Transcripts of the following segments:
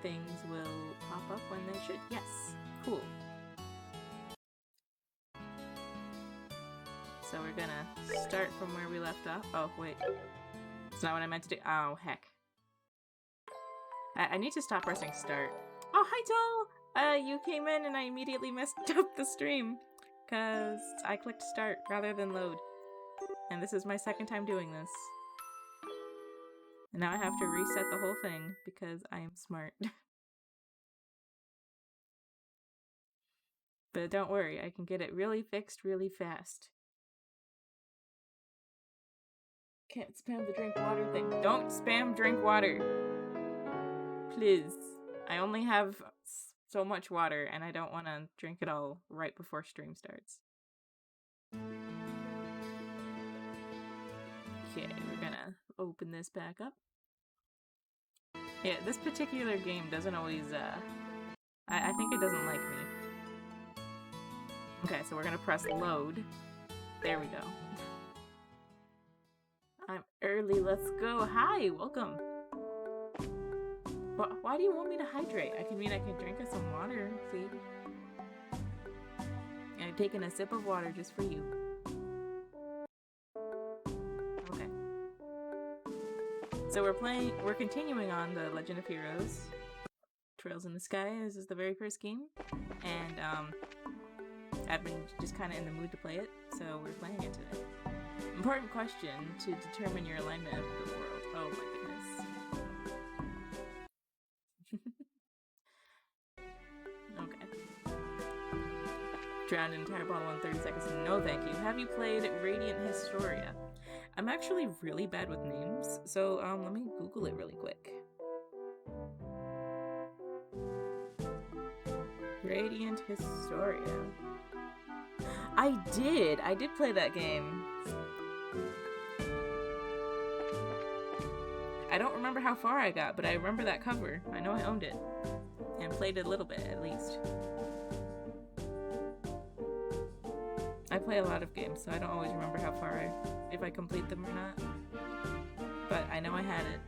things will pop up when they should. Yes. Cool. So we're gonna start from where we left off. Oh, wait. That's not what I meant to do. Oh, heck. I need to stop pressing start. Oh, hi, Doll! You came in and I immediately messed up the stream. Because I clicked start rather than load. And this is my second time doing this. And now I have to reset the whole thing because I am smart. But don't worry, I can get it really fixed really fast. Can't spam the drink water thing. Don't spam drink water! Please. I only have so much water and I don't want to drink it all right before stream starts. Okay, we're gonna open this back up. Yeah, this particular game doesn't always, I think it doesn't like me. Okay, so we're gonna press load. There we go. I'm early, let's go. Hi, welcome. Why do you want me to hydrate? I can drink some water, see? I'm taking a sip of water just for you. Okay. So we're continuing on the Legend of Heroes. Trails in the Sky. This is the very first game. And, I've been just kind of in the mood to play it, so we're playing it today. Important question to determine your alignment of the world. Oh my goodness. Okay. Drowned an entire bottle in 30 seconds. No thank you. Have you played Radiant Historia? I'm actually really bad with names, so let me Google it really quick. Radiant Historia. I did play that game. I don't remember how far I got, but I remember that cover. I know I owned it. And played it a little bit, at least. I play a lot of games, so I don't always remember how far if I complete them or not. But I know I had it.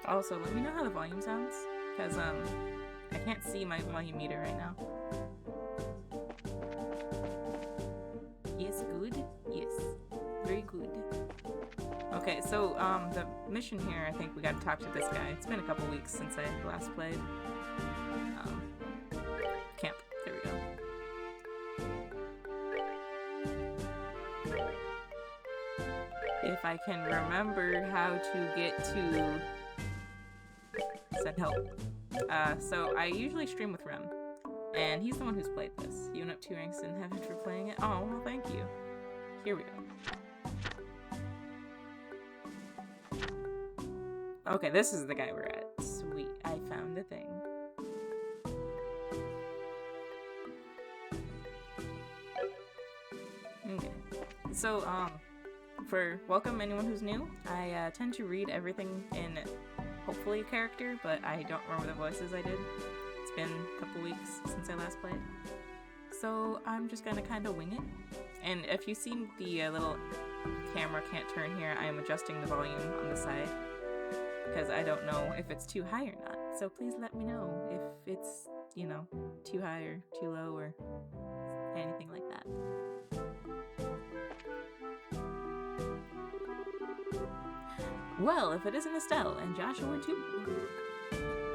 Also, let me know how the volume sounds, because, I can't see my volume meter right now. Yes, good? Yes. Very good. Okay, so, the mission here, I think we gotta talk to this guy. It's been a couple weeks since I last played. Camp. There we go. If I can remember how to get to send help. So I usually stream with Rem, and he's the one who's played this. You went up 2 ranks in heaven for playing it? Oh, well, thank you. Here we go. Okay, this is the guy we're at. Sweet, I found the thing. Okay, so, for welcome anyone who's new, I tend to read everything in hopefully a character, but I don't remember the voices I did. It's been a couple weeks since I last played. So I'm just gonna kind of wing it. And if you see the little camera can't turn here, I am adjusting the volume on the side because I don't know if it's too high or not. So please let me know if it's, you know, too high or too low or anything like that. Well, if it isn't Estelle and Joshua too.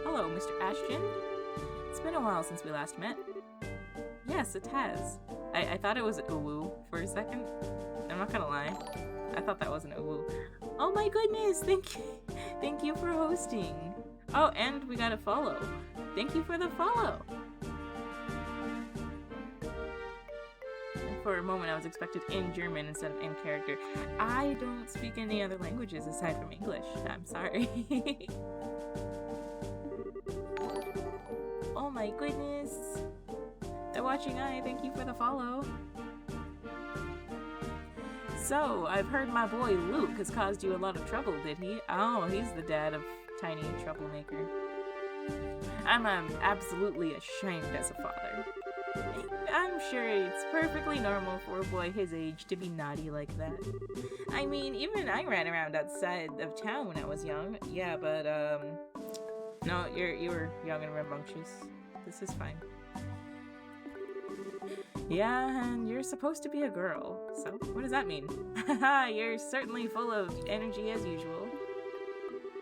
Hello, Mr. Ashton. It's been a while since we last met. Yes, it has. I thought it was Uwu for a second. I'm not gonna lie. I thought that wasn't Uwu. Oh my goodness, thank you. Thank you for hosting. Oh, and we got a follow. Thank you for the follow. For a moment, I was expected in German instead of in character. I don't speak any other languages aside from English. I'm sorry. Oh my goodness. The watching eye, thank you for the follow. So, I've heard my boy Luke has caused you a lot of trouble, did he? Oh, he's the dad of Tiny Troublemaker. I'm absolutely ashamed as a father. I'm sure it's perfectly normal for a boy his age to be naughty like that. I mean, even I ran around outside of town when I was young. Yeah, but, no, you were young and rambunctious. This is fine. Yeah, and you're supposed to be a girl. So, what does that mean? Haha, you're certainly full of energy as usual.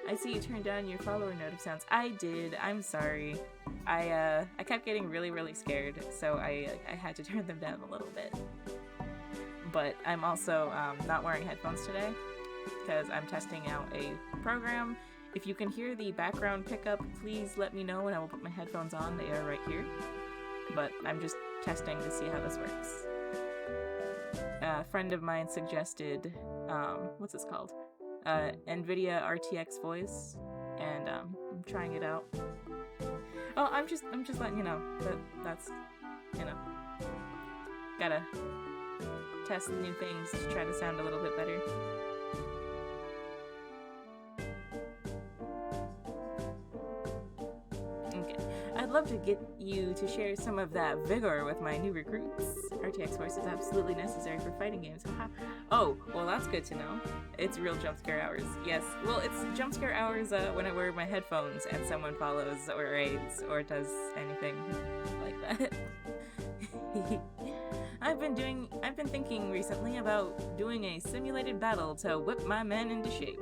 I see you turned down your follower notif sounds. I did. I'm sorry. I kept getting really scared, so I had to turn them down a little bit. But I'm also not wearing headphones today because I'm testing out a program. If you can hear the background pickup, please let me know and I will put my headphones on. They are right here. But I'm just testing to see how this works. A friend of mine suggested, what's this called? NVIDIA RTX voice, and I'm trying it out. Oh, I'm just letting you know that's gotta test new things to try to sound a little bit better. Okay, I'd love to get you to share some of that vigor with my new recruits. RTX voice is absolutely necessary for fighting games. Oh, well that's good to know. It's real jump scare hours. Yes, well it's jump scare hours when I wear my headphones and someone follows or raids or does anything like that. I've been thinking recently about doing a simulated battle to whip my men into shape.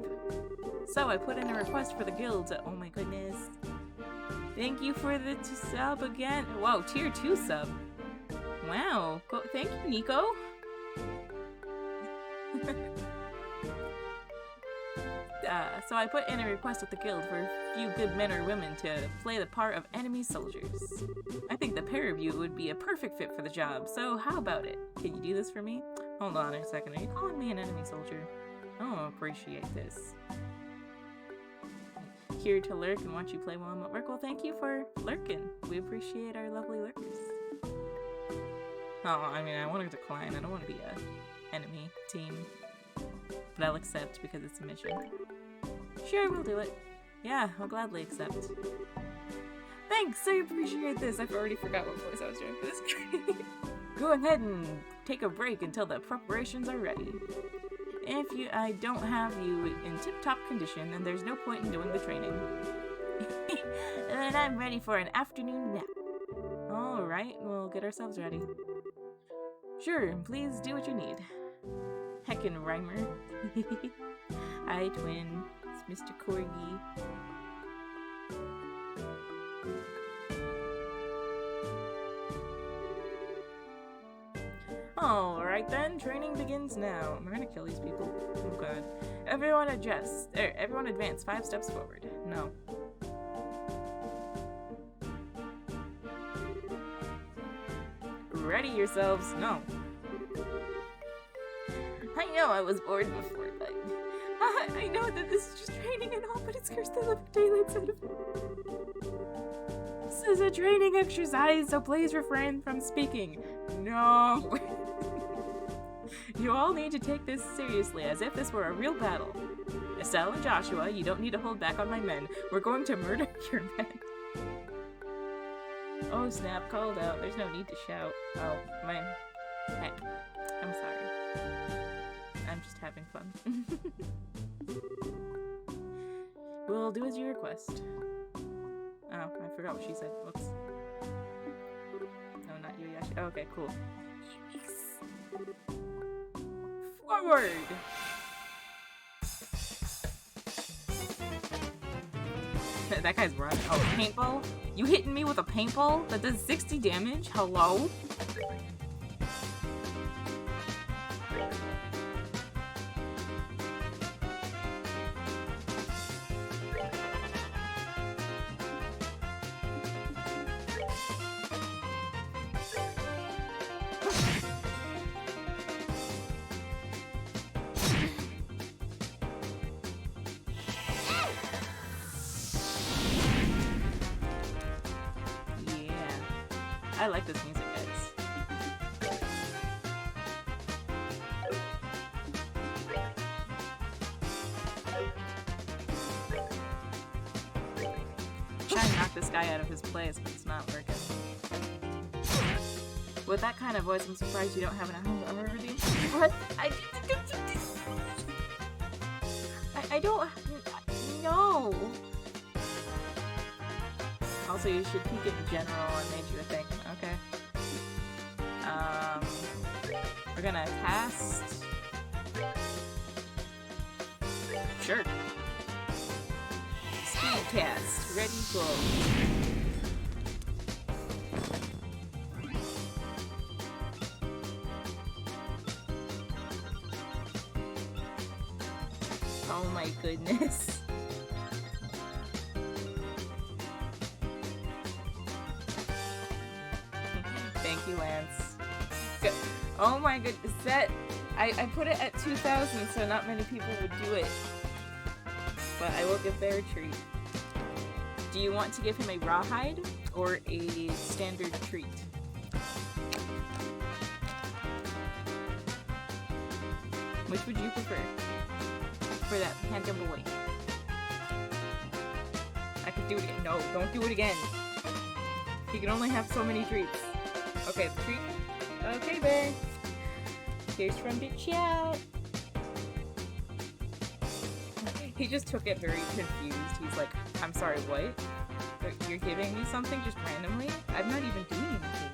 So I put in a request for the guild to, oh my goodness. Thank you for the sub again. Whoa, tier 2 sub. Wow, thank you, Nico. So I put in a request with the guild for a few good men or women to play the part of enemy soldiers. I think the pair of you would be a perfect fit for the job, so how about it? Can you do this for me? Hold on a second, are you calling me an enemy soldier? I don't appreciate this. Here to lurk and watch you play while I'm at work. Well, thank you for lurking. We appreciate our lovely lurkers. Oh, I mean, I want to decline. I don't want to be a enemy team. But I'll accept because it's a mission. Sure, we'll do it. Yeah, I'll gladly accept. Thanks, I appreciate this. I've already forgot what voice I was doing for this. Go ahead and take a break until the preparations are ready. If I don't have you in tip-top condition, then there's no point in doing the training. And I'm ready for an afternoon nap. Alright, we'll get ourselves ready. Sure, please do what you need. Heckin' Rhymer. Hi, twin. It's Mr. Corgi. Alright then, training begins now. I'm gonna kill these people. Oh god. Everyone advance 5 steps forward. No. Ready yourselves. No. I know I was bored before, but I know that this is just training and all, but it scares the living daylights out of me. This is a training exercise, so please refrain from speaking. No. You all need to take this seriously, as if this were a real battle. Estelle and Joshua, you don't need to hold back on my men. We're going to murder your men. Oh snap, called out. There's no need to shout. Oh, my... Heck. I'm sorry. I'm just having fun. We'll do as you request. Oh, I forgot what she said. Whoops. No, not you, Yashi. Oh, okay, cool. Forward! That guy's running. Oh, paintball? You hitting me with a paintball that does 60 damage? Hello? I like this music, guys. Try and knock this guy out of his place, but it's not working. With that kind of voice, I'm surprised you don't have an hour already. What? I don't... No! Also, you should peek in general and made you a thing. Okay. We're gonna cast... Sure. Speed cast. Ready, go. Oh my goodness. Thank you, Lance. Good. Oh my goodness, that... I put it at 2,000 so not many people would do it. But I will give Bear a treat. Do you want to give him a rawhide or a standard treat? Which would you prefer? For that handsome boy. I could do it again. No, don't do it again. He can only have so many treats. Okay, the treat. Okay, Bear. Here's from VTuber. He just took it very confused. He's like, I'm sorry, what? You're giving me something just randomly? I'm not even doing anything.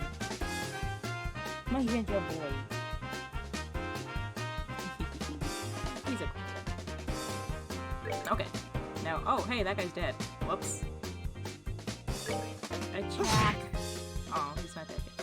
My handsome boy. He's a... Okay. Now, oh, hey, that guy's dead. Whoops. Attack. Oh, he's not dead yet.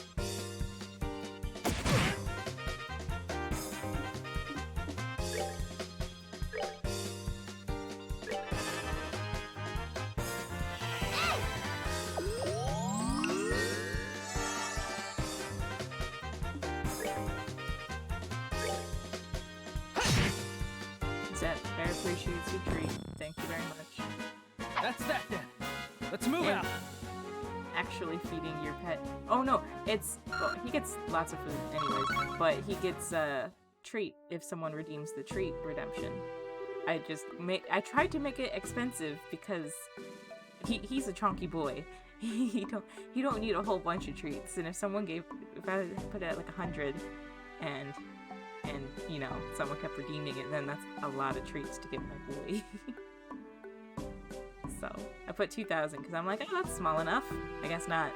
Bear appreciates your treat. Thank you very much. That's that then. Let's move out. Actually feeding your pet. Oh no, it's... Well, he gets lots of food anyways, but he gets a treat if someone redeems the treat redemption. I tried to make it expensive because he's a chunky boy. He don't need a whole bunch of treats, and if someone if I put it at like 100 and you know, someone kept redeeming it, then that's a lot of treats to give my boy. So, I put 2,000 because I'm like, oh, that's small enough. I guess not.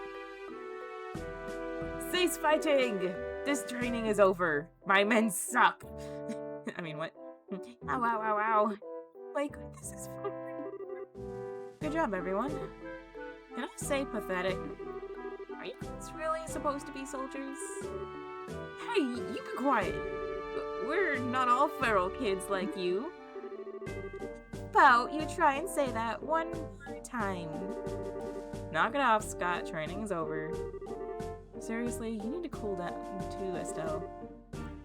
Cease fighting! This training is over. My men suck. I mean, what? Ow, ow, ow, ow. Like, this is fun. Good job, everyone. Can I say pathetic? Are you guys really supposed to be soldiers? Hey, you be quiet. We're not all feral kids like you. Pout, you try and say that one more time. Knock it off, Scott. Training's over. Seriously, you need to cool down too, Estelle.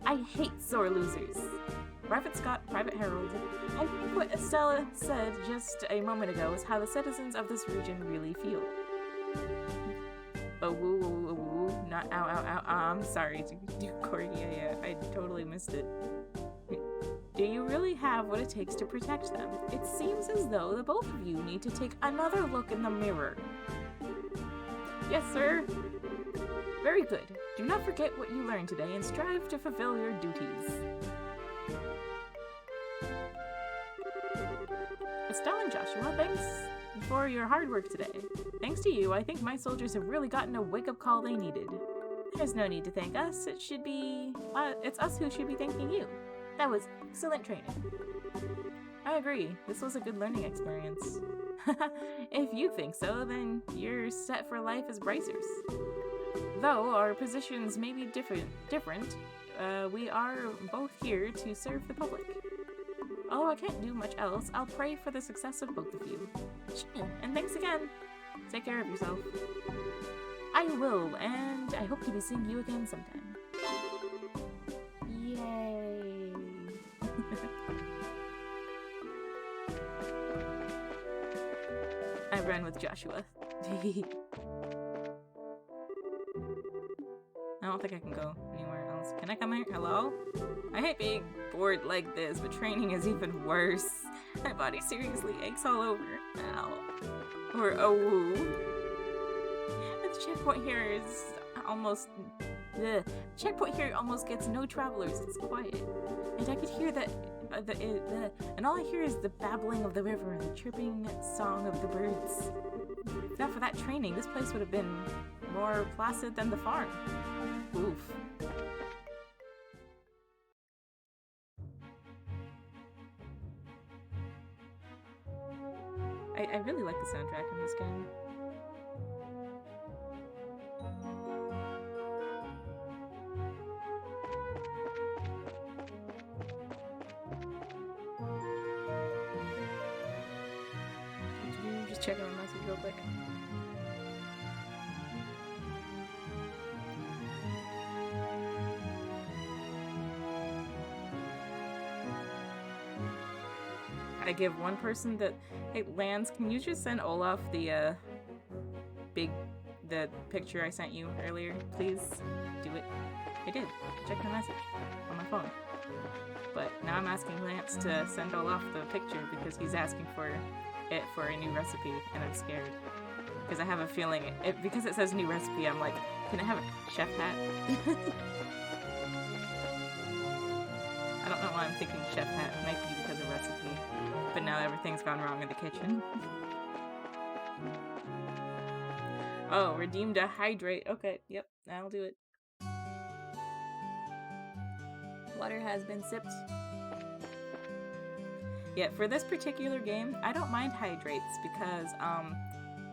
I hate sore losers. Private Scott, Private Harold. I think what Estelle said just a moment ago is how the citizens of this region really feel. Oh, woo, woo, woo, woo. Not ow, ow, ow. I'm sorry, Cordia. I totally missed it. Do you really have what it takes to protect them? It seems as though the both of you need to take another look in the mirror. Yes, sir. Very good. Do not forget what you learned today and strive to fulfill your duties. Estelle and Joshua, thanks for your hard work today. Thanks to you, I think my soldiers have really gotten a wake-up call they needed. There's no need to thank us. It's us who should be thanking you. That was excellent training. I agree. This was a good learning experience. If you think so, then you're set for life as bracers. Though our positions may be different, we are both here to serve the public. Although I can't do much else, I'll pray for the success of both of you. And thanks again. Take care of yourself. I will, and I hope to be seeing you again sometime. Yay! I ran with Joshua. I don't think I can go anywhere else. Can I come here? Hello? I hate being bored like this, but training is even worse. My body seriously aches all over. Ow. Or oh woo. The checkpoint here is almost The checkpoint here almost gets no travelers. It's quiet, and I could hear that. And all I hear is the babbling of the river and the chirping song of the birds. If not for that training, this place would have been more placid than the farm. Oof. I really like the soundtrack in this game. Just checking my message real quick. I give one person that, hey, Lance, can you just send Olaf the picture I sent you earlier, please? Do it. I did. Check my message on my phone. But now I'm asking Lance to send Olaf the picture because he's asking for it for a new recipe, and I'm scared. Because I have a feeling, because it says new recipe, I'm like, can I have a chef hat? I don't know why I'm thinking chef hat. It might be because of recipe. But now everything's gone wrong in the kitchen. Oh, redeemed a hydrate. Okay, yep, that'll do it. Water has been sipped. Yeah, for this particular game, I don't mind hydrates because,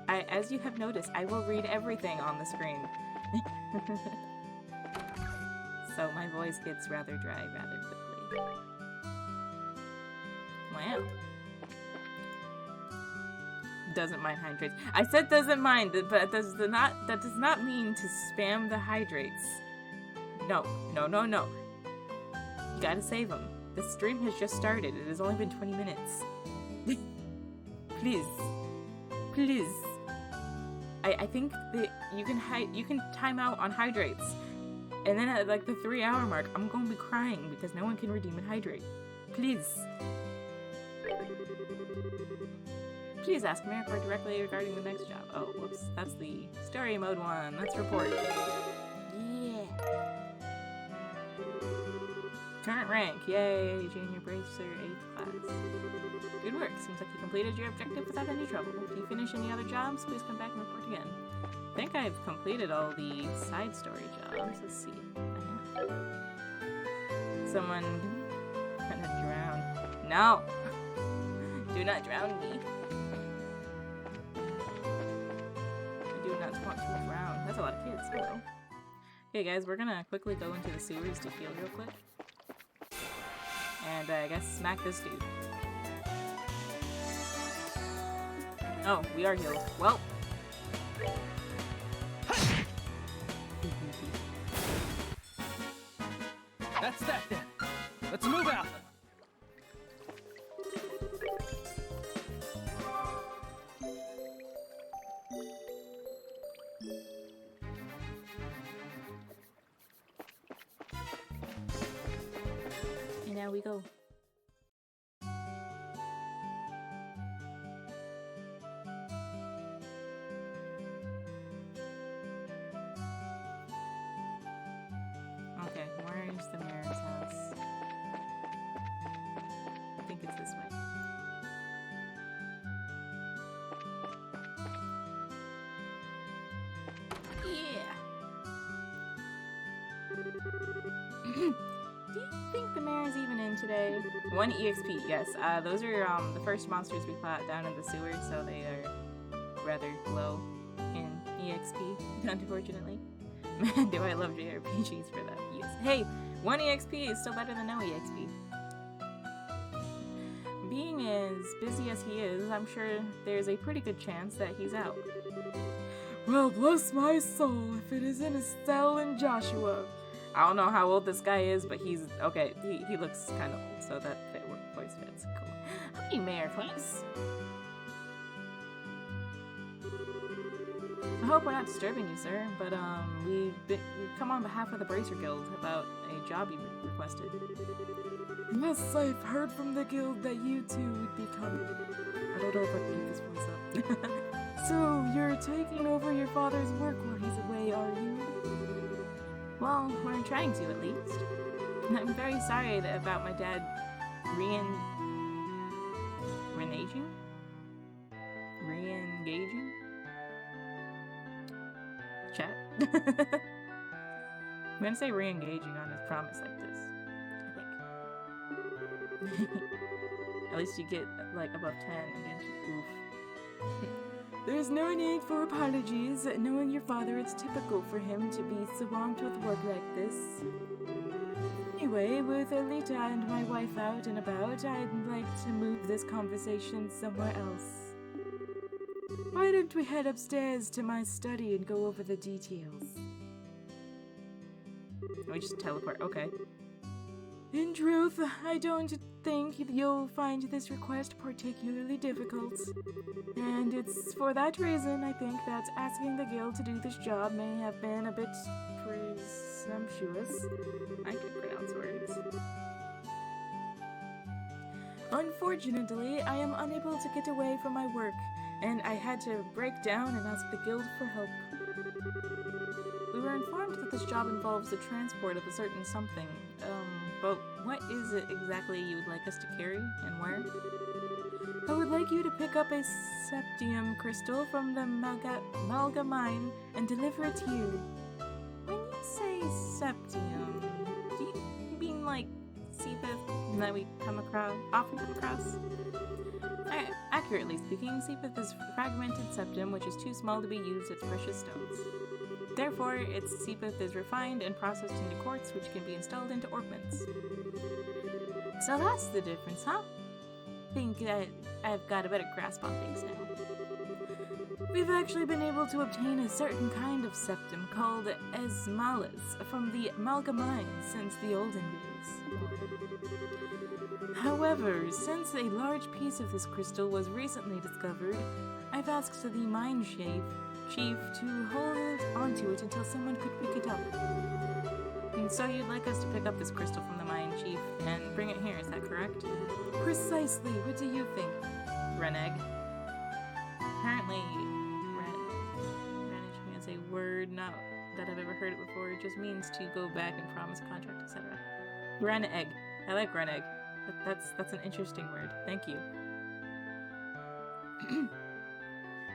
as you have noticed, I will read everything on the screen. So my voice gets rather dry rather quickly. Wow. Doesn't mind hydrates. I said doesn't mind, but that does not mean to spam the hydrates. No. You gotta save them. The stream has just started. It has only been 20 minutes. Please. I think that you can time out on hydrates. And then at like the 3-hour mark, I'm gonna be crying because no one can redeem a hydrate. Please. Please ask AmeriCorps directly regarding the next job. Oh, whoops. That's the story mode one. Let's report. Yeah. Current rank. Yay. Junior Bracer 8th class. Good work. Seems like you completed your objective without any trouble. If you finish any other jobs, please come back and report again. I think I've completed all the side story jobs. Let's see. Someone gonna drown. No! Do not drown me. I do not want to drown. That's a lot of kids. Hello. Okay guys, we're gonna quickly go into the sewers to heal real quick. And I guess smack this dude. Oh, we are healed. Well. That's that then. Let's move out. And now we go. Okay, where's the mayor's house? I think it's this way. Yeah! Do you think the mayor's even in today? 1 EXP, yes. Those are the first monsters we fought down in the sewer, so they are rather low in EXP, unfortunately. Man, do I love JRPGs for that. Yes. Hey, 1 EXP is still better than no EXP. Being as busy as he is, I'm sure there's a pretty good chance that he's out. Well, bless my soul if it isn't Estelle and Joshua. I don't know how old this guy is, but he's okay. He looks kind of old, so that voice fits. Cool. Hi, Mayor Class. I hope we're not disturbing you, sir, but we've come on behalf of the Bracer Guild about a job you requested. Yes, I've heard from the guild that you two would be coming. I don't know if I can keep this voice up. So, you're taking over your father's work while he's away, are you? Well, we're trying to, at least. I'm very sorry about my dad re-engaging? Re-engaging? Chat? I'm gonna say re-engaging on his promise like this, I think. At least you get, like, above 10 against oof. There's no need for apologies. Knowing your father, it's typical for him to be swamped with work like this. Anyway, with Alita and my wife out and about, I'd like to move this conversation somewhere else. Why don't we head upstairs to my study and go over the details? We just teleport, okay. In truth, I don't think you'll find this request particularly difficult. And it's for that reason I think that asking the guild to do this job may have been a bit presumptuous. I can pronounce words. Unfortunately, I am unable to get away from my work, and I had to break down and ask the guild for help. We were informed that this job involves the transport of a certain something, but what is it exactly you would like us to carry, and where? I would like you to pick up a septium crystal from the Malga mine and deliver it here. When you say septium, do you mean like Seepith that we often come across? Accurately speaking, Seepith is fragmented septum which is too small to be used as precious stones. Therefore, its Seepith is refined and processed into quartz, which can be installed into ornaments. So that's the difference, huh? Think that I've got a better grasp on things now. We've actually been able to obtain a certain kind of septum called esmalas from the Malga mine since the olden days. However, since a large piece of this crystal was recently discovered, I've asked the mine chief to hold onto it until someone could pick it up. And so you'd like us to pick up this crystal from the mine chief and bring it here, is that correct? Precisely. What do you think, Reneg? Apparently, Reneg is a word not that I've ever heard it before. It just means to go back and promise a contract, etc. Reneg. I like Reneg. That's an interesting word. Thank you.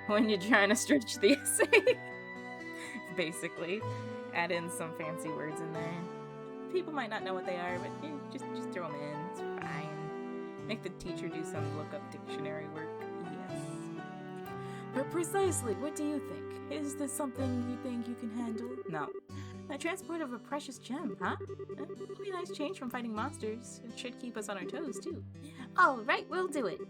When you're trying to stretch the essay. Basically. Add in some fancy words in there. People might not know what they are, but just throw them in. It's fine. Make the teacher do some look-up dictionary work. Yes. But precisely, what do you think? Is this something you think you can handle? No. A transport of a precious gem, huh? It'll be a nice change from fighting monsters. It should keep us on our toes, too. All right, we'll do it.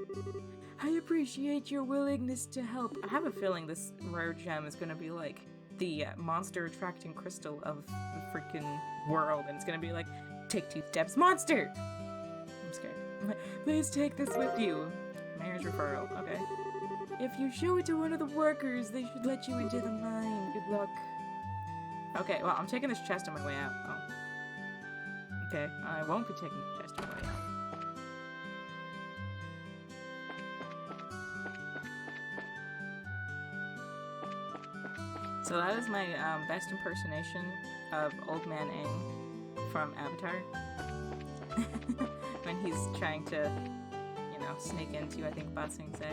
I appreciate your willingness to help. I have a feeling this rare gem is going to be like the monster attracting crystal of the freaking world, and it's going to be like, take 2 steps, monster! I'm scared. Please take this with you. Mayor's referral, okay. If you show it to one of the workers, they should let you into the mine. Good luck. Okay, well, I'm taking this chest on my way out. Oh. Okay, I won't be taking the chest on my way out. So that is my best impersonation of Old Man Aang from Avatar. When he's trying to, you know, sneak into, I think, Ba Sing Se.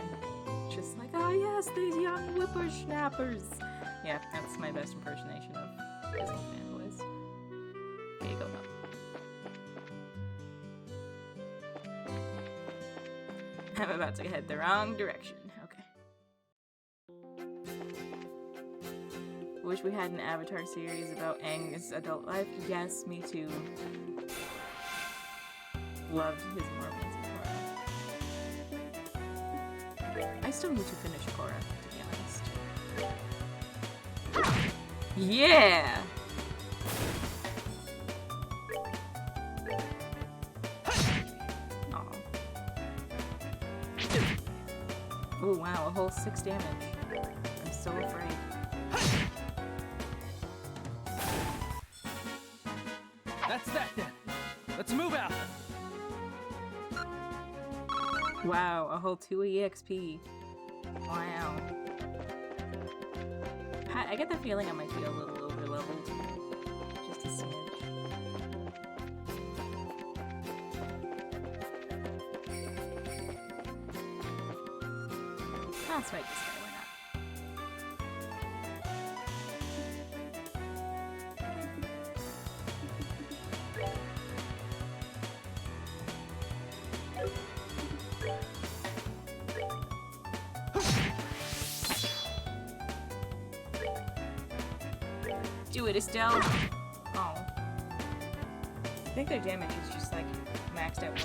Just like, oh yes, these young whippersnappers. Yeah, that's my best impersonation of his Old Man voice. Okay, go up. I'm about to head the wrong direction. Wish we had an Avatar series about Aang's adult life. Yes, me too. Loved his romance with Korra. I still need to finish Korra, to be honest. Yeah! Aw. Oh wow, a whole 6 damage. I'm so afraid. That's that then. Let's move out. Wow, a whole 2 EXP. Wow. I get the feeling I might be a little over leveled. Just a Let's fight this guy, why not? Do it, Estelle! Oh. I think their damage is just like maxed out.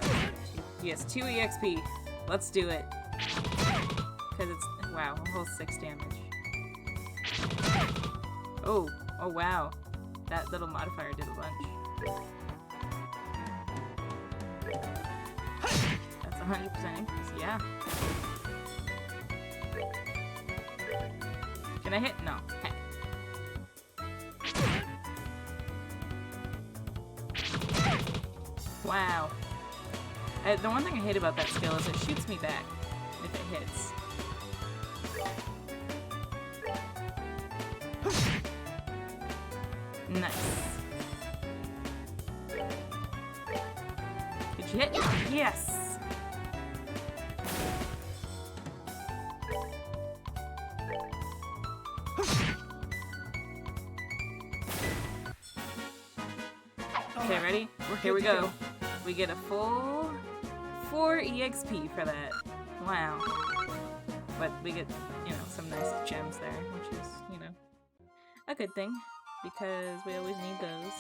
Yes, 2 EXP. Let's do it. Because it's, wow, a whole 6 damage. Oh, oh wow. That little modifier did a bunch. That's 100% increase, yeah. Can I hit? No. Heck. Wow. The one thing I hate about that skill is it shoots me back if it hits. Nice. Did you hit? Yes! Okay, ready? Here we go. We get a full 4 EXP for that. Wow. But we get, you know, some nice gems there, which is, you know, a good thing, because we always need those.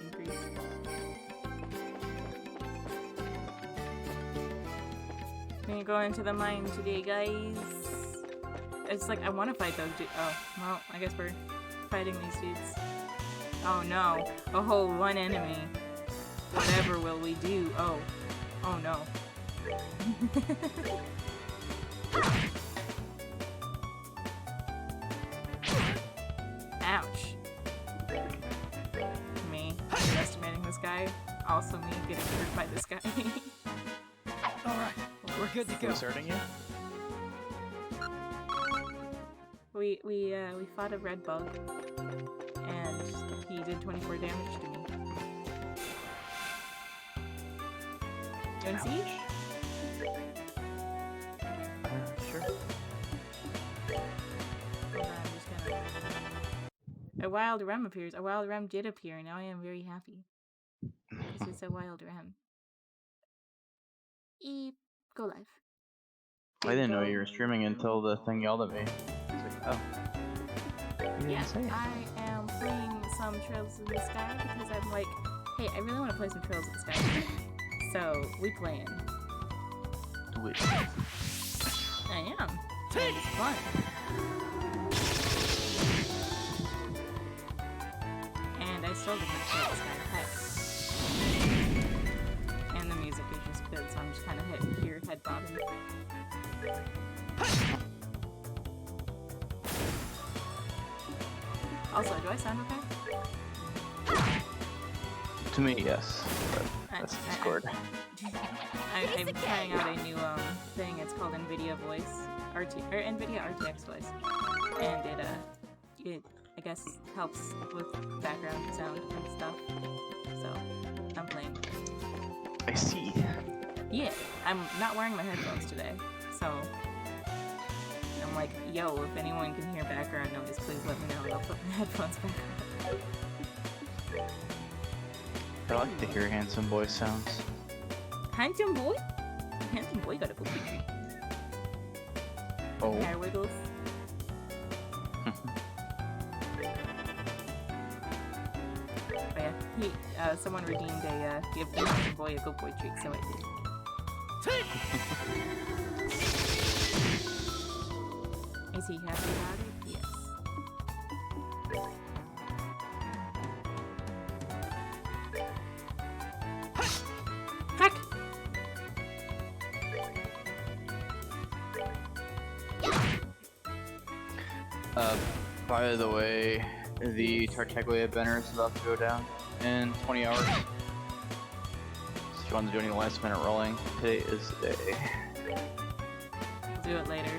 increase. We're going to the mine today, guys. It's like, I want to fight those dudes. Oh, well, I guess we're fighting these dudes. Oh no. A whole 1 enemy. Whatever will we do? Oh. Oh no. Ouch. Me underestimating this guy. Also me getting hurt by this guy. Alright, we're good to go. Who's hurting you? We fought a red bug, and he did 24 damage to me. Do you want to see? Sure. Hold on, I'm just gonna... A wild rem appears. A wild rem did appear. Now I am very happy. This is a wild rem. Go live. I didn't know you were streaming until the thing yelled at me. I was like, oh. You Yeah, didn't say it. I am playing some Trails in the Sky because I'm like, hey, I really want to play some Trails in the Sky. So, we playing. Do it. I am. And it's fun. And I still get the Trails in the Sky head. And the music is just good, so I'm just kind of here head bobbing. Also, do I sound okay? To me, yes. But that's Discord. I'm trying out a new thing. It's called NVIDIA Voice, NVIDIA RTX Voice, and it I guess helps with background sound and stuff. So I'm playing. I see. Yeah, I'm not wearing my headphones today, so I'm like, yo, if anyone can hear background noise, please let me know, and I'll put my headphones back on. I like to hear handsome boy sounds. Handsome boy? Handsome boy got a poopy tree. Oh. Hair wiggles. But yeah, someone redeemed a give the handsome boy a good boy treat, so I did. Is he happy about it? Yes. Heck! By the way, the Tartaglia banner is about to go down in 20 hours. So if you fun to do any last minute rolling. Today is the day. We'll do it later.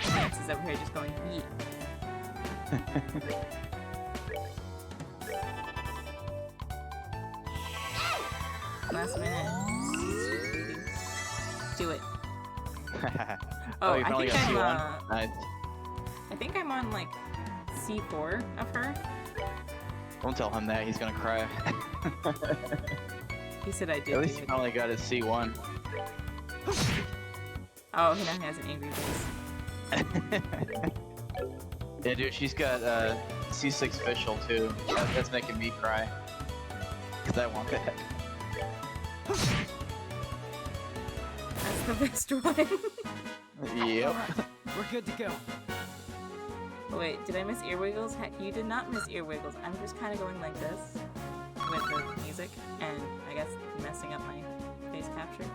Lance is over here just going, yeet. Last minute. Do it. Oh, you I finally think got I'm, C1? Nice. I think I'm on like C4 of her. Don't tell him that, he's gonna cry. He said I did. At least do he it. finally got his C1. Oh, he now has an angry face. Yeah, dude, she's got C6 official too. That's making me cry. Cause I want that. That's the best one. Yep. Alright, we're good to go. Wait, did I miss ear wiggles? Heck, you did not miss ear wiggles. I'm just kind of going like this with the music and I guess messing up my face capture.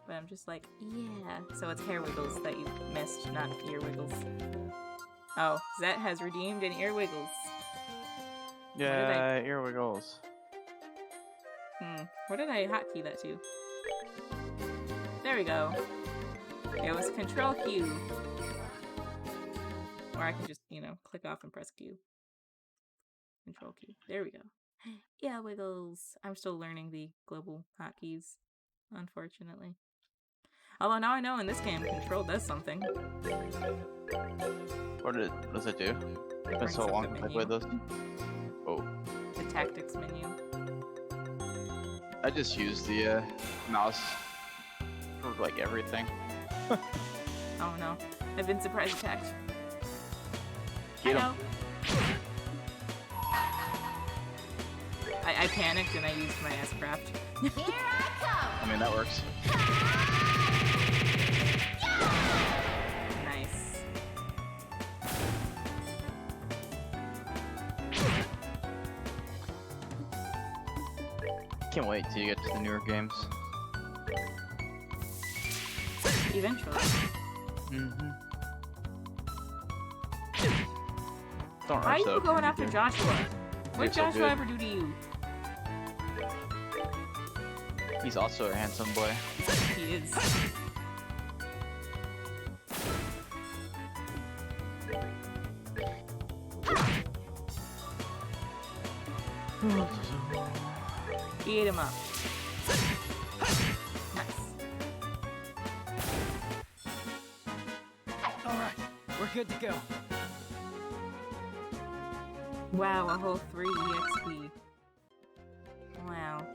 But I'm just like, yeah. So it's hair wiggles that you missed, not ear wiggles. Oh, Zet has redeemed an ear wiggles. Yeah, ear wiggles. What did I hotkey that to? There we go. It was Control Q. Or I can just, you know, click off and press Q. Control Q. There we go. Yeah, wiggles. I'm still learning the global hotkeys, unfortunately. Although now I know in this game, Control does something. What does it do? It's been so long since I played this. Oh. The tactics menu. I just use the mouse for like everything. Oh no. I've been surprise attacked. Get I him. know. I panicked and I used my S-craft. Here I come! I mean, that works. Nice. Can't wait till you get to the newer games. Eventually. Mm-hmm. Don't Why are rush you though. going after Joshua? What did so Joshua good. ever do to you? He's also a handsome boy. He is. Beat him up. Nice. Alright, we're good to go. Wow, a whole 3 EXP. Wow.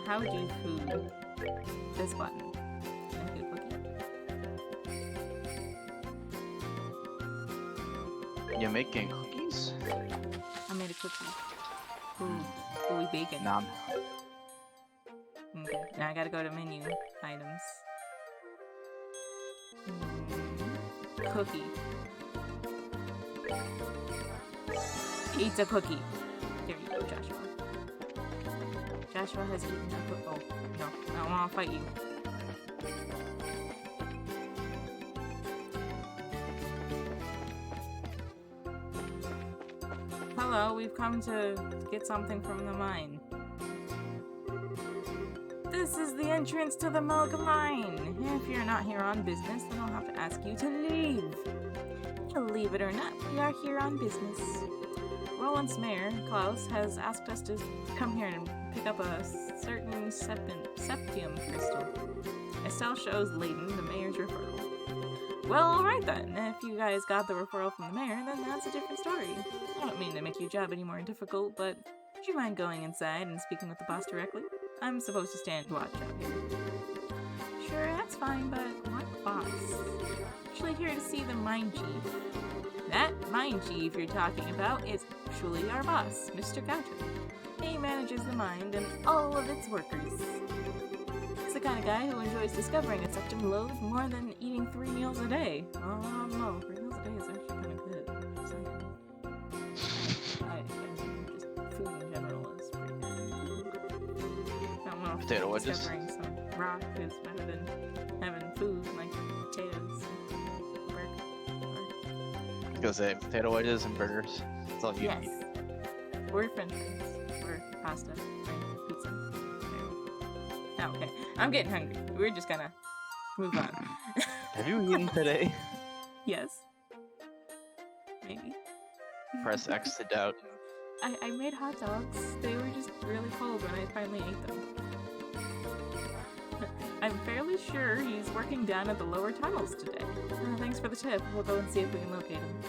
How do food? This button. And a cookie. You making cookies? I made a cookie. Ooh, gooey bacon. Nom. Okay, now I gotta go to menu items. Cookie. Eats a cookie. There you go, Joshua. Joshua has eaten a cookie. Oh, no, I don't want to fight you. Hello, we've come to get something from the mine. This is the entrance to the Milk Mine. If you're not here on business, then I'll have to ask you to leave. Believe it or not, we are here on business. Roland's mayor, Klaus, has asked us to come here and pick up a certain septium crystal. Estelle shows Layton the mayor's referral. Well, alright then. If you guys got the referral from the mayor, then that's a different story. I don't mean to make your job any more difficult, but would you mind going inside and speaking with the boss directly? I'm supposed to stand watch out here. Sure, that's fine, but what boss? Actually here to see the mine chief. That mine chief you're talking about is actually our boss, Mr. Gaucho. He manages the mine and all of its workers. He's the kind of guy who enjoys discovering a septum lode more than eating 3 meals a day. Oh no, 3 meals a day is actually kind of good. Just saying. Just food in general is pretty good. I don't know if Potato wedges. discovering some rock is better than having food like potatoes and was gonna say potato wedges and burgers. That's all you Yes. need. Or french fries. Or pasta. Or pizza. Oh, okay. I'm getting hungry. We're just gonna move on. Have you eaten today? Yes. Maybe. Press X to doubt. I made hot dogs. They were just really cold when I finally ate them. I'm fairly sure he's working down at the lower tunnels today. Thanks for the tip. We'll go and see if we can locate him.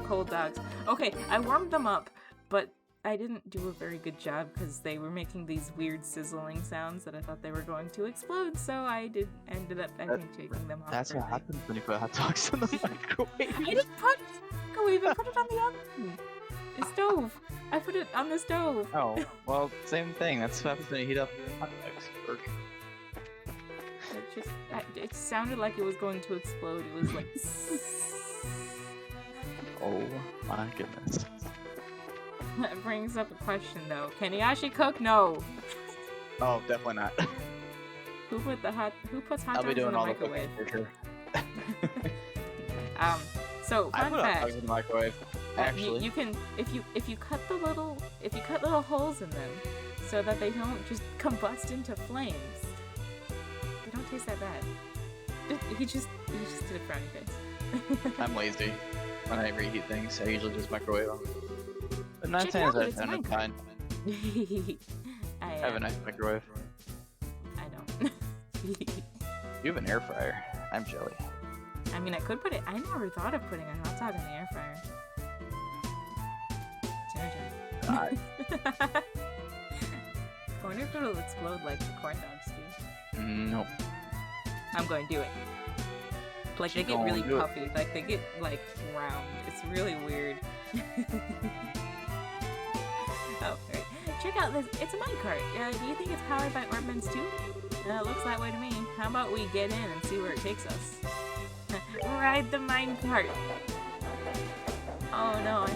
Cold dogs. Okay, I warmed them up, but I didn't do a very good job because they were making these weird sizzling sounds that I thought they were going to explode, so I ended up, I think, taking them off. That's for a what bit. happens when you put hot dogs in the microwave. I didn't put it in the microwave, I put it on the oven. The stove. I put it on the stove. Oh, well, same thing. That's what happens when you heat up hot dogs. It sounded like it was going to explode. It was like. Oh my goodness. That brings up a question though. Can Iyashi cook? No. Oh, definitely not. Who puts hot I'll dogs be in doing the all the microwave? cooking for sure. So I fun put hot fact. dogs in the microwave. Actually, You can if you cut little holes in them so that they don't just combust into flames. They don't taste that bad. He just did a frowny face. I'm lazy. When I reheat things, I usually just microwave them. But 9 Check it out, times out of it's 10, I'm Minecraft. fine. I I have a nice microwave. I don't. You have an air fryer. I'm jelly. I mean, I could put it. I never thought of putting a hot dog in the air fryer. God. I wonder if it'll explode like the corn dogs do. Nope. I'm going to do it. Like, they get Don't really do it. puffy. Like, they get, like, round. It's really weird. Oh, right. Check out this. It's a minecart. Do you think it's powered by Orbmans too? Looks that way to me. How about we get in and see where it takes us? Ride the minecart! Oh no, I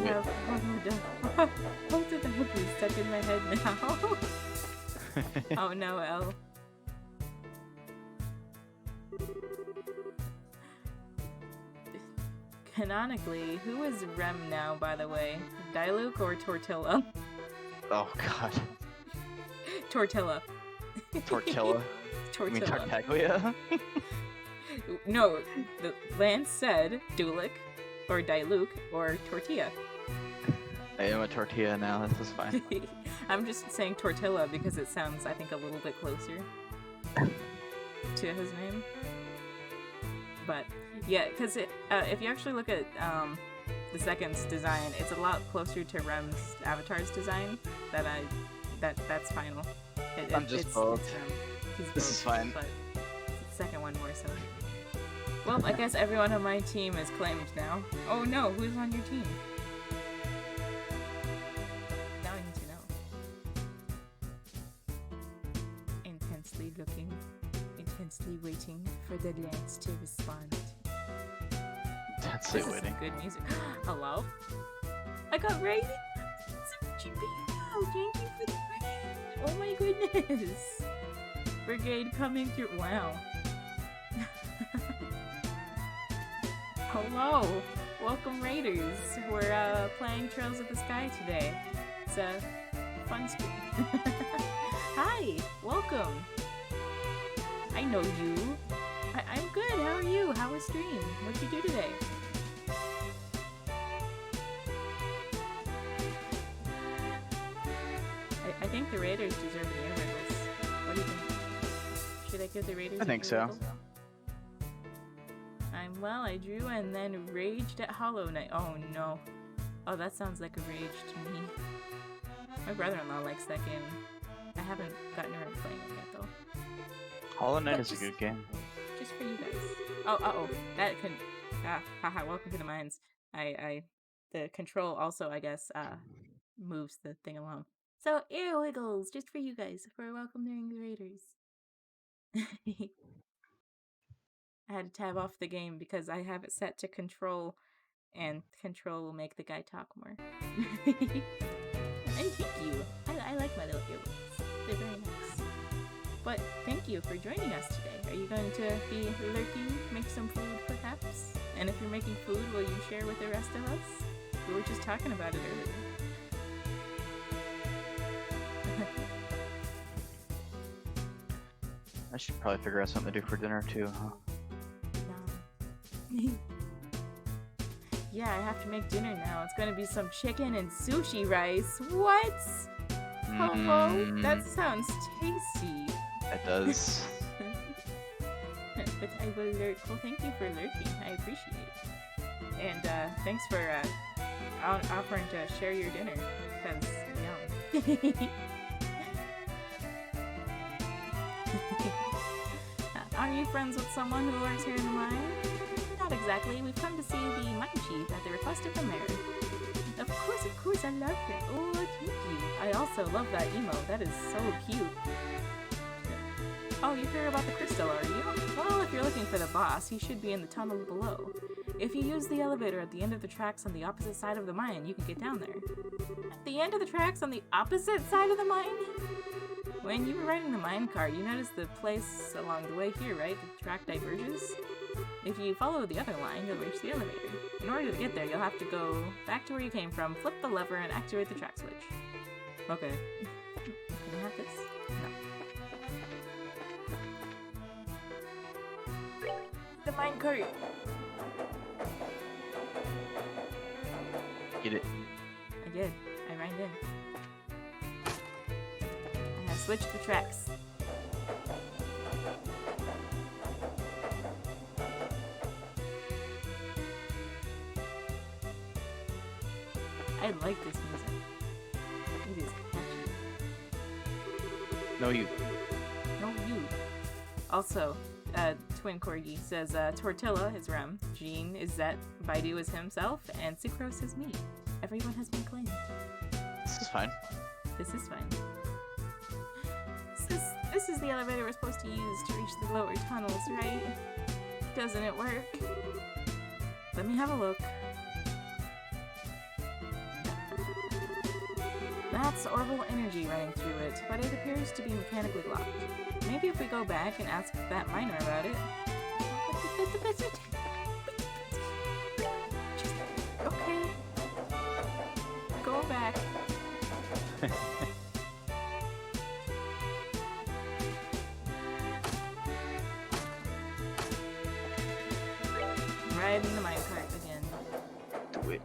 have both of the hoopies stuck in my head now. Oh no, Elle. Canonically, who is Rem now, by the way? Diluc or Tortilla? Oh god. Tortilla. Tortilla. You mean Tortilla. Tartaglia? No, the Lance said Dulic, or Diluc, or Tortilla. I am a tortilla now, this is fine. I'm just saying Tortilla because it sounds, I think, a little bit closer to his name. But yeah, because if you actually look at the second's design, it's a lot closer to Rem's avatar's design. That's final. I'm just both. He's This both, is fine. But the second one more so. Well, I guess everyone on my team is claimed now. Oh no, who's on your team? Now I need to know. Intensely looking, intensely waiting for the Lance to respond. Intensely This is waiting. some good music. Hello? I got raided? Thank you for the raid! Oh my goodness! Brigade coming through. Wow. Hello! Welcome, Raiders! We're playing Trails of the Sky today. It's a fun stream. Hi! Welcome! I know you. I'm good. How are you? How was stream? What'd you do today? I think the Raiders deserve the air wriggles. What do you think? Should I give the Raiders I think an so. air wriggle? I'm well. I drew and then raged at Hollow Knight. Oh no. Oh, that sounds like a rage to me. My brother-in-law likes that game. I haven't gotten around to playing it yet though. Hollow Knight But is a good game. Just for you guys. Oh, uh-oh. That can... haha, welcome to the mines. The control also, I guess, moves the thing along. So, air wiggles, just for you guys, for welcoming the Raiders. I had to tab off the game because I have it set to control, and control will make the guy talk more. And thank you. I like my little earwigs. They're very nice. But thank you for joining us today. Are you going to be lurking, make some food perhaps, And if you're making food, will you share with the rest of us? We were just talking about it earlier. I should probably figure out something to do for dinner too, huh? No. Yeah, I have to make dinner now. It's gonna be some chicken and sushi rice. What? Hello? That sounds tasty. It does. But I will lurk. Well, thank you for lurking. I appreciate it. And thanks for offering to share your dinner. Because, yum. Are you friends with someone who works here in the mine? Not exactly. We've come to see the mine chief at the request of the mayor. Of course, I love it. Oh, thank you. I also love that emo. That is so cute. Oh, you hear about the crystal, are you? Well, if you're looking for the boss, he should be in the tunnel below. If you use the elevator at the end of the tracks on the opposite side of the mine, you can get down there. At the end of the tracks on the opposite side of the mine? When you were riding the mine car, you noticed the place along the way here, right? The track diverges? If you follow the other line, you'll reach the elevator. In order to get there, you'll have to go back to where you came from, flip the lever, and activate the track switch. Okay. Can I have this? No. The mine cart! Get it. I did. I ran in. I have switched the tracks. I like this music. It is catchy. No, you. No, you. Also, Twin Corgi says, Tortilla is Rem, Jean is Zet, Baidu is himself, and Sucrose is me. Everyone has been claimed. This is fine. This is fine. This is the elevator we're supposed to use to reach the lower tunnels, right? Doesn't it work? Let me have a look. That's orbital energy running through it, but it appears to be mechanically locked. Maybe if we go back and ask that miner about it. Okay. Go back. Riding the minecart again. Do it.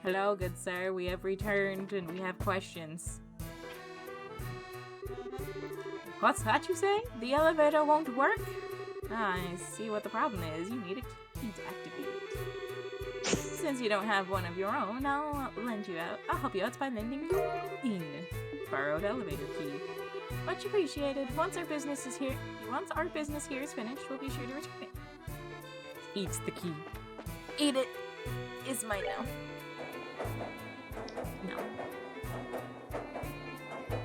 Hello, good sir. We have returned and we have questions. What's that you say? The elevator won't work? Ah, I see what the problem is. You need a key to activate it. Since you don't have one of your own, I'll lend you out. I'll help you out by lending you a borrowed elevator key. Much appreciated. Once our business here is finished, we'll be sure to return it. Eats the key. Eat it. It's mine now. No.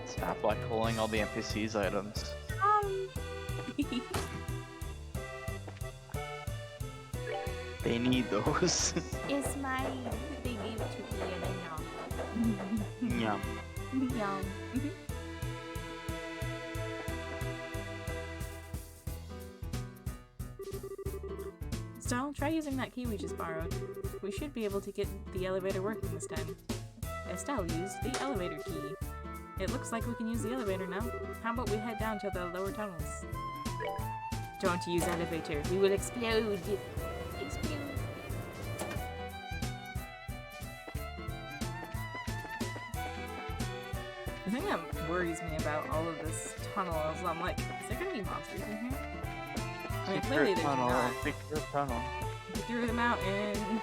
Stop black holing all the NPC's items. They need those. It's mine. They gave it to me and I Yum. Yum. So, try using that key we just borrowed. We should be able to get the elevator working this time. Estelle used the elevator key. It looks like we can use the elevator now. How about we head down to the lower tunnels? Don't use elevator. We will explode. Explode. The thing that worries me about all of this tunnel is I'm like, is there gonna be monsters in here? I mean, clearly there's not. Secret tunnel. Through the mountain.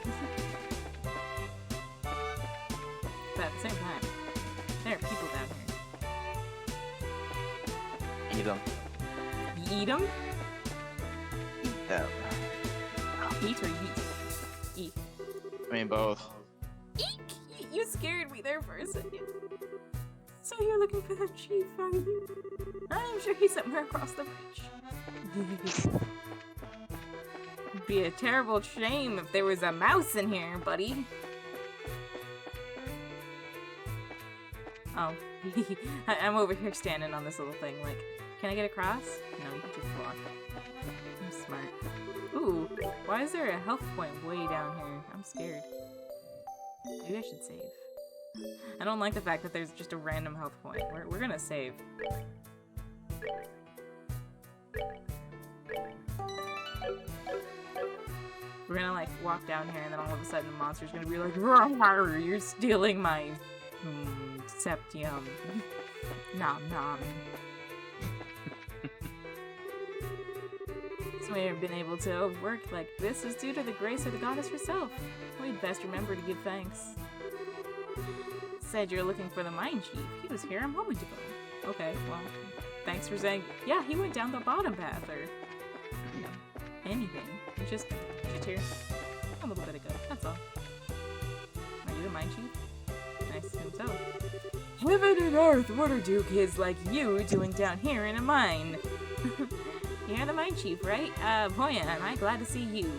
But at the same time, there are people down here. Eat them. You eat them? Eat them. Eat or yeet? Eat. I mean both. Eek! You scared me there for a second. So you're looking for that chief, are you? I'm sure he's somewhere across the bridge. It'd be a terrible shame if there was a mouse in here, buddy. Oh. I'm over here standing on this little thing, like, can I get across? No, you can just walk. I'm smart. Ooh, why is there a health point way down here? I'm scared. Maybe I should save. I don't like the fact that there's just a random health point. We're gonna save. We're gonna like walk down here and then all of a sudden the monster's gonna be like, "Rawr, you're stealing my septium." Nom nom. So we have been able to work like this is due to the grace of the goddess herself. We'd best remember to give thanks. Said you're looking for the mine chief. He was here a moment ago. Okay, well, thanks for saying. Yeah, he went down the bottom path, or you know, anything. He's just here a little bit ago. That's all. Are you the mine chief? I assume so. Heaven and earth, what are two kids like you doing down here in a mine? You're the mine chief, right? Boy, am I glad to see you.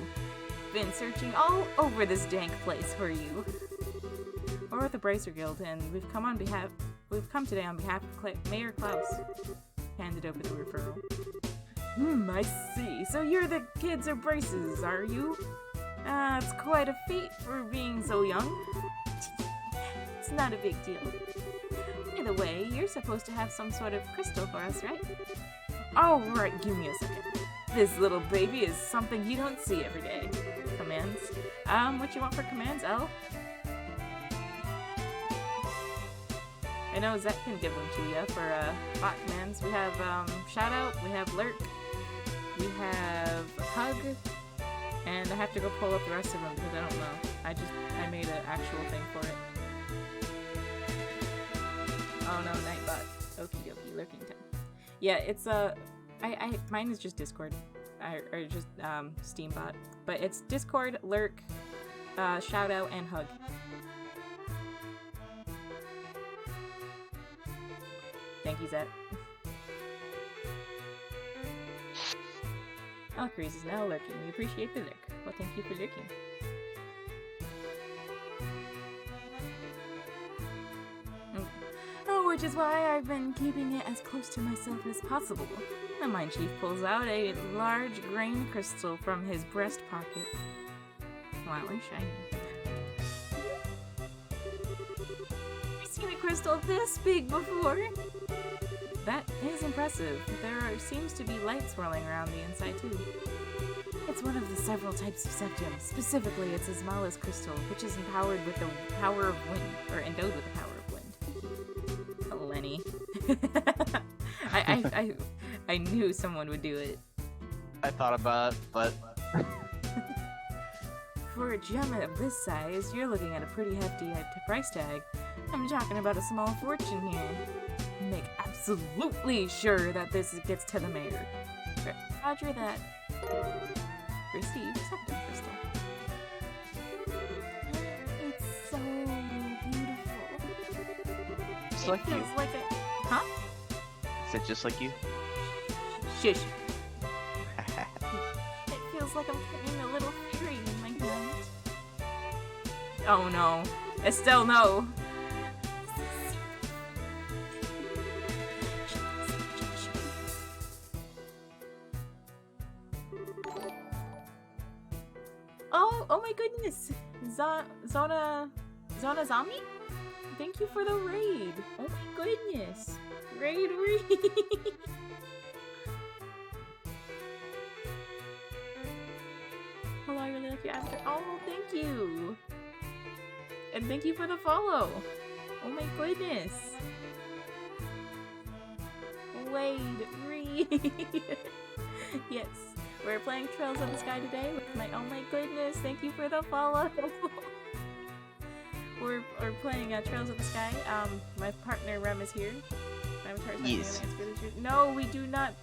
Been searching all over this dank place for you. We're with the Bracer Guild, and we've come today on behalf of Mayor Klaus. Handed over the referral. I see. So you're the kids of braces, are you? It's quite a feat for being so young. It's not a big deal. By the way, you're supposed to have some sort of crystal for us, right? Oh, right, give me a second. This little baby is something you don't see every day. Commands. What you want for commands, Elle? I know Zach can give them to you for, bot commands. We have, shout out, we have lurk, we have hug, and I have to go pull up the rest of them because I don't know. I made an actual thing for it. Oh no, Nightbot. Okie dokie, lurking time. Yeah, it's, mine is just Discord. Or just, Steambot. But it's Discord, lurk, shout out, and hug. Thank you, Zet. Alcrease is now lurking. We appreciate the lurk. Well, thank you for lurking. Oh, which is why I've been keeping it as close to myself as possible. The mine chief pulls out a large grain crystal from his breast pocket. Wow, it's shiny. I've seen a crystal this big before. That is impressive. There seems to be light swirling around the inside too. It's one of the several types of septium. Specifically, it's a smallest crystal, which is empowered with the power of wind, or endowed with the power of wind. Oh, Lenny. I knew someone would do it. I thought about it, but... For a gem of this size, you're looking at a pretty hefty price tag. I'm talking about a small fortune here. Make absolutely sure that this gets to the mayor. Roger that. Receive septum crystal. It's so beautiful. Just like you. Feels like a... Huh? Is it just like you? Shush. It feels like I'm carrying a little fairy in my hand. Oh no. Estelle, no. Oh my goodness! Zona Zombie? Thank you for the raid! Oh my goodness! Raid! Hello, I really like your avatar. Oh, thank you! And thank you for the follow! Oh my goodness! Wade, read! Yes. We're playing Trails of the Sky today with my, oh my goodness, thank you for the follow! We're playing Trails of the Sky. My partner Rem is here. Yes. No, we do not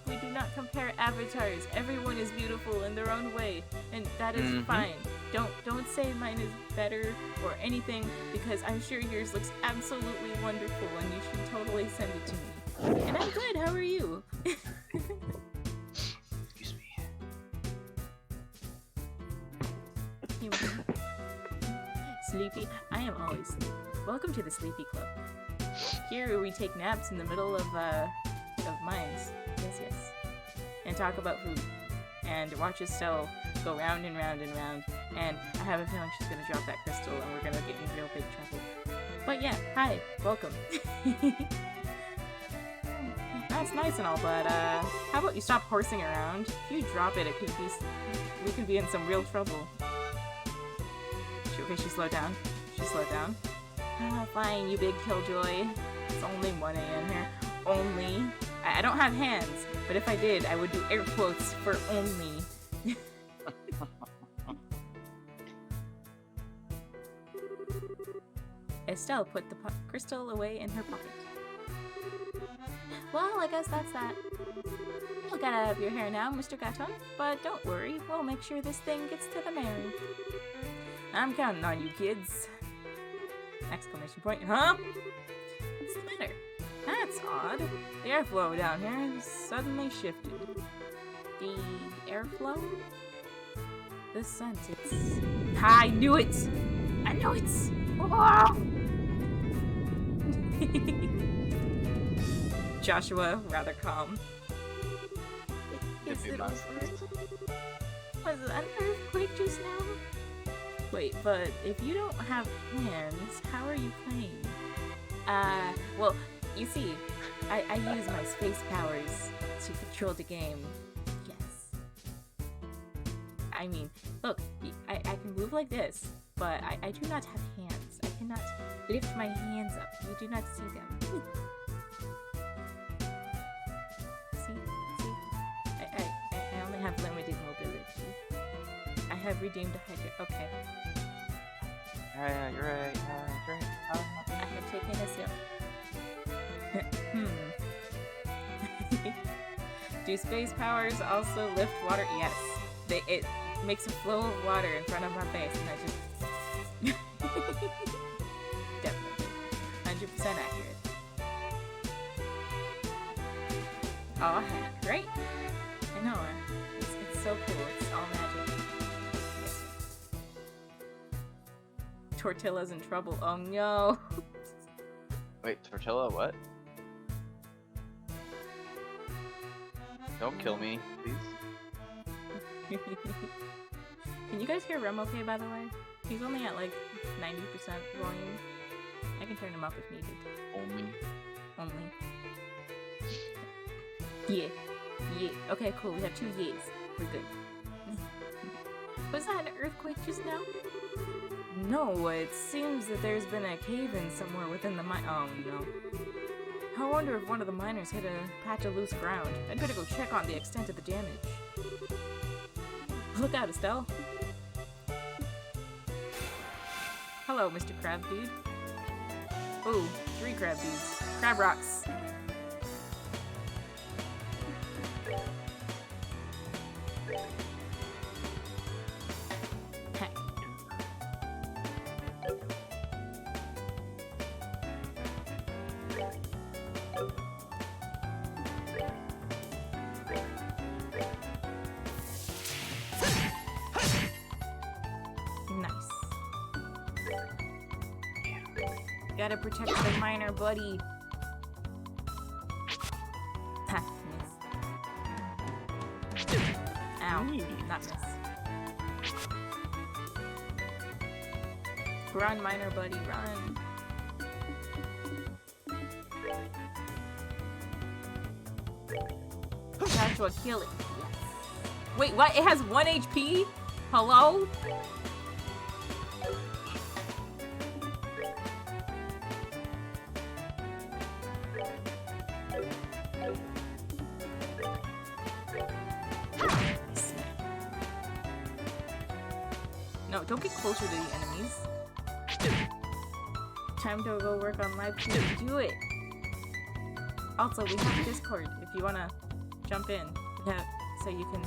compare avatars. Everyone is beautiful in their own way, and that is fine. Don't say mine is better or anything, because I'm sure yours looks absolutely wonderful and you should totally send it to me. And I'm good, how are you? Sleepy? I am always sleepy. Welcome to the Sleepy Club. Here we take naps in the middle of mines. Yes. And talk about food. and watch Estelle go round and round and round, and I have a feeling she's gonna drop that crystal and we're gonna get in real big trouble. But yeah, hi, welcome. That's nice and all, but how about you stop horsing around? If you drop it, we could be in some real trouble. Okay, she slowed down. She slowed down. Ah, fine, you big killjoy. It's only 1 a.m. here. Only. I don't have hands, but if I did, I would do air quotes for only. Estelle put the crystal away in her pocket. Well, I guess that's that. You'll get out of your hair now, Mr. Gaton, but don't worry, we'll make sure this thing gets to the mayor. I'm counting on you, kids. Exclamation point, huh? What's the matter? That's odd. The airflow down here has suddenly shifted. The airflow? The scent, it's... I knew it! I knew it! Oh! Joshua, rather calm. Was it an earthquake just now? Wait, but if you don't have hands, how are you playing? Well, you see, I use my space powers to control the game. Yes. I mean, look, I can move like this, but I do not have hands. I cannot lift my hands up. You do not see them. See? I only have limited mobility. I have redeemed a Hydra. Okay. You're right. I have taken a sip. Do space powers also lift water? Yes. It makes a flow of water in front of my face, and I just... Definitely. 100% accurate. Oh, heck, right? I know. It's so cool. It's all magic. Yes. Tortilla's in trouble. Oh, no. Wait, Tortilla, what? Don't kill me, please. Can you guys hear Rem okay, by the way? He's only at like 90% volume. I can turn him up if needed. Only. Yeah. Okay, cool. We have 2 yeas. We're good. Was that an earthquake just now? No, it seems that there's been a cave-in somewhere within the mine. Oh no. I wonder if one of the miners hit a patch of loose ground. I'd better go check on the extent of the damage. Look out, Estelle. Hello, Mr. Crab Dude. Ooh, 3 crab dudes. Crab rocks. Heck. Nice. Gotta protect the miner, buddy. Ha, miss. Ow, not miss. Run, miner, buddy, run. Joshua, kill it. Yes. Wait, what? It has 1 HP? Hello? No, don't get closer to the enemies. Time to go work on live stream. Do it! Also, we have Discord if you wanna jump in. Yeah, so you can,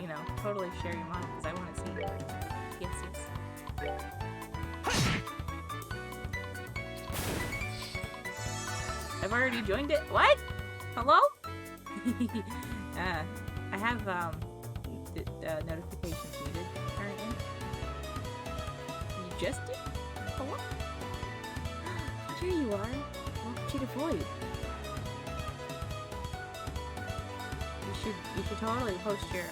you know, totally share your model, because I wanna see it. Yes. I've already joined it. What? Hello? I have, notifications needed currently. You just did? Hello? Here you are. Welcome to the void. You should totally post your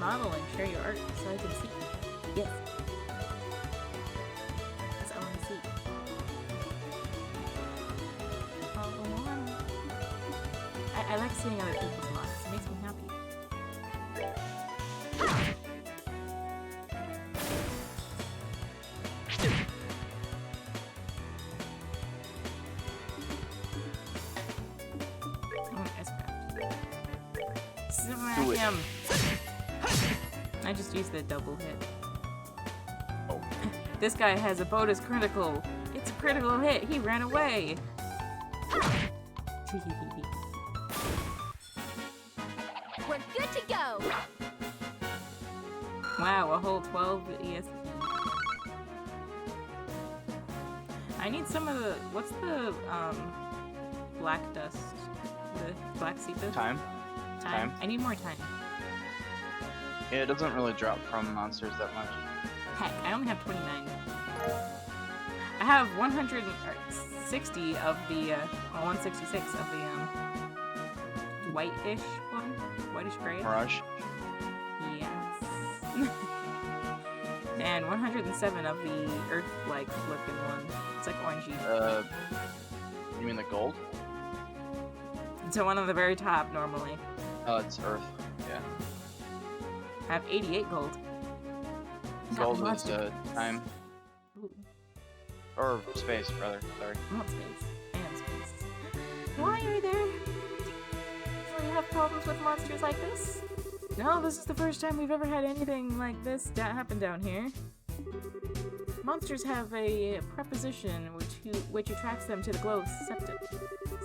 model and share your art so I can see. Yes. Yes, I want to see. I like seeing other people's models. It makes me happy. Smack him! I just used the double hit. Oh. This guy has a bonus critical. It's a critical hit. He ran away. We're good to go. Wow, a whole 12 ESP. I need some of the. What's the black dust? The black seed dust? Time. Time. I need more time. Yeah, it doesn't really drop from monsters that much. Heck, I only have 29. I have 160 of the, 166 of the, white-ish one? Whitish gray? Mirage. Yes. And 107 of the earth-like looking one. It's like orangey. You mean the gold? So one on the very top, normally. Oh, it's earth. Yeah. I have 88 gold. Got Gold lots is of- time. Ooh, Or space, rather. Sorry. not space. And space. Why are there? Do you have problems with monsters like this? No, this is the first time we've ever had anything like this happen down here. Monsters have a preposition which attracts them to the glow septum.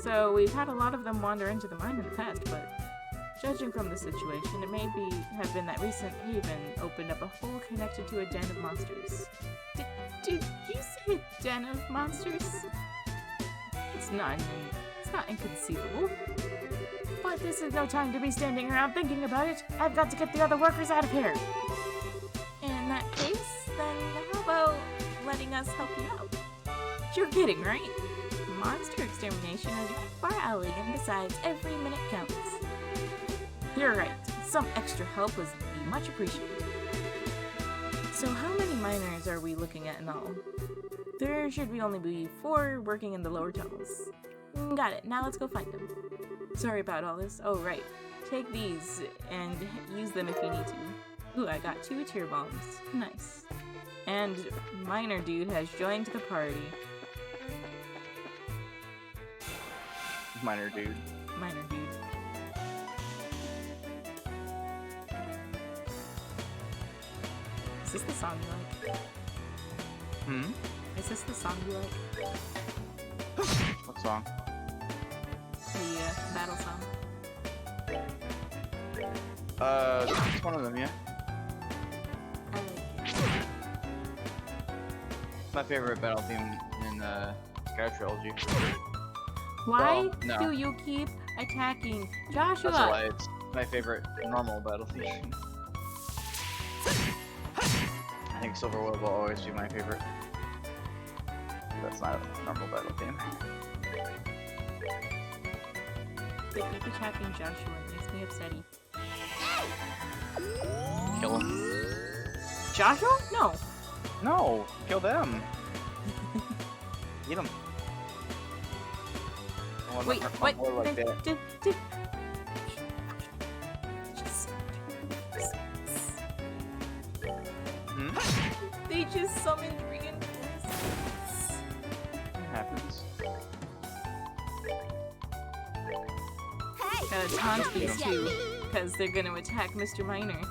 So we've had a lot of them wander into the mine in the past, but judging from the situation, it may have been that recent haven opened up a hole connected to a den of monsters. Did you say a den of monsters? It's not inconceivable. But this is no time to be standing around thinking about it. I've got to get the other workers out of here. In that case, then how about letting us help you out? You're kidding, right? Monster extermination is right up our alley, and besides, every minute counts. You're right. Some extra help would be much appreciated. So how many miners are we looking at in all? There should only be 4 working in the lower tunnels. Got it. Now let's go find them. Sorry about all this. Oh, right. Take these and use them if you need to. Ooh, I got 2 tear bombs. Nice. And Miner Dude has joined the party. Minor dude. Miner Dude. Is this the song you like? Hmm? Is this the song you like? What song? The battle song? It's one of them, yeah. I like it. My favorite battle theme in Sky Trilogy. Why Well, no. do you keep attacking That's Joshua? why it's my favorite normal battle theme. I think Silverwood will always be my favorite. That's not a normal battle theme. They keep attacking Joshua. It makes me upsetty. Kill him. Joshua? No. No! Kill them! Eat them. Wait, what? Like that. Just... Hmm? They just summoned reinforcements. Happens. Hey, Gotta taunt these Yeah. two, because they're gonna attack Mr. Miner.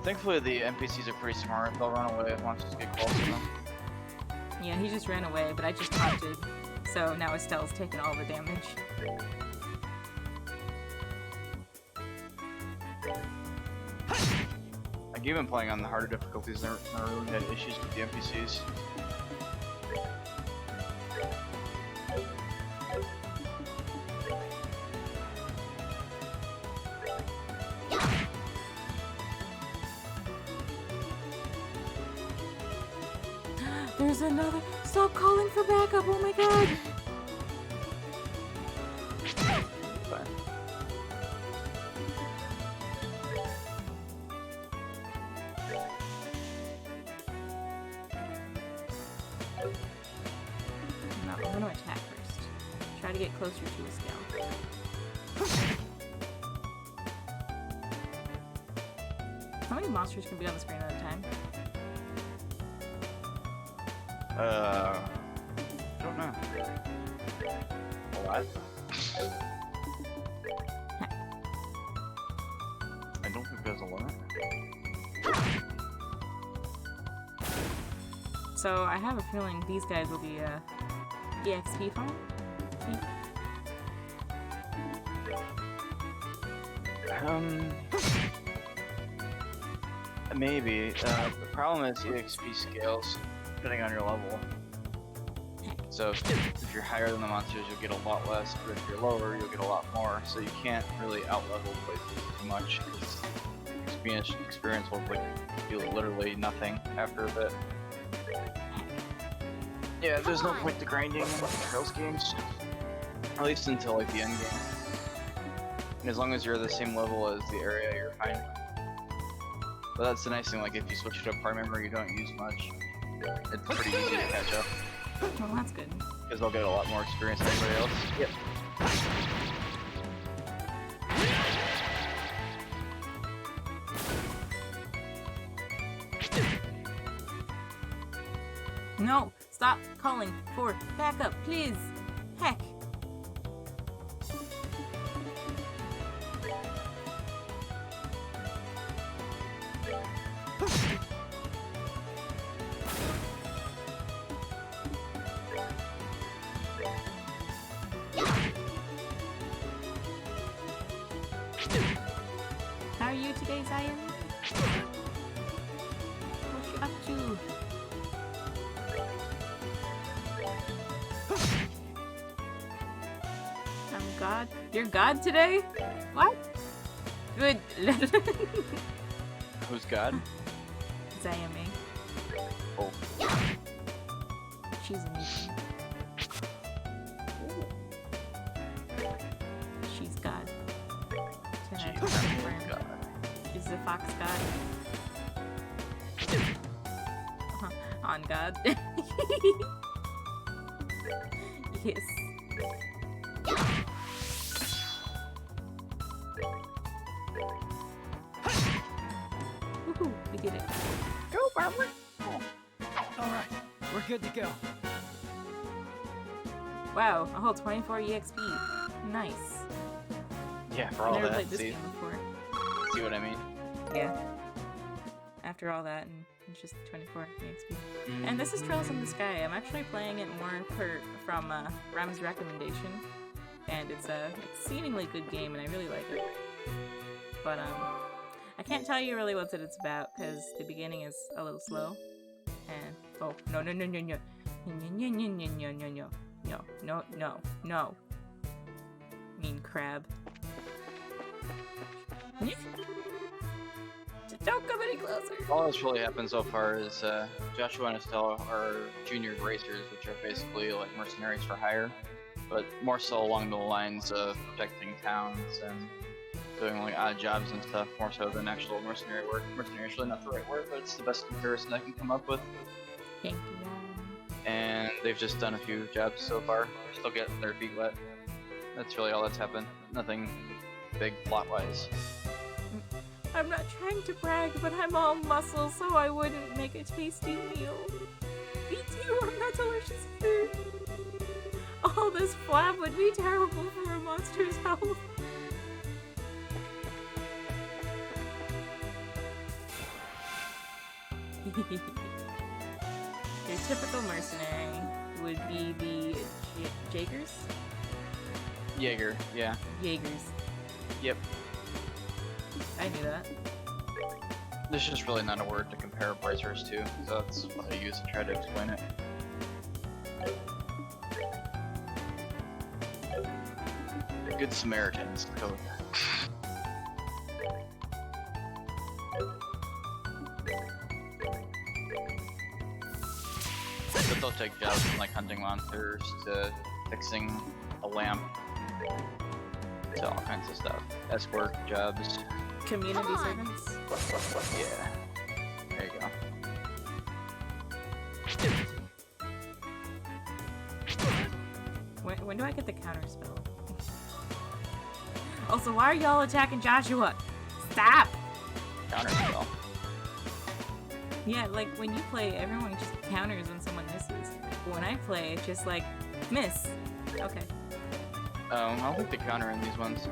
Thankfully the NPCs are pretty smart. They'll run away if monsters get close to them. Yeah, he just ran away, but I just taunted. So now Estelle's taking all the damage. Like, even playing on the harder difficulties, never really had issues with the NPCs. There's another. Stop calling for backup. Oh my god. Fine. No, I'm gonna attack first. Try to get closer to a scale. How many monsters can be on the screen at a time? I don't know. A lot. I don't think there's a limit. So I have a feeling these guys will be EXP farm. Maybe. The problem is EXP scales depending on your level. So if you're higher than the monsters, you'll get a lot less, but if you're lower, you'll get a lot more. So you can't really out-level places too much. Experience will do literally nothing after a bit. Yeah, there's no point to grinding in Trails games. At least until like the end game. And as long as you're the same level as the area, you're fine. But that's the nice thing, like if you switch to a part member you don't use much, it's pretty easy to catch up. Well, that's good. Because they'll get a lot more experience than anybody else. Yep. No! Stop calling for backup, please! Heck! How are you today, Zion? What you up to? I'm God. You're God today? What? Good. Who's God? Zayame. Oh. She's a new. She's God. Can I confirm? God. She's the fox god. On God. Yes. Woohoo, we did it. Go, Barbara! Alright, we're good to go. Wow, a whole 24 EXP. Nice. Yeah, for I've all never that. played this See? game before. See what I mean? Yeah. After all that, and it's just 24 EXP. And this is Trails in the Sky. I'm actually playing it more from Ram's recommendation, and it's a exceedingly good game, and I really like it. But I can't tell you really what it's about because the beginning is a little slow. And oh no no no no no no no no no no no no no no no mean crab. Don't come any closer. All that's really happened so far is Joshua and Estella are junior racers, which are basically like mercenaries for hire, but more so along the lines of protecting towns and doing like odd jobs and stuff, more so than actual mercenary work. Mercenary is really not the right word, but it's the best comparison I can come up with. Thank you. And they've just done a few jobs so far. They're still getting their feet wet. That's really all that's happened. Nothing big plot-wise. I'm not trying to brag, but I'm all muscle, so I wouldn't make a tasty meal. VTuber, not delicious food. All this flab would be terrible for a monster's health. Your typical mercenary would be the Jaegers? Jaeger, yeah. Jaegers. Yep. I knew that. There's just really not a word to compare bracers to, so that's what I use to try to explain it. Good Samaritans code. But they'll take jobs from like hunting monsters to fixing a lamp to all kinds of stuff. Escort jobs. Community servants? Yeah. There you go. When do I get the counter spell? Also, why are y'all attacking Joshua? Stop! Counter spell. Yeah, like when you play, everyone just counters when someone misses. But when I play, it's just like, miss. Okay. I don't think they counter in these ones.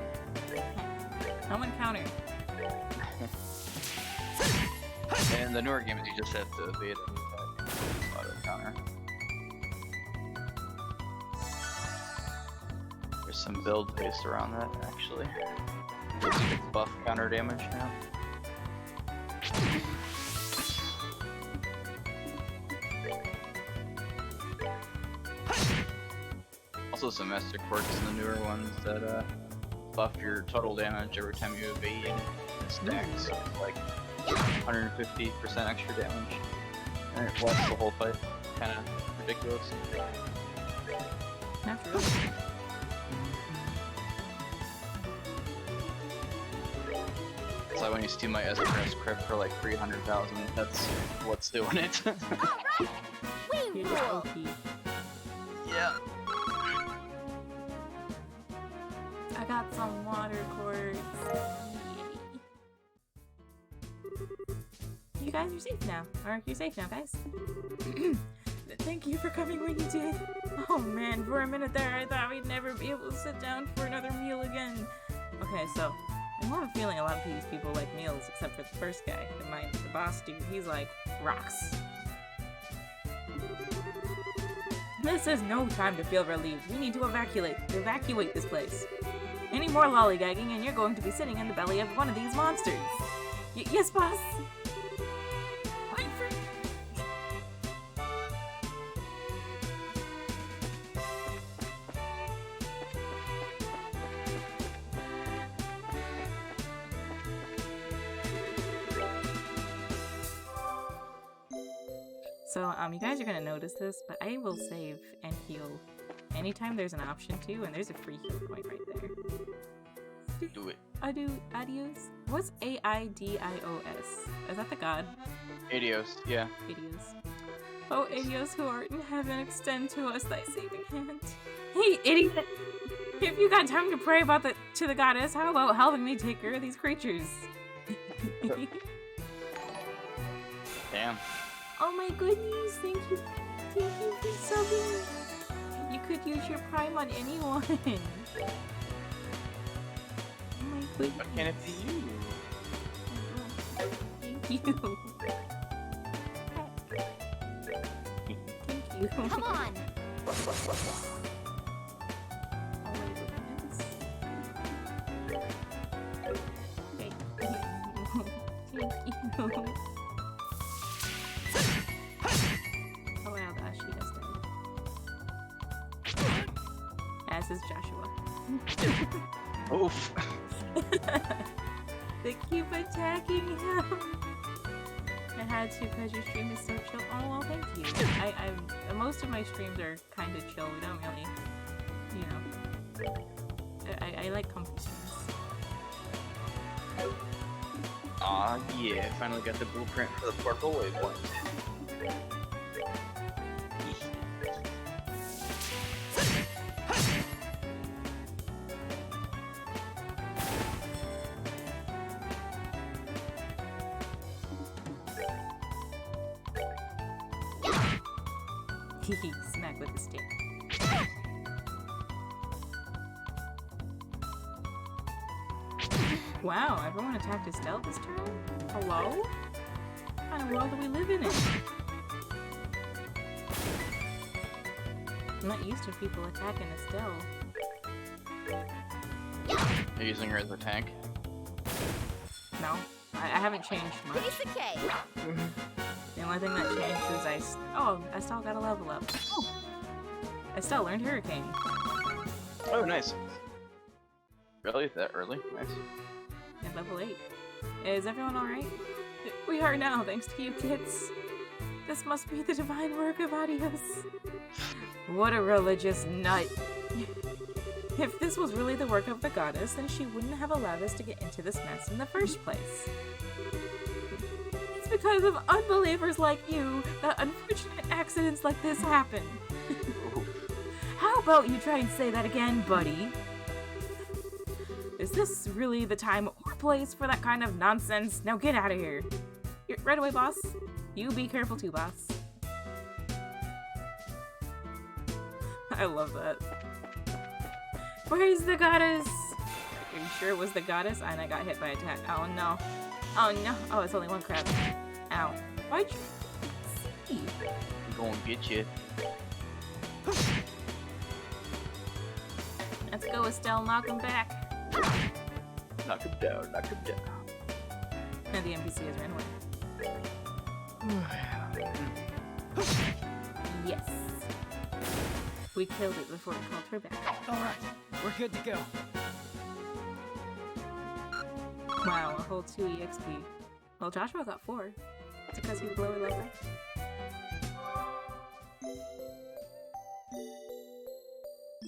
Someone counter. In the newer games, you just have to evade auto counter. There's some build based around that, actually. Just buff counter damage now. Also some mystic quirks in the newer ones that buff your total damage every time you evade in a stack, so it's like 150% extra damage. And it lasts the whole fight. Kinda ridiculous. Not really. It's like when you steal my Ezra's crypt for like 300,000, that's what's doing it. Alright! We You're just rule! OP. Yeah. I got some water quartz. Yay. You guys are safe now. Or you're safe now, guys. Thank you for coming when you did. Oh man, for a minute there I thought we'd never be able to sit down for another meal again. Okay, so I have a feeling a lot of these people like meals except for the first guy. The boss dude, he's like rocks. This is no time to feel relieved. We need to evacuate this place. Any more lollygagging and you're going to be sitting in the belly of one of these monsters. Yes, boss? Wait for... So, you guys are gonna notice this, but I will save and heal anytime there's an option to, and there's a free heal point right there. Do it. Adios. What's A-I-D-I-O-S? Is that the god? Adios, yeah. Adios. Oh, Adios, who art in heaven, extend to us thy saving hand. Hey, idiot! If you got time to pray to the goddess, how about helping me take care of these creatures? Damn. Oh my goodness, thank you for subbing. You could use your prime on anyone. Oh my goodness. What can it be you? Thank you. Thank you. Come on! Oh my goodness. Thank you. Oh wow, the Iashiaya started. As is Joshua. Oof. They keep attacking him. I had to because your stream is so chill. Oh well, thank you. Most of my streams are kind of chill. We don't really, you know. I like comfy streams. Aw, yeah, I finally got the blueprint for the purple waypoint. Smack with the stick. Wow, everyone attacked Estelle this turn? Hello? What kind of world do we live in? I'm not used to people attacking Estelle. You're using her as a tank? No, I haven't changed much. Piece of cake! The only thing that changed is Estelle got a level up. Oh! Estelle learned Hurricane. Oh, nice. Really? That early? Nice. At level 8. Is everyone alright? We are now, thanks to you kids. This must be the divine work of Adios. What a religious nut. If this was really the work of the goddess, then she wouldn't have allowed us to get into this mess in the first place. It's because of unbelievers like you that unfortunate accidents like this happen. How about you try and say that again, buddy? Is this really the time or place for that kind of nonsense? Now get out of here. Right away, boss. You be careful too, boss. I love that. Where's the goddess? Are you sure it was the goddess? And I got hit by a attack. Oh no. Oh no. Oh, it's only one crab. Ow. Why'd you see? I'm gonna get you. Let's go, Estelle. Knock him back. Knock him down, knock him down. And the NPC has ran away. Yes. We killed it before it called her back. Alright, we're good to go. Wow, a whole 2 EXP. Well, Joshua got 4. It's because he's lower level.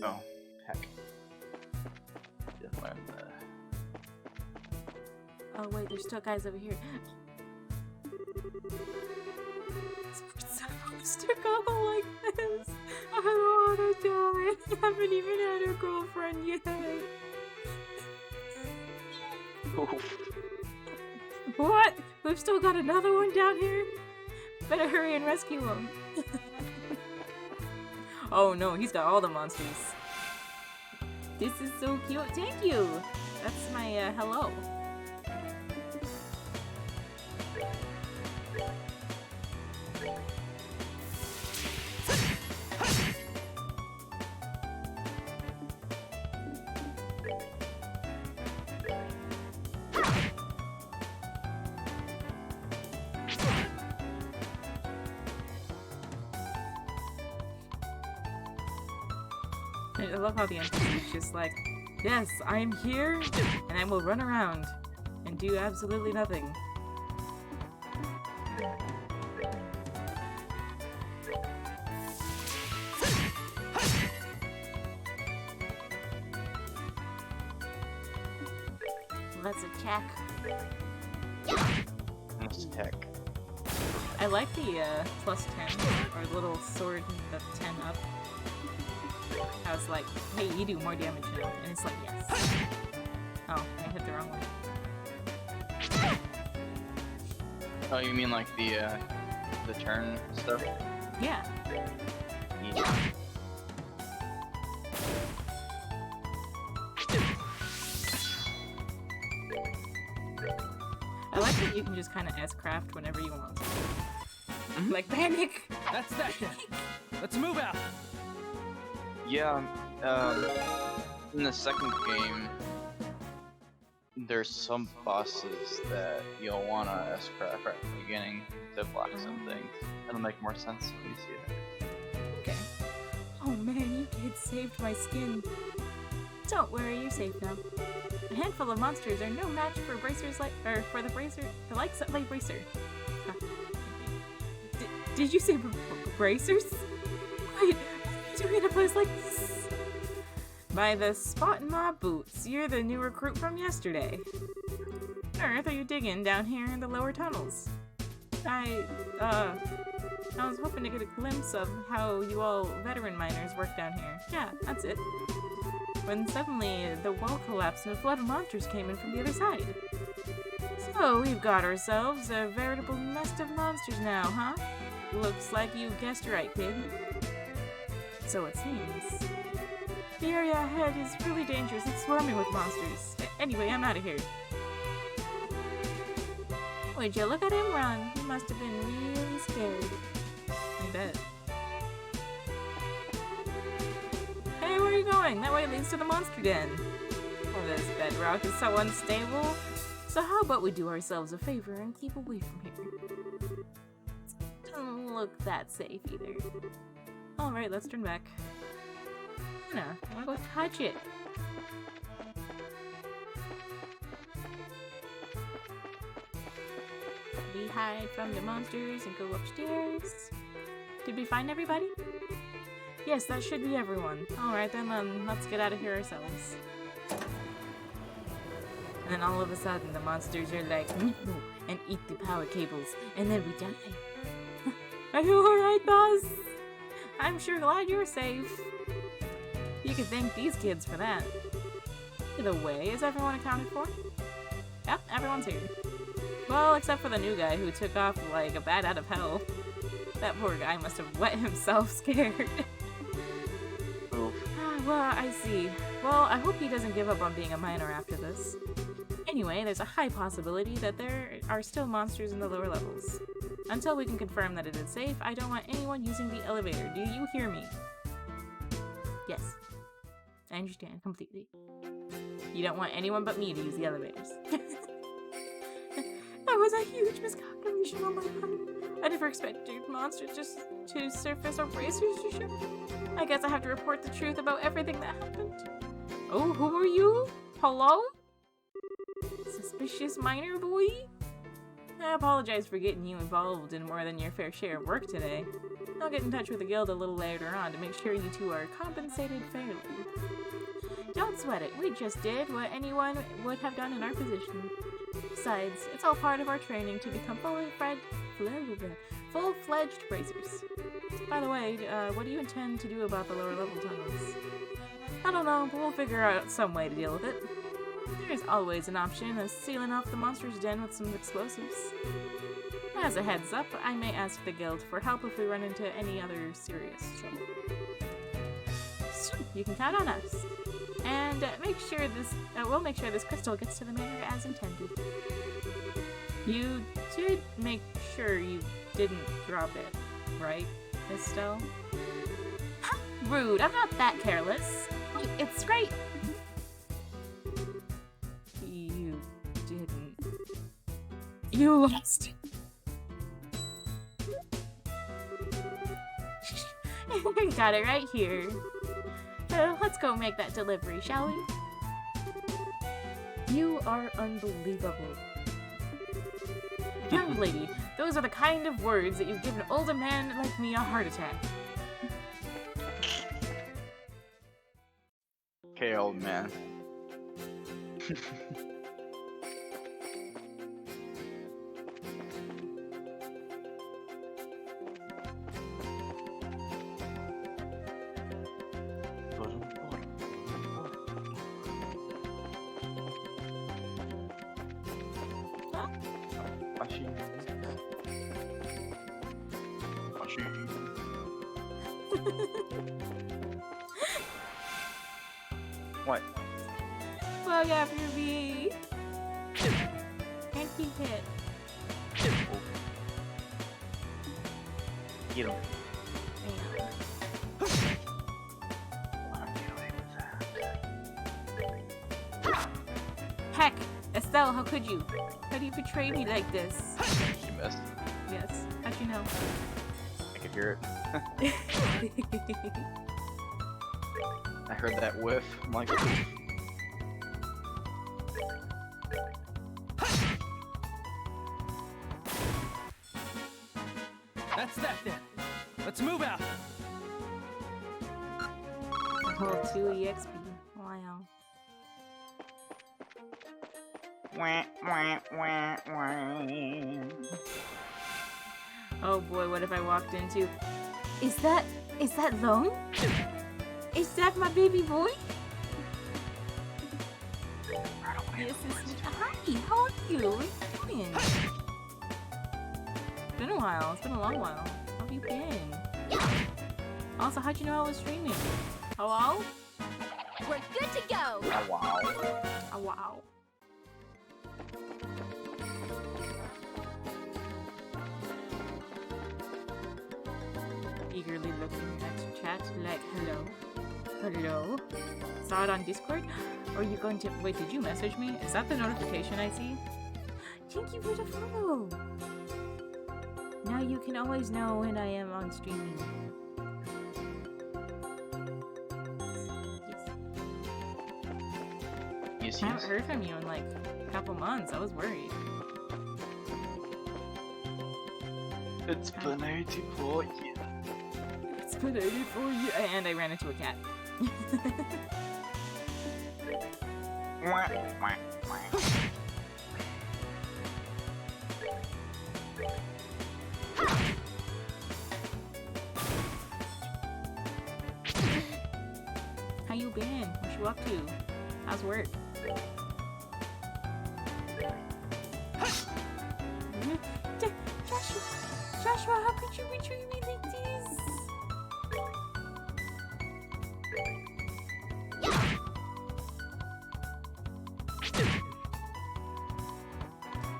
Oh, heck. Just learned Oh wait, there's still guys over here. Supposed to go like this. I don't wanna die. I haven't even had a girlfriend yet. What? We've still got another one down here? Better hurry and rescue him. Oh no, he's got all the monsters. This is so cute. Thank you. That's my hello. I love how the NPC is just like, yes, I am here, and I will run around and do absolutely nothing. Let's attack. Let's attack. I like the plus 10, or little sword that's 10 up. I was like, hey, you do more damage now. And it's like, yes. Oh, I hit the wrong one. Oh, you mean like the turn stuff? Yeah. Yeah. I like that you can just kind of S-craft whenever you want to. Like, panic! That's that then. Let's move out. Yeah, in the second game, there's some bosses that you'll wanna S-craft right at the beginning to block some things. That'll make more sense when you see it. Okay. Oh man, you kids saved my skin. Don't worry, you're safe now. A handful of monsters are no match for bracers like, for the likes of Bracer. Huh. Did you say bracers? Wait, what are you doing in a place like this? By the spot in my boots, you're the new recruit from yesterday. On earth are you digging down here in the lower tunnels? I was hoping to get a glimpse of how you all veteran miners work down here. Yeah, that's it. When suddenly the wall collapsed and a flood of monsters came in from the other side. So we've got ourselves a veritable nest of monsters now, huh? Looks like you guessed right, kid. So it seems. The area ahead is really dangerous. It's swarming with monsters. Anyway, I'm out of here. Would you look at him run? He must have been really scared. I bet. Hey, where are you going? That way leads to the monster den. Oh, this bedrock is so unstable. So how about we do ourselves a favor and keep away from here? Doesn't look that safe either. Alright, let's turn back. No, I wanna go touch it. We hide from the monsters and go upstairs. Did we find everybody? Yes, that should be everyone. Alright then, let's get out of here ourselves. And then all of a sudden, the monsters are like, and eat the power cables, and then we die. Are you alright, boss? I'm sure glad you're safe. You could thank these kids for that. Either way, is everyone accounted for? Yep, everyone's here. Well, except for the new guy who took off like a bat out of hell. That poor guy must have wet himself scared. Oof. Well, I see. Well, I hope he doesn't give up on being a miner after this. Anyway, there's a high possibility that there are still monsters in the lower levels. Until we can confirm that it is safe, I don't want anyone using the elevator. Do you hear me? Yes. I understand completely. You don't want anyone but me to use the elevators. That was a huge miscalculation on my part. I never expected monsters just to surface or racers to show. I guess I have to report the truth about everything that happened. Oh, who are you? Hello? Suspicious miner boy? I apologize for getting you involved in more than your fair share of work today. I'll get in touch with the guild a little later on to make sure you two are compensated fairly. Don't sweat it, we just did what anyone would have done in our position. Besides, it's all part of our training to become full-fledged racers. By the way, what do you intend to do about the lower level tunnels? I don't know, but we'll figure out some way to deal with it. There's always an option of sealing off the monster's den with some explosives. As a heads up, I may ask the guild for help if we run into any other serious trouble. So, you can count on us. And we'll make sure this crystal gets to the mayor as intended. You did make sure you didn't drop it, right, Estelle? Rude, I'm not that careless. It's great. You didn't. You lost. Got it right here. Let's go make that delivery, shall we? You are unbelievable. Young lady, those are the kind of words that you've given older man like me a heart attack. Okay, old man. What? Bug after me. And keep hit. Get him. Heck, Estelle, how could you? How do you betray me like this? You missed. Yes, how'd you know? I could hear it. I heard that whiff. I'm like, That's that then. Let's move out. Level 2 EXP. Wow. Oh boy, what if I walked into... Is that Lone? Is that my baby boy? Yes, it's... Hi, how are you? What are you doing? It's been a while. It's been a long while. How have you been? Also, how'd you know I was streaming? Hello? We're good to go. oh, wow. Oh, wow. Eagerly looking at chat like, hello? Hello? Saw it on Discord? Or are you going to... Wait, did you message me? Is that the notification I see? Thank you for the follow! Now you can always know when I am on streaming. Yes, I haven't heard from you in like a couple months. I was worried. It's been 84 years. It's been 84 years. And I ran into a cat. How you been? What you up to? How's work? Joshua, how could you betray me like this?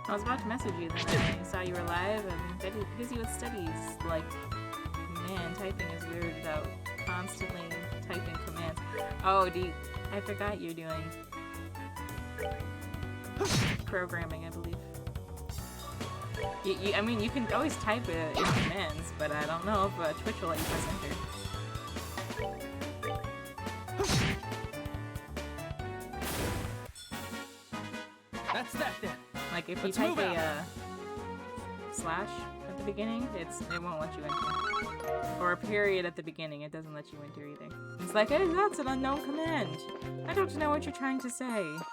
I was about to message you, then I saw you were live and busy with studies. Like, man, typing is weird without constantly typing commands. Oh, I forgot you're doing programming, I believe. I mean, you can always type it in commands, but I don't know if Twitch will let you press enter. That's that then. Like if you type a slash at the beginning, it won't let you enter. Or a period at the beginning, it doesn't let you enter either. It's like, hey, that's an unknown command. I don't know what you're trying to say. And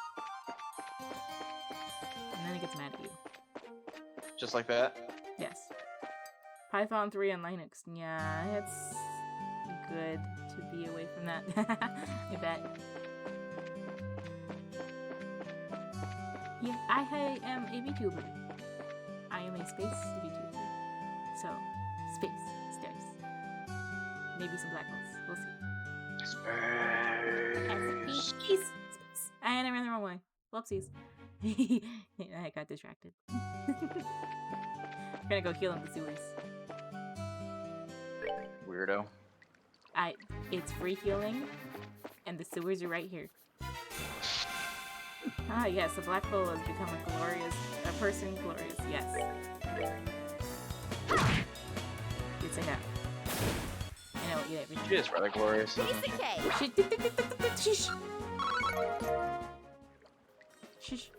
then it gets mad at you. Just like that? Yes. Python 3 and Linux. Yeah, it's good to be away from that. I bet. Yeah, I am a VTuber. I am a space VTuber. So, space, stairs. Maybe some black holes. We'll see. Space! Space! And I ran the wrong way. Whoopsies. I got distracted. I'm gonna go heal in the sewers. Weirdo. It's free healing, and the sewers are right here. Ah, yes, a black hole has become a person glorious, yes. You'd say that. I know, yeah. She is rather glorious. Piece of cake. Shish! Shish.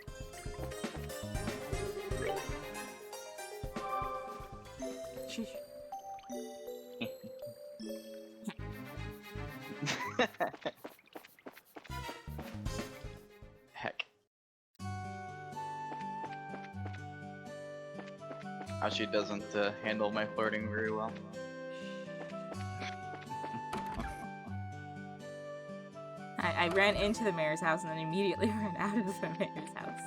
Shish. Heck. How she doesn't handle my flirting very well. I ran into the mayor's house and then immediately ran out of the mayor's house.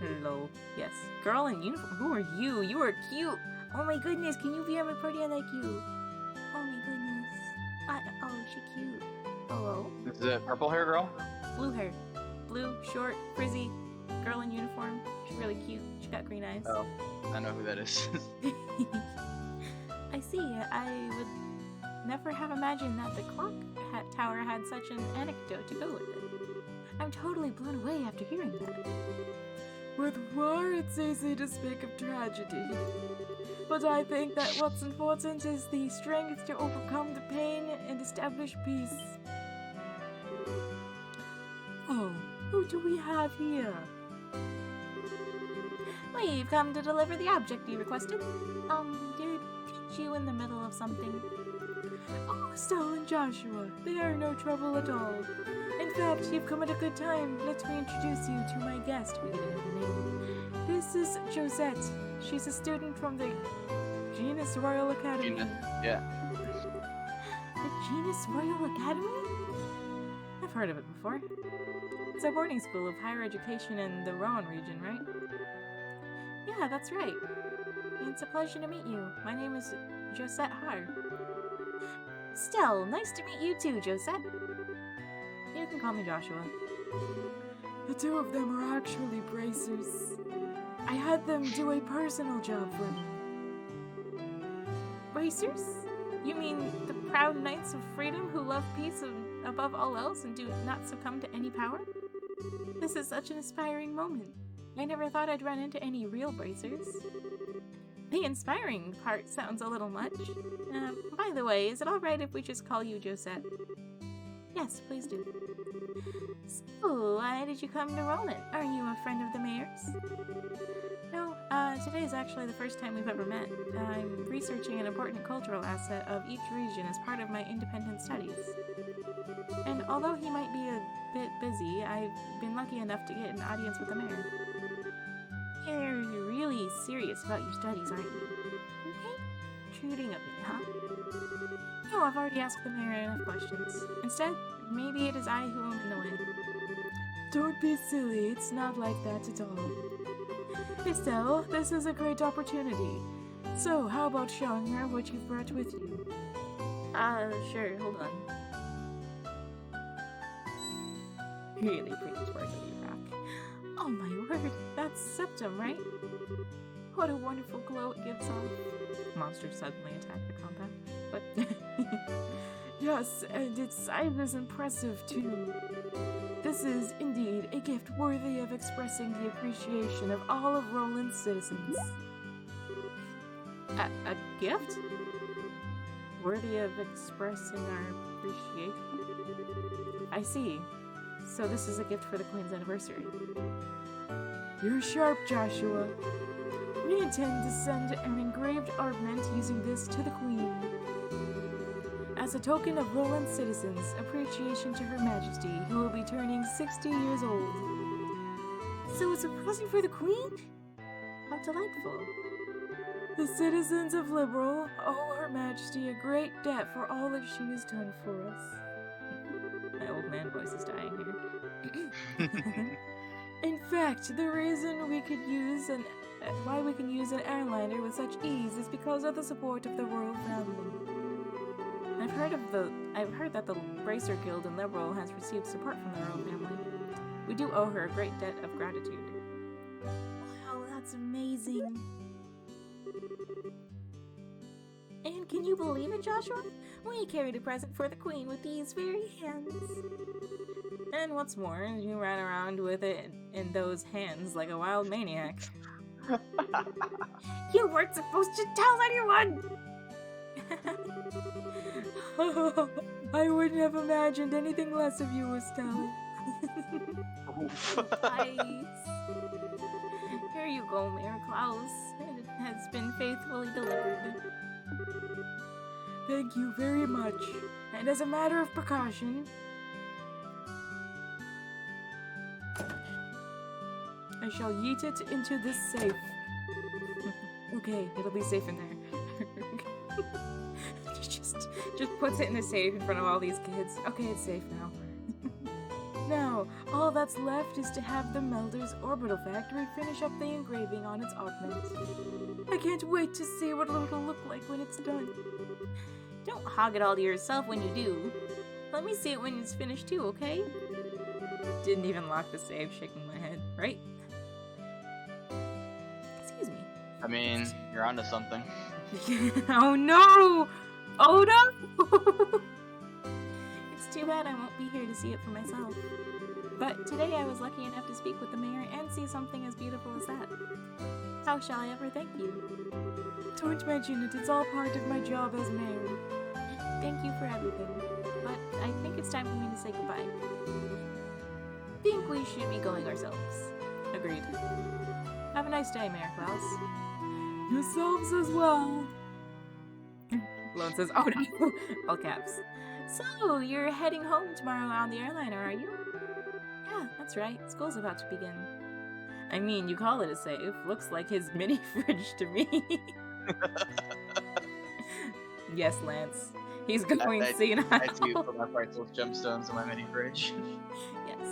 Hello. Yes. Girl in uniform. Who are you? You are cute. Oh my goodness, can you be at my party? I like you. Oh my goodness. Oh, she cute. Hello. Is it purple hair girl? Blue hair. Blue, short, frizzy, girl in uniform. She's really cute. She got green eyes. Oh, I know who that is. I see. I would never have imagined that the clock tower had such an anecdote to go with it. I'm totally blown away after hearing that. With war, it's easy to speak of tragedy. But I think that what's important is the strength to overcome the pain and establish peace. Oh, who do we have here? We've come to deliver the object you requested. Did you in the middle of something? Oh, Stella and Joshua, they are no trouble at all. In fact, you've come at a good time. Let me introduce you to my guest. We didn't have a name. This is Josette. She's a student from the Genus Royal Academy. Yeah. The Genus Royal Academy? I've heard of it before. It's a boarding school of higher education in the Rowan region, right? Yeah, that's right. It's a pleasure to meet you. My name is Josette Har. Still, nice to meet you too, Josette. You can call me Joshua. The two of them are actually bracers. I had them do a personal job for me. Bracers? You mean the proud knights of freedom who love peace above all else and do not succumb to any power? This is such an inspiring moment. I never thought I'd run into any real bracers. The inspiring part sounds a little much. By the way, is it alright if we just call you Josette? Yes, please do. So, why did you come to Roland? Are you a friend of the mayor's? No, today is actually the first time we've ever met. I'm researching an important cultural asset of each region as part of my independent studies. And although he might be a bit busy, I've been lucky enough to get an audience with the mayor. You're really serious about your studies, aren't you? Okay. intruding of me, huh? No, I've already asked the mayor enough questions. Instead, maybe it is I who am in the way. Don't be silly, it's not like that at all. Estelle, this is a great opportunity. So, how about showing her what you've brought with you? Sure, hold on. Really pretty sparkly rock. Oh my word, that's septum, right? What a wonderful glow it gives off. Monsters suddenly attack the compound. But yes, and its size is impressive too. This is indeed a gift worthy of expressing the appreciation of all of Roland's citizens. A gift? Worthy of expressing our appreciation? I see. So this is a gift for the Queen's anniversary. You're sharp, Joshua. We intend to send an engraved ornament using this to the Queen. As a token of Roland's citizens' appreciation to Her Majesty, who will be turning 60 years old. So it's a present for the Queen? How delightful. The citizens of Liberal owe Her Majesty a great debt for all that she has done for us. My old man voice is dying here. In fact, the reason we could use why we can use an airliner with such ease is because of the support of the royal family. I've heard that the Bracer Guild in Liberal has received support from the royal family. We do owe her a great debt of gratitude. Wow, that's amazing. And can you believe it, Joshua? We carried a present for the Queen with these very hands. And what's more, you ran around with it in those hands like a wild maniac. You weren't supposed to tell anyone! I wouldn't have imagined anything less of you, Estelle. Nice. Here you go, Mayor Klaus. It has been faithfully delivered. Thank you very much. And as a matter of precaution, I shall yeet it into this safe. Okay, it'll be safe in there. just puts it in the safe in front of all these kids. Okay, it's safe now. Now, all that's left is to have the Melder's Orbital Factory finish up the engraving on its augment. I can't wait to see what it'll look like when it's done. Don't hog it all to yourself when you do. Let me see it when it's finished too, okay? Didn't even lock the safe, shaking my head, right? Excuse me. I mean, you're onto something. Oh no! Oh no! It's too bad I won't be here to see it for myself. But today I was lucky enough to speak with the mayor and see something as beautiful as that. How shall I ever thank you? Don't mention it, it's all part of my job as mayor. Thank you for everything, but I think it's time for me to say goodbye. Think we should be going ourselves. Agreed. Have a nice day, Mayor Klaus. Yourselves as well. Lone says, oh no, all caps. So, you're heading home tomorrow on the airliner, are you? Yeah, that's right. School's about to begin. I mean, you call it a safe. Looks like his mini fridge to me. Yes, Lance. He's going senile. I do put my priceless gemstones in my mini fridge. Yes.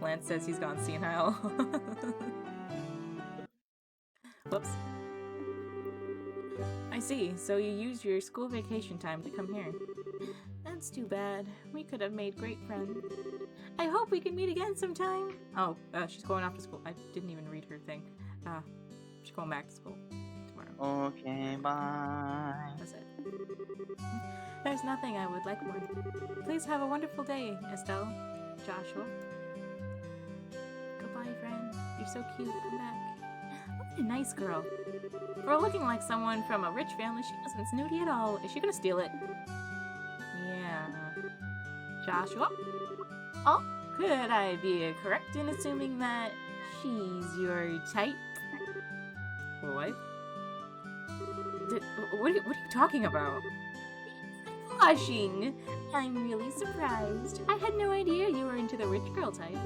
Lance says he's gone senile. Whoops. I see. So you used your school vacation time to come here. That's too bad. We could have made great friends. I hope we can meet again sometime. Oh, she's going off to school. I didn't even read her thing. She's going back to school tomorrow. Okay, bye. That's it. There's nothing I would like more. Please have a wonderful day, Estelle. Joshua. Goodbye, friend. You're so cute. Come back. What a nice girl. For looking like someone from a rich family, she wasn't snooty at all. Is she gonna steal it? Yeah. Joshua? Oh, could I be correct in assuming that she's your type? What? What are you talking about? Blushing. I'm really surprised. I had no idea you were into the rich girl type.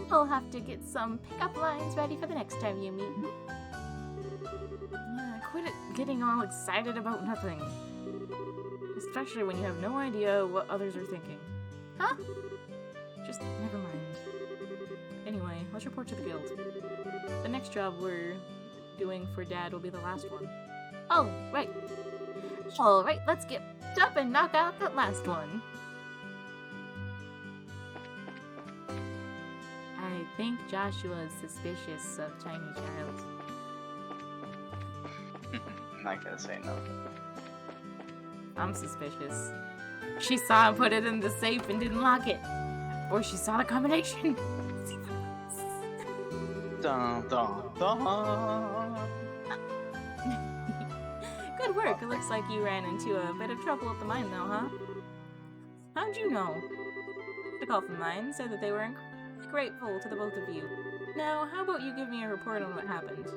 You'll have to get some pickup lines ready for the next time you meet. Yeah, quit it getting all excited about nothing. Especially when you have no idea what others are thinking. Huh? Just never mind. Anyway, let's report to the guild. The next job we're doing for Dad will be the last one. Oh, right. Alright, let's get up and knock out that last one. I think Joshua is suspicious of Tiny Child. I'm not gonna say no. I'm suspicious. She saw him put it in the safe and didn't lock it. Or she saw the combination. Dun, dun, dun. Good work. It looks like you ran into a bit of trouble at the mine though, huh? How'd you know? The call from mine said that they were incredibly grateful to the both of you. Now, how about you give me a report on what happened?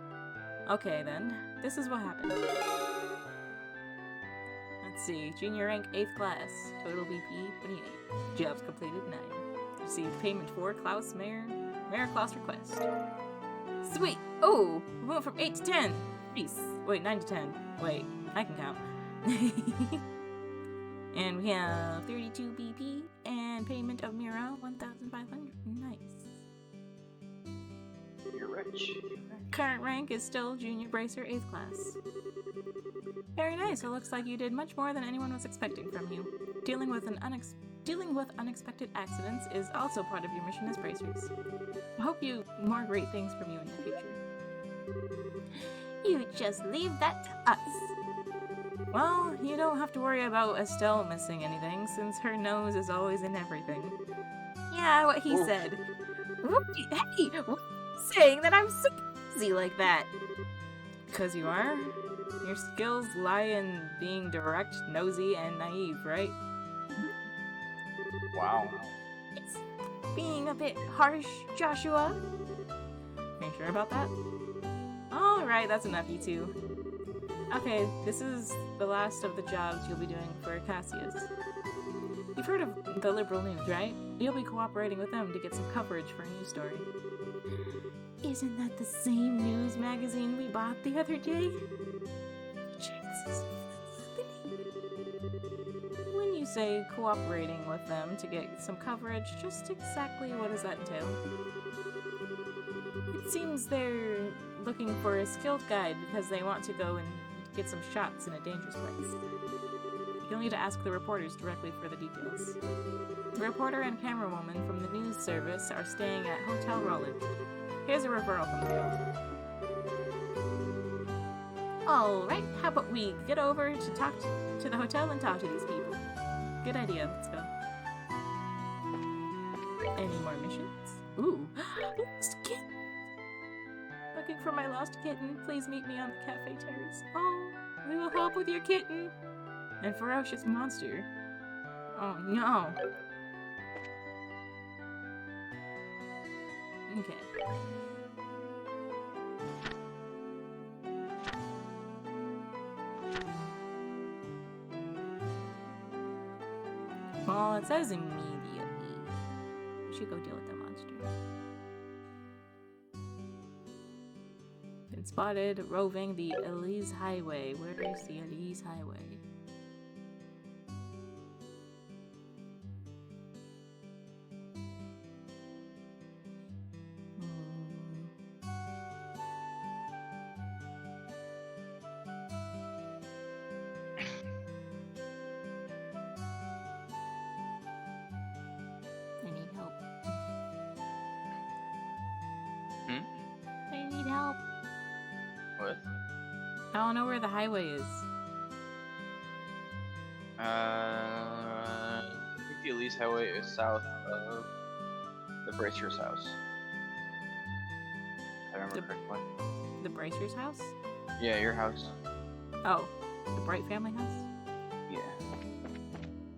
Okay then, this is what happened. Let's see, junior rank 8th class, total VP 28, jobs completed 9. Received payment for Klaus Mayor Klaus request. Sweet! Oh! We went from 8 to 10! Nice! Wait, 9 to 10. Wait, I can count. And we have 32 BP and payment of Mira 1,500. Nice. You're rich. Current rank is still Junior Bracer 8th class. Very nice. It looks like you did much more than anyone was expecting from you. Dealing with unexpected accidents is also part of your mission as bracers. I hope more great things from you in the future. You just leave that to us. Well, you don't have to worry about Estelle missing anything, since her nose is always in everything. Yeah, what he said. Hey, saying that I'm so easy like that. 'Cause you are? Your skills lie in being direct, nosy, and naive, right? Wow. It's being a bit harsh, Joshua. Are you sure about that? Alright, that's enough, you two. Okay, this is the last of the jobs you'll be doing for Cassius. You've heard of the Liberal News, right? You'll be cooperating with them to get some coverage for a news story. Isn't that the same news magazine we bought the other day? Chances of that happening. When you say cooperating with them to get some coverage, just exactly what does that entail? It seems they're looking for a skilled guide because they want to go and get some shots in a dangerous place. You'll need to ask the reporters directly for the details. The reporter and camerawoman from the news service are staying at Hotel Roland. Here's a referral from the guild. Alright, how about we get over to talk to the hotel and talk to these people? Good idea, let's go. Any more missions? Ooh, lost kitten! Looking for my lost kitten, please meet me on the cafe terrace. Oh, we will help with your kitten! And ferocious monster. Oh no! Okay. Well, it says immediately. We should go deal with the monster. Been spotted roving the Elise Highway. Where is the Elise Highway? I need help. I need help. What? I don't know where the highway is. I think the Elise Highway is south of the Bracer's house. If I remember correctly. The Bracer's house? Yeah, your house. Oh, the Bright family house? Yeah.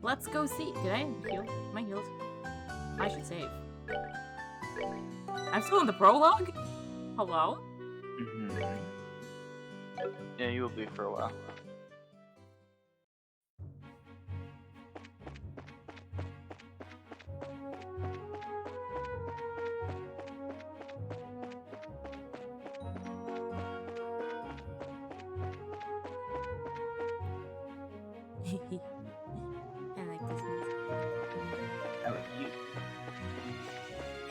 Let's go see. Did I heal? Am I healed? I should save. I'm still in the prologue? Hello? Mm-hmm. Yeah, you will be for a while.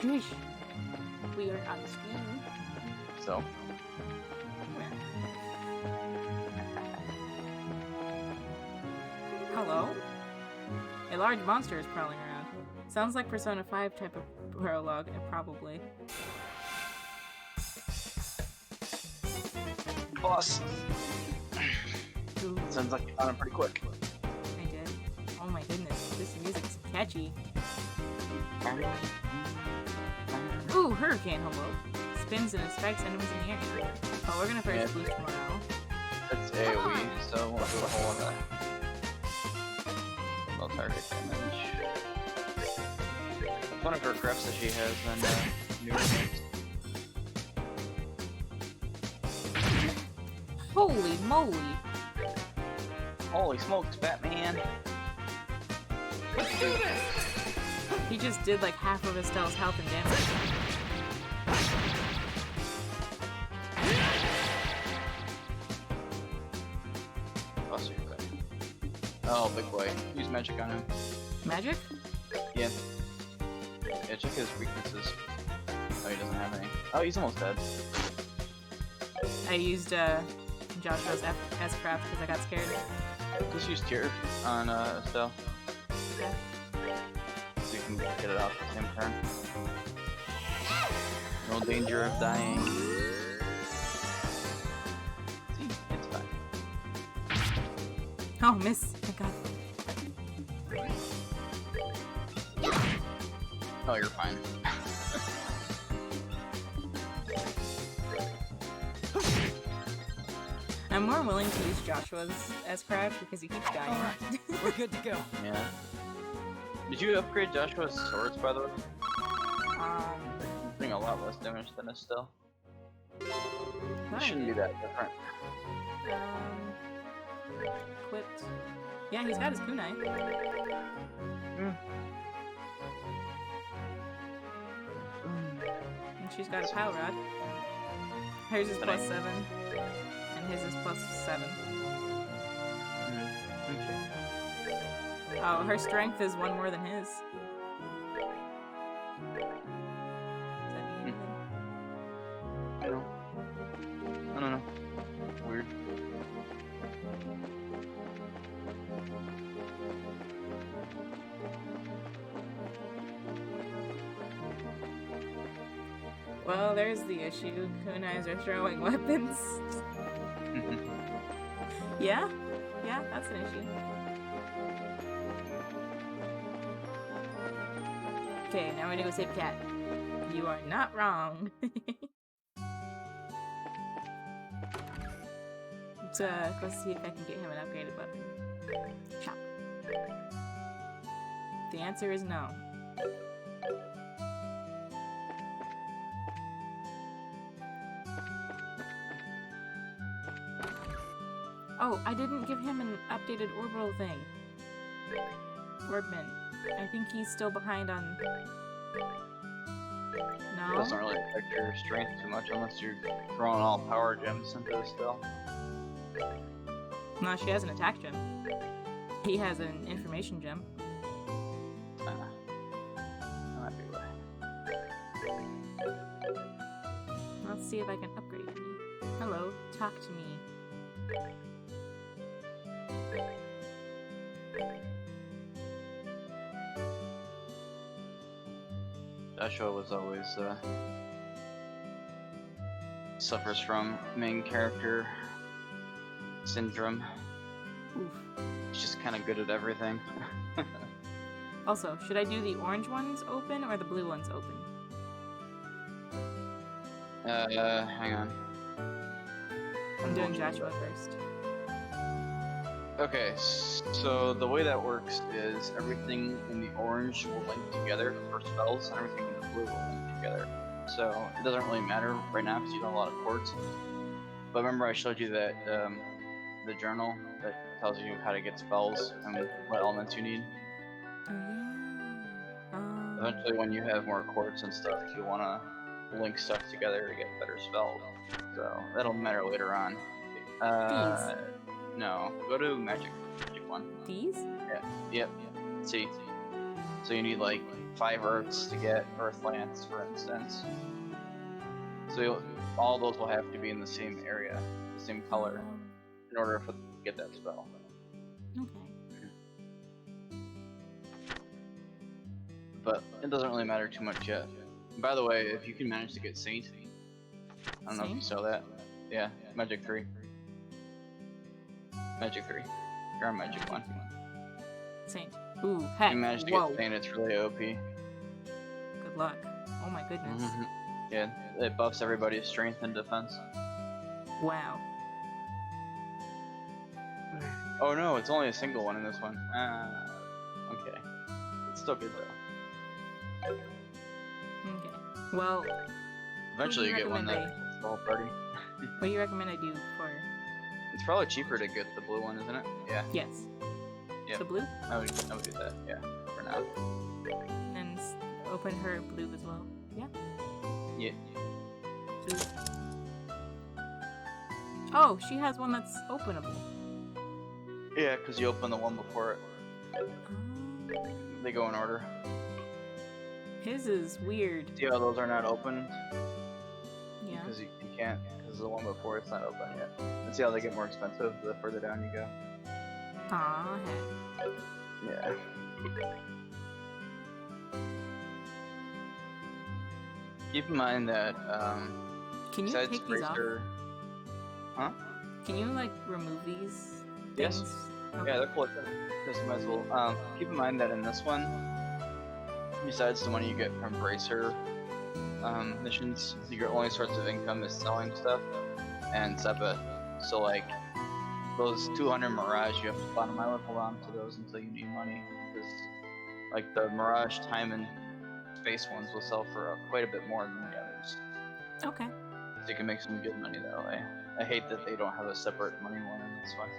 Trish, we are on the screen. So, Hello? A large monster is prowling around. Sounds like Persona 5 type of prologue, probably. boss. Ooh, Sounds like you found it pretty quick. I did. Oh my goodness, this music's catchy. Ooh, Hurricane Hello. Spins and strikes enemies in the air. Oh, we're gonna first boost morale. It's AoE, so we'll do a whole lot of low target damage. One of her grips that she has in newer games. Holy moly! Holy smokes, Batman! Let's do this! He just did like half of Estelle's health and damage. Oh, big boy. Use magic on him. Magic? Yeah. Yeah, check his weaknesses. Oh, he doesn't have any. Oh, he's almost dead. I used Joshua's S-Craft because I got scared. Just use Tear on Estelle. Okay. So you can get it off at the same turn. No danger of dying. See, it's fine. Oh, miss. Thank God. Oh, you're fine. I'm more willing to use Joshua's S-Craft because he keeps dying. Alright, we're good to go. Yeah. Did you upgrade Joshua's swords, by the way? Doing a lot less damage than Estelle. It thought I shouldn't be did. that different. Equipped. Yeah, he's got his kunai. And she's got a power rod. Hers is plus 7. And his is plus 7. Oh, her strength is 1 more than his. Does that mean anything? I don't know. Weird. Well, there's the issue. Kunais are throwing weapons. Yeah? Yeah, that's an issue. Okay, now we're gonna go save Cat. You are not wrong. Let's see if I can get him an upgraded weapon. Chop. The answer is no. Oh, I didn't give him an updated orbital thing. Orbman. I think he's still behind on... It No? doesn't really affect your strength too much unless you're throwing all power gems into Estelle. No, she has an attack gem. He has an information gem. Might be right. Let's see if I can upgrade me. Hello, talk to me. Joshua was always suffers from main character syndrome. Oof. He's just kind of good at everything. Also, should I do the orange ones open or the blue ones open? Hang on. I'm doing Joshua first. Okay, so the way that works is everything in the orange will link together for spells, and everything in the blue will link together. So it doesn't really matter right now because you don't have a lot of quartz. But remember I showed you that the journal that tells you how to get spells and what elements you need. Oh, yeah. Eventually when you have more quartz and stuff, you want to link stuff together to get better spells. So that'll matter later on. No, go to magic one. These? Yep. See. So you need like 5 Earths to get Earth Lance, for instance. So all those will have to be in the same area, the same color, in order to get that spell. Okay. But it doesn't really matter too much yet. And by the way, if you can manage to get Saint, I don't know if you saw that. Yeah, Magic 3. Magic 3. You're on Magic 1. Saint. Ooh, If heck. you manage to Whoa. get Saint, it's really OP. Good luck. Oh my goodness. Yeah, it buffs everybody's strength and defense. Wow. Oh no, it's only a single one in this one. Okay. It's still good though. Okay. Well, Eventually you get one that recommend fits the whole party. what do you recommend I do for... It's probably cheaper to get the blue one, isn't it? Yeah. Yes. Yep. The blue? I would do that, yeah, for now. And open her blue as well. Yeah? Yeah. Blue. Oh, she has one that's openable. Yeah, because you open the one before it. They go in order. His is weird. See how those are not opened? Yeah. Because you can't, because the one before it's not open yet. And see how they get more expensive the further down you go? Aw, heck. Yeah. Keep in mind that, Can you besides take these off? Racer... Huh? Can you, like, remove these Yes. things? Okay. Yeah, they're cool. Customizable. Keep in mind that in this one, besides the money you get from Bracer missions, your only source of income is selling stuff and Seppa. So like those 200 Mirage, you have to bottom. I would hold on to those until you need money, because like the Mirage time and space ones will sell for quite a bit more than the others. Okay. So you can make some good money that way. I hate that they don't have a separate money one in this one.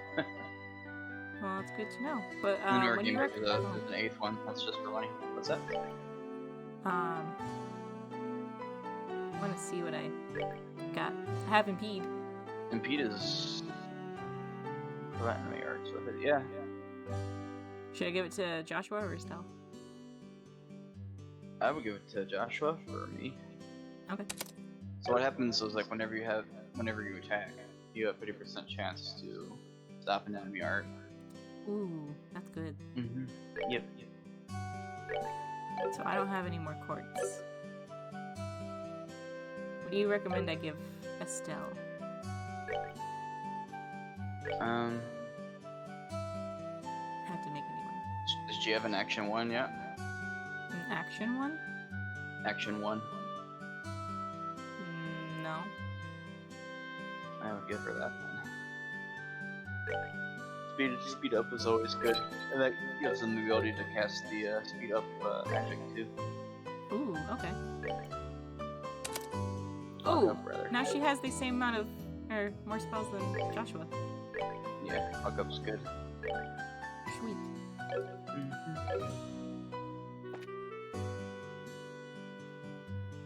Well, it's good to know. But The newer what do you game, there's recommend? an 8th one. That's just for money. What's that? I want to see what I got. I have Impede. Impede is enemy arts with it. Yeah. Should I give it to Joshua or Estelle? I would give it to Joshua for me. Okay. So what happens is like whenever you attack, you have 50% chance to stop an enemy art. Ooh, that's good. Yep. So I don't have any more quartz. What do you recommend I give Estelle? I have to make a new one. Did you have an action 1 yet? An action one? Action 1. No. I would give her that one. Speed up is always good, and that gives them the ability to cast the speed up magic too. Ooh, okay. Fuck Oh, up, rather. now she has the same amount of, or more spells than Joshua. Yeah, fuck up's good. Sweet.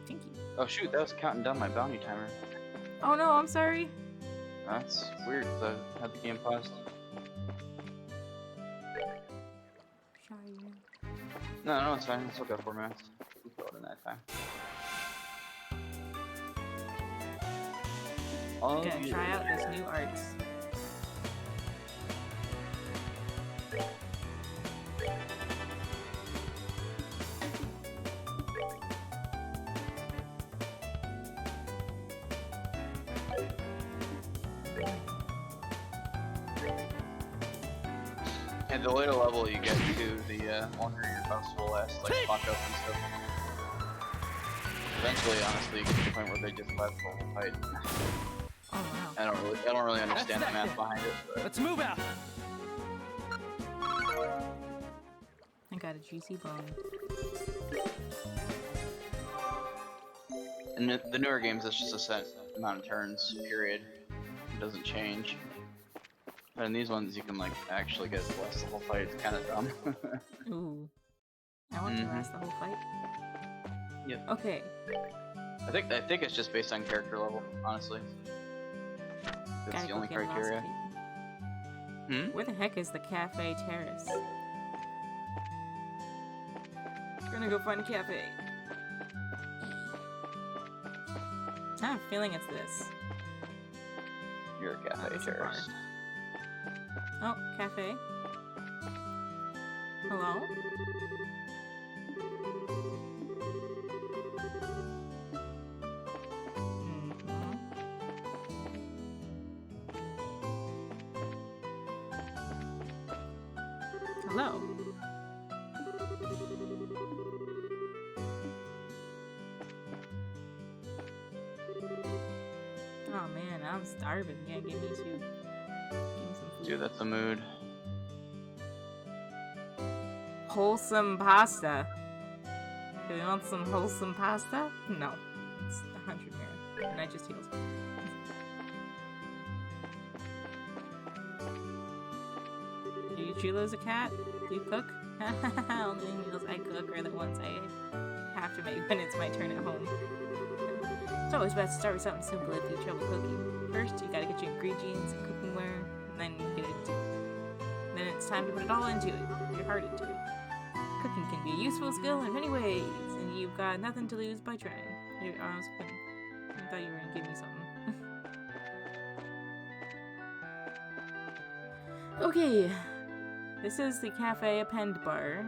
Thank you. Oh shoot, that was counting down my bounty timer. Oh no, I'm sorry. That's weird, because I had the game paused. Sorry. No, it's fine. Let's look at 4 minutes. We'll throw it in that time. I'm gonna try out this new art. And the later level you get to, the longer your house will last, like fuck up and stuff. Eventually, honestly, you get to the point where they just let the whole fight. Oh wow. I don't really understand the math behind it, but Let's move out. I got a juicy bone. in the newer games, it's just a set amount of turns, period. It doesn't change. But in these ones, you can like actually get to last the whole fight. It's kind of dumb. Ooh. I want to last the whole fight. Yep. Okay. I think it's just based on character level, honestly. That's Gotta the go only get criteria. Where the heck is the Cafe Terrace? gonna go find a cafe. I have a feeling it's this. You're a cafe it's a bar. terrorist. Oh, cafe. Hello? Mhm. Hello? Oh man, I'm starving. Yeah, give me some food. Dude, that's the mood. Wholesome pasta. Do we want some wholesome pasta? No. It's 100 mirror. And I just healed. Do you chew as a cat? Do you cook? Only meals I cook are the ones I have to make when it's my turn at home. It's always best to start with something simple if you have trouble cooking. First, you gotta get your ingredients and cookingware, and then you get it. Then it's time to put it all into it. Put your heart into it. Cooking can be a useful skill in many ways, and you've got nothing to lose by trying. I thought you were gonna give me something. Okay. This is the Cafe Append Bar.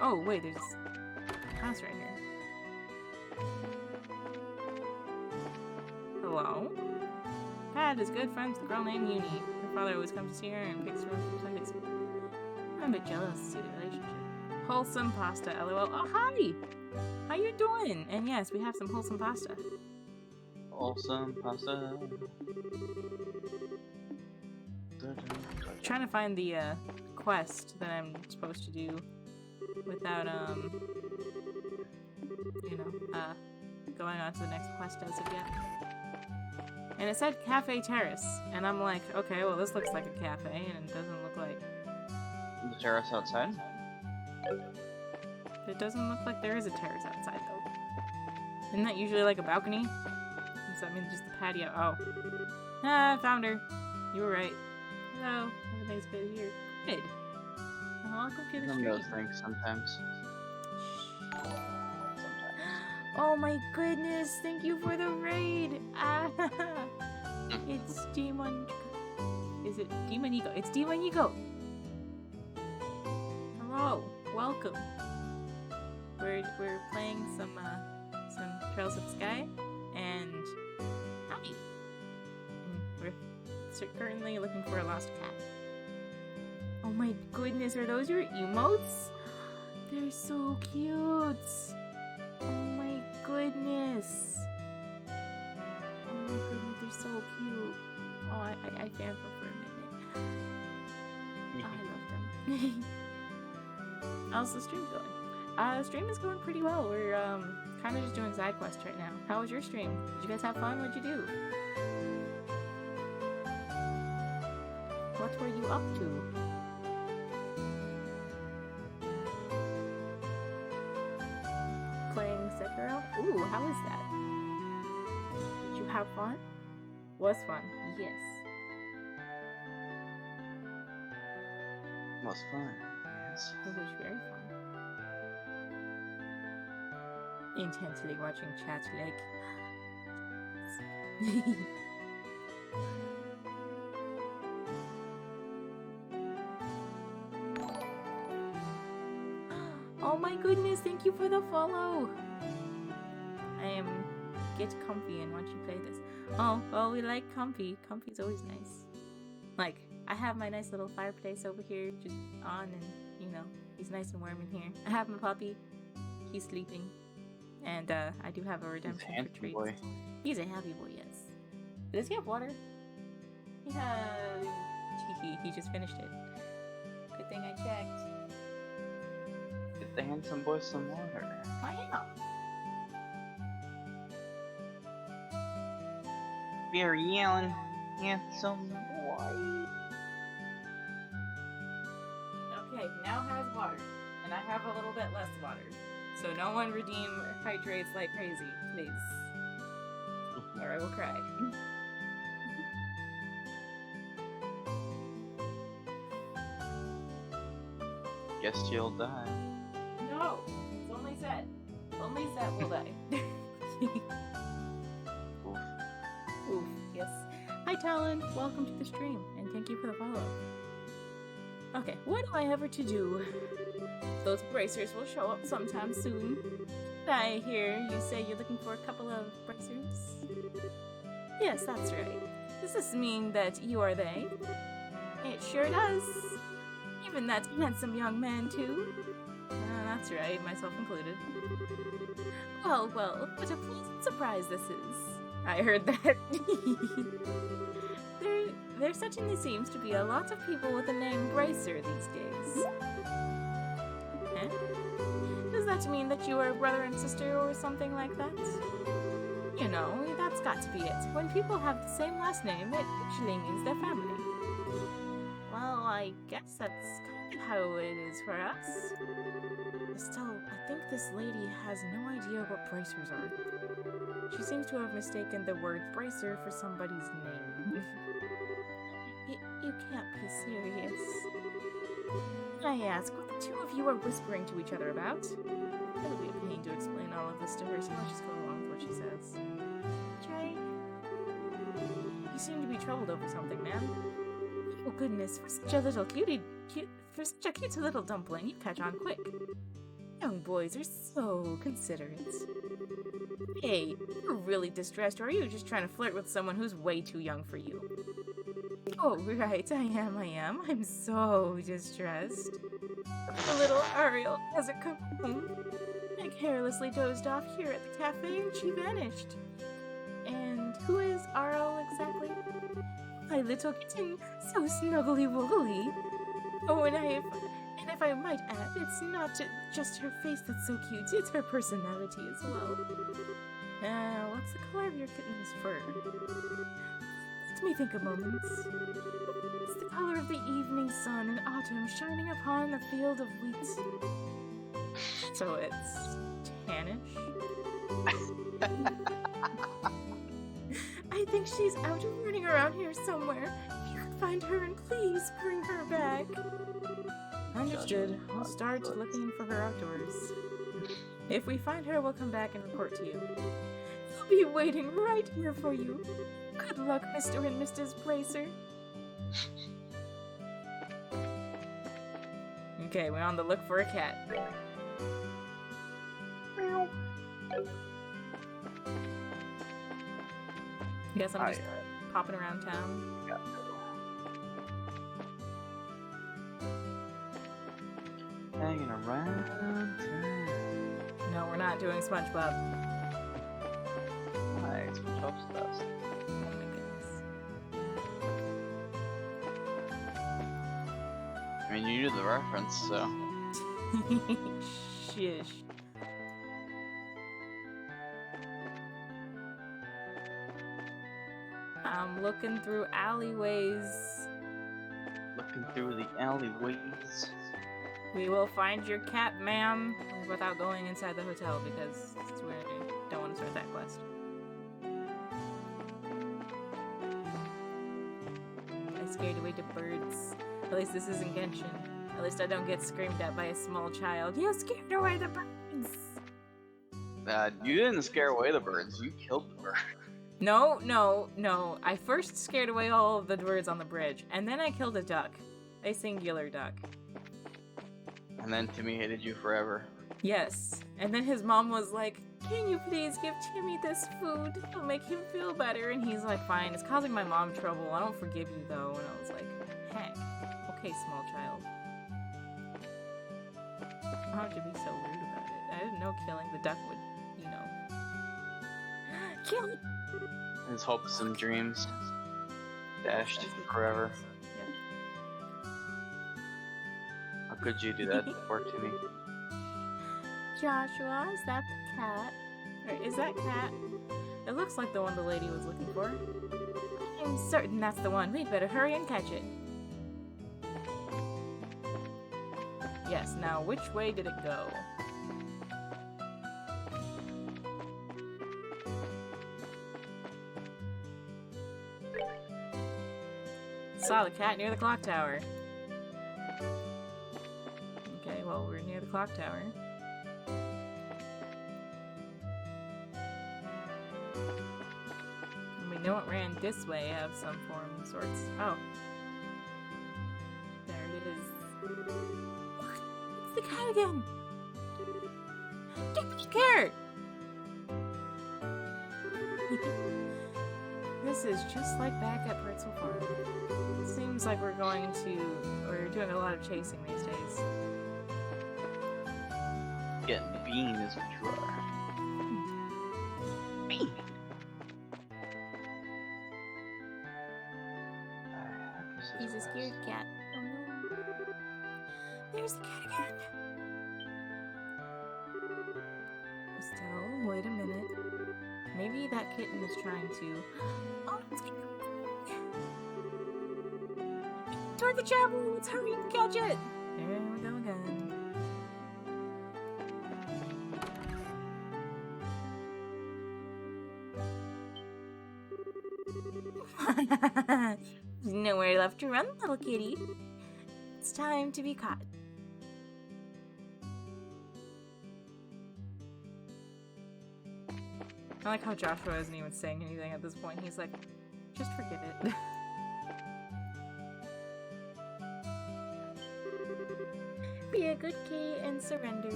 Oh, wait, there's a house right here. Hello? Pat is good friends with a girl named Uni. Her father always comes to see her and picks her up from Sunday school. I'm a bit jealous to see the relationship. Wholesome pasta, lol. Oh, hi! How you doing? And yes, we have some wholesome pasta. Wholesome pasta. Trying to find the quest that I'm supposed to do without going on to the next quest as of yet. And it said Cafe Terrace, and I'm like, okay, well this looks like a cafe, and it doesn't look like The terrace outside? it doesn't look like there is a terrace outside though. Isn't that usually like a balcony? Does that mean just the patio? Oh. Ah, I found her. You were right. Hello, everything's good here. Good. Welcome to the Some of street. those things sometimes. Oh my goodness, thank you for the raid! Ah, it's Demon... Is it Demonico? It's Demonico! Hello, welcome. We're playing some Trails of the Sky, and... Howdy! We're currently looking for a lost cat. Oh my goodness, are those your emotes? They're so cute! Oh my goodness! Oh my goodness, they're so cute. Oh, I fan for a minute. Oh, I love them. How's the stream going? The stream is going pretty well. We're kind of just doing side quests right now. How was your stream? Did you guys have fun? What'd you do? What were you up to? Playing Sekiro? Ooh, how was that? Did you have fun? Was fun, yes. Was fun. Yes. It was very fun. Intensely watching chat like... Oh my goodness, thank you for the follow! I am get comfy and watch you play this. Oh, well, we like comfy. Comfy's always nice. Like, I have my nice little fireplace over here just on and, you know, he's nice and warm in here. I have my puppy. He's sleeping. And, I do have a redemption for treats. Boy. He's a happy boy, yes. Does he have water? He has... He just finished it. Good thing I checked. Get the handsome boy some water. I am. You're yelling, handsome boy. Okay, he now has water. And I have a little bit less water. So no one redeem hydrates like crazy, please. Or I will cry. Guess you'll die. No! Talon, welcome to the stream, and thank you for the follow. Okay, what do I ever to do? Those bracers will show up sometime soon. I hear you say you're looking for a couple of bracers. Yes, that's right. Does this mean that you are they? It sure does. Even that handsome young man, too. That's right, myself included. Well, what a pleasant surprise this is. I heard that. There certainly seems to be a lot of people with the name Bracer these days. Eh? Does that mean that you are brother and sister or something like that? You know, that's got to be it. When people have the same last name, it usually means they're family. Well, I guess that's kind of how it is for us. Still, I think this lady has no idea what bracers are. She seems to have mistaken the word bracer for somebody's name. You can't be serious. I ask what the two of you are whispering to each other about. It'll be a pain to explain all of this to her, so I'll just go along with what she says. Trey? You seem to be troubled over something, ma'am. Oh goodness, for such a little for such a cute little dumpling, you catch on quick. Young boys are so considerate. Hey, you're really distressed, or are you just trying to flirt with someone who's way too young for you? Oh, right, I am. I'm so distressed. The little Ariel hasn't come home. I carelessly dozed off here at the cafe and she vanished. And who is Ariel exactly? My little kitten, so snuggly-wuggly. Oh, and if I might add, it's not just her face that's so cute, it's her personality as well. What's the color of your kitten's fur? Let me think a moment. It's the color of the evening sun in autumn shining upon a field of wheat. So it's tannish? I think she's out running around here somewhere. If you could find her and please bring her back. Understood. I'll start looking for her outdoors. If we find her, we'll come back and report to you. I'll be waiting right here for you. Good luck, Mr. and Mrs. Bracer. Okay, we're on the look for a cat. Guess I'm just popping around town. Hanging around town. No, we're not doing SpongeBob. Nice, SpongeBob's the best. Oh my goodness. I mean, you knew the reference, so. Shish. I'm looking through alleyways. Looking through the alleyways. We will find your cat, ma'am, without going inside the hotel because we don't want to start that quest. I scared away the birds. At least this isn't Genshin. At least I don't get screamed at by a small child. You scared away the birds! You didn't scare away the birds, you killed the bird. No. I first scared away all of the birds on the bridge, and then I killed a duck. A singular duck. And then Timmy hated you forever. Yes. And then his mom was like, can you please give Timmy this food? It'll make him feel better. And he's like, fine, it's causing my mom trouble. I don't forgive you though. And I was like, heck. Okay, small child. I don't have to be so rude about it. I didn't know killing the duck would, you know. Kill it! His hopes and dreams dashed forever. How could you do that to poor Timmy? Joshua, is that the cat? Or is that cat? It looks like the one the lady was looking for. I'm certain that's the one. We'd better hurry and catch it. Yes, now which way did it go? Saw the cat near the clock tower. Okay, well, we're near the clock tower. And we They won't ran this way of some form of sorts. Oh. There it is. What? It's the cat again! Get back here! This is just like back at Pretzel Farm. Seems like we're doing a lot of chasing these days. Getting bean is what you are. Bean! He's a scared cat. Oh no. There's the cat again! Estelle, wait a minute. Maybe that kitten is trying to... Oh, it's getting... Toward the chapel! Let's hurry and catch it! There we go again. There's nowhere left to run, little kitty. It's time to be caught. I like how Joshua isn't even saying anything at this point. He's like, just forget it. Be a good kitty and surrender.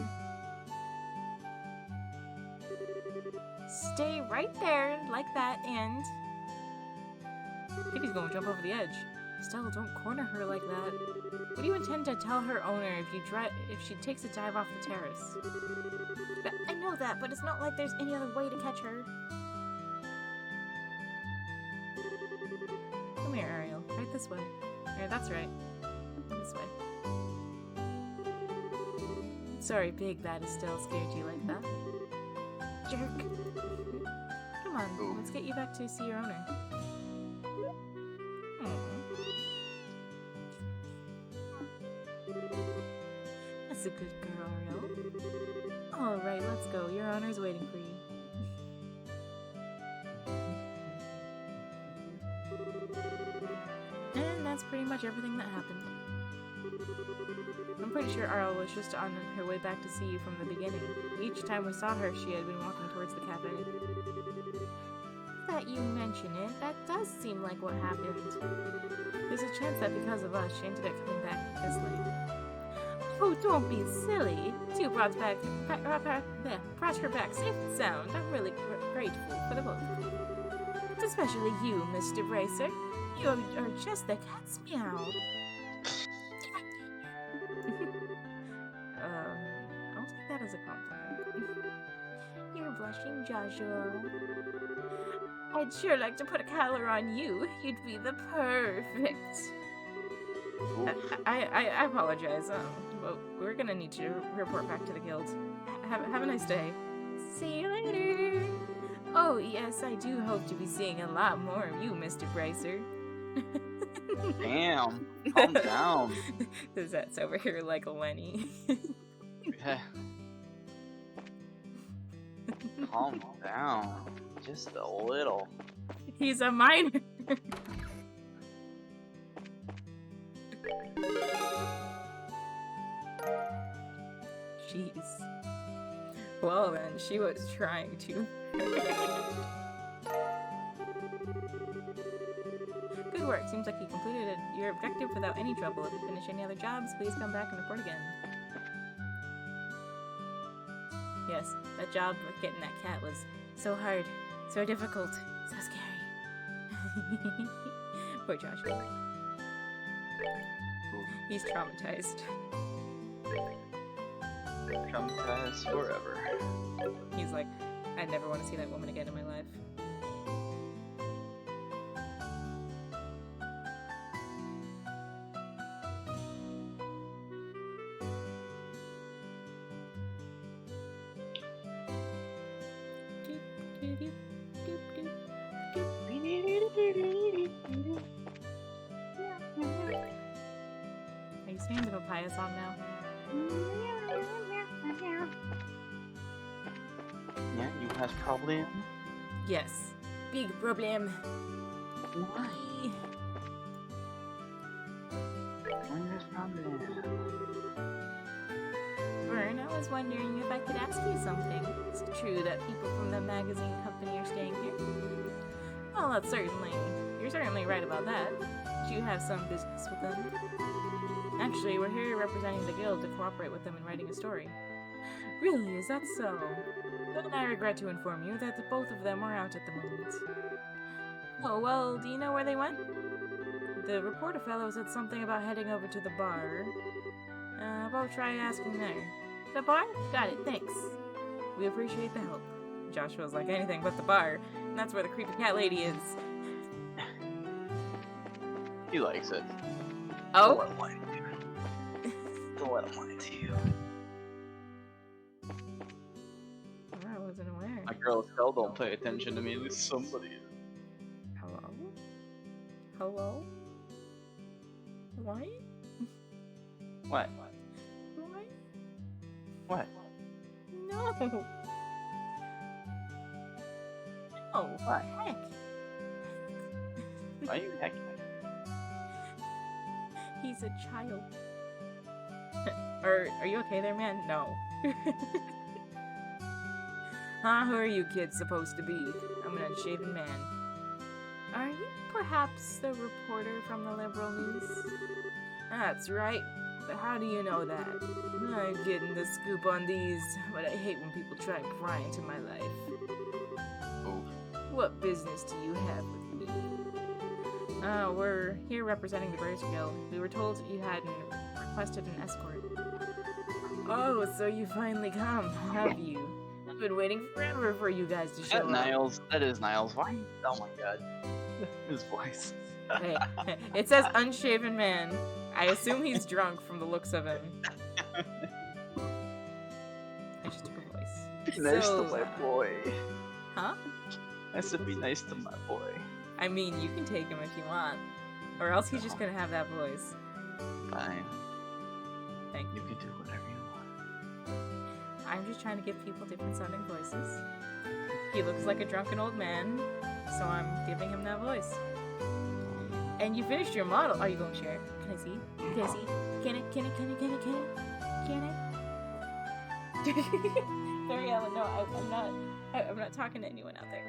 Stay right there, like that, and... Kitty's gonna jump over the edge. Stella, don't corner her like that. What do you intend to tell her owner if she takes a dive off the terrace? I know that, but it's not like there's any other way to catch her. Come here, Ariel. Right this way. Yeah, that's right. This way. Sorry, Pig, that Estelle scared you like that. Jerk. Come on, let's get you back to see your owner. That's a good girl, Ariel. Alright, let's go. Your honor's waiting for you. And that's pretty much everything that happened. I'm pretty sure Ariel was just on her way back to see you from the beginning. Each time we saw her, she had been walking towards the cafe. That you mention it, that does seem like what happened. There's a chance that because of us, she ended up coming back this late. Oh, don't be silly. Two brought her back safe and sound. I'm really grateful for the both of you. Especially you, Mr. Bracer. You are just the cat's meow. I don't take that as a compliment. You're blushing, Joshua. I'd sure like to put a collar on you. You'd be the perfect. I apologize. But we're gonna need to report back to the guild. Have a nice day. See you later. Oh yes, I do hope to be seeing a lot more of you, Mr. Bracer. Damn, calm down. That's over here like Lenny. Yeah. Calm down. Just a little. He's a minor. Jeez. Well then, she was trying to. Good work. Seems like you completed your objective without any trouble. If you finish any other jobs, please come back and report again. Yes, that job with getting that cat was so hard, so difficult, so scary. Poor Joshua. He's traumatized. Traumatized forever. He's like, I never want to see that woman again in my life. Are you singing the papaya song now? Yeah, you has problem? Yes. Big problem. Why? Why has problem? Vern, I was wondering if I could ask you something. Is it true that people from the magazine company are staying here? Well, you're certainly right about that. You have some business with them. Actually, we're here representing the guild to cooperate with them in writing a story. Really, is that so? Then I regret to inform you that both of them are out at the moment. Oh, well, do you know where they went? The reporter fellow said something about heading over to the bar. We'll try asking there. The bar? Got it, thanks. We appreciate the help. Joshua's like anything but the bar, and that's where the creepy cat lady is. He likes it. Oh? Don't let him lie to you. Don't let him lie to you. I wasn't aware. My girl still don't pay attention to me. There's somebody. Hello? Hello? What? What? What? What? No! Oh, What? heck? Why are you hecking? He's a child. Are you okay there, man? No. Huh? Who are you kids supposed to be? I'm an unshaven man. Are you perhaps the reporter from the Liberal News? That's right. But how do you know that? I'm getting the scoop on these, but I hate when people try and pry into my life. Oh. What business do you have with me? We're here representing the Bracer Guild. We were told you hadn't requested an escort. Oh, so you finally come, have you? I've been waiting forever for you guys to show That up. Niles. That is Niles. Why? Oh my god. His voice. Hey, it says unshaven man. I assume he's drunk from the looks of him. I just took a voice. Be nice So, to my boy. Huh? I said be nice to my boy. I mean, you can take him if you want. Or else he's just gonna have that voice. Fine. Thank you. You can do whatever you want. I'm just trying to give people different sounding voices. He looks like a drunken old man, so I'm giving him that voice. And you finished your model. Are you going to share? Can I see? Can I see? Can I? Can I? Can I? Can I? Can I? Can I? Sorry, Ellen. No, I'm not. I'm not talking to anyone out there.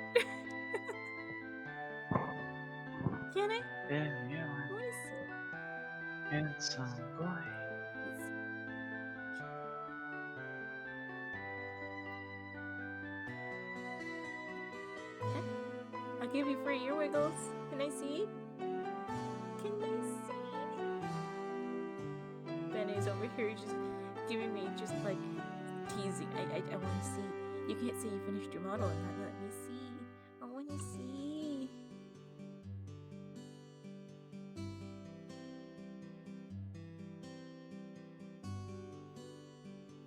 Can I? Yeah, yeah. What is it? Handsome boy. I'll give you free ear wiggles. Can I see? Can I see? Benny's over here just giving me just like teasing. I want to see. You can't say you finished your model and not let me see. I want to see.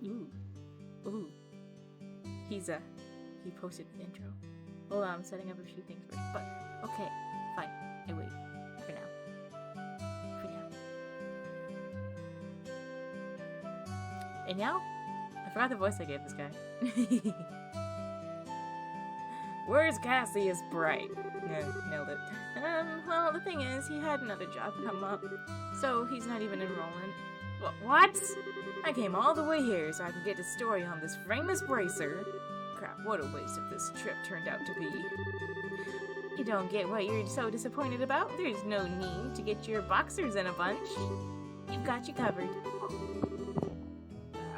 Ooh. Ooh. He posted an intro. Hold on, I'm setting up a few things first. But, okay, fine. I wait. For now. For now. And now? I forgot the voice I gave this guy. Where's Cassius Bright? Nailed it. Well, the thing is, he had another job come up, so he's not even enrolling. What? I came all the way here so I can get a story on this famous bracer. Crap, what a waste of this trip turned out to be. You don't get what you're so disappointed about? There's no need to get your boxers in a bunch. You've got you covered.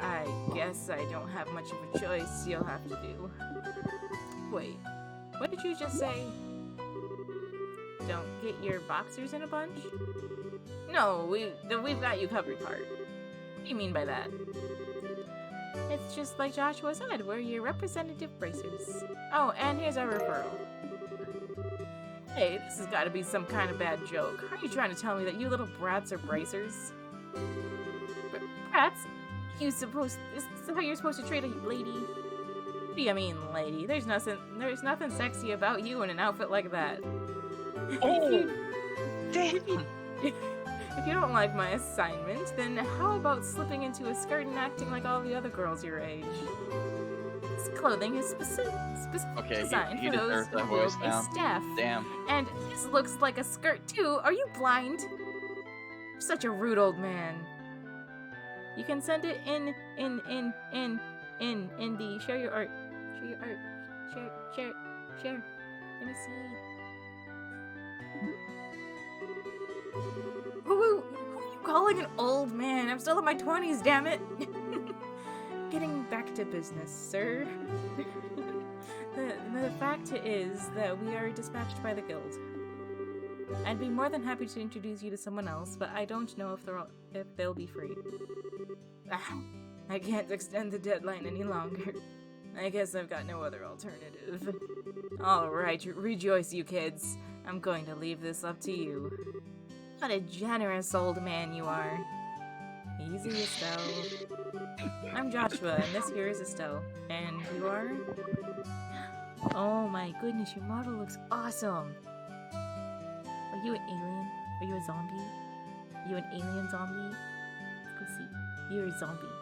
I guess I don't have much of a choice. You'll have to do. Wait, what did you just say? Don't get your boxers in a bunch? No, we've got you covered part. What do you mean by that? It's just like Joshua said, we're your representative bracers. Oh, and here's our referral. Hey, this has got to be some kind of bad joke. Are you trying to tell me that you little brats are bracers? Brats? Is this how you're supposed to treat a lady? What do you mean, lady? There's nothing sexy about you in an outfit like that. Oh! Damn! If you don't like my assignment, then how about slipping into a skirt and acting like all the other girls your age? This clothing is Okay, designed he for those deserves that who wield voice a now. staff. Damn. And this looks like a skirt too. Are you blind? You're such a rude old man. You can send it in the share your art. Share your art. Share. Let me see. like an old man. I'm still in my 20s, damn it. Getting back to business, sir. The fact is that we are dispatched by the guild. I'd be more than happy to introduce you to someone else, but I don't know if they'll be free. I can't extend the deadline any longer. I guess I've got no other alternative. Alright, rejoice you kids. I'm going to leave this up to you. What a generous old man you are. Easy, Estelle. I'm Joshua, and this here is Estelle. And you are? Oh my goodness, your model looks awesome! Are you an alien? Are you a zombie? Are you an alien zombie? Let's go see. You're a zombie.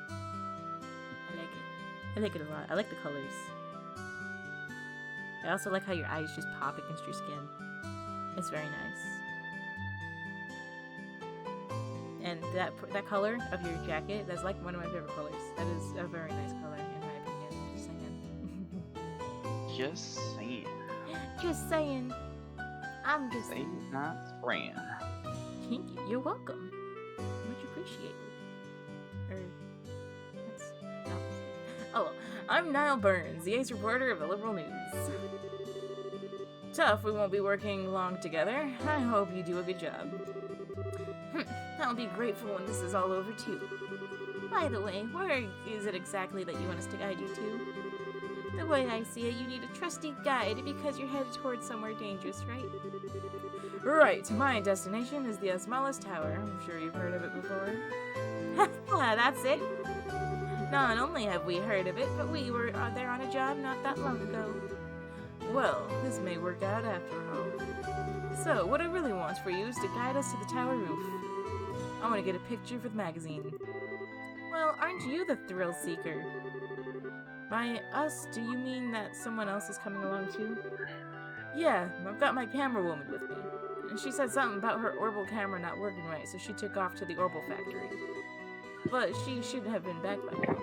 I like it. I like it a lot. I like the colors. I also like how your eyes just pop against your skin. It's very nice. And that color of your jacket, that's like one of my favorite colors. That is a very nice color, in my opinion. Just saying. Just saying. Just saying. I'm just saying. Not spraying. Thank you. You're welcome. Much appreciated. That's opposite. Oh, well, I'm Niall Burns, the ace reporter of the Liberal News. Tough we won't be working long together. I hope you do a good job. I'll be grateful when this is all over, too. By the way, where is it exactly that you want us to guide you to? The way I see it, you need a trusty guide because you're headed towards somewhere dangerous, right? Right, my destination is the Asmalis Tower. I'm sure you've heard of it before. That's it. Not only have we heard of it, but we were there on a job not that long ago. Well, this may work out after all. So, what I really want for you is to guide us to the tower roof. I want to get a picture for the magazine. Well, aren't you the thrill seeker? By us, do you mean that someone else is coming along too? Yeah, I've got my camera woman with me. And she said something about her orbital camera not working right, so she took off to the orbital factory. But she should have been back by now.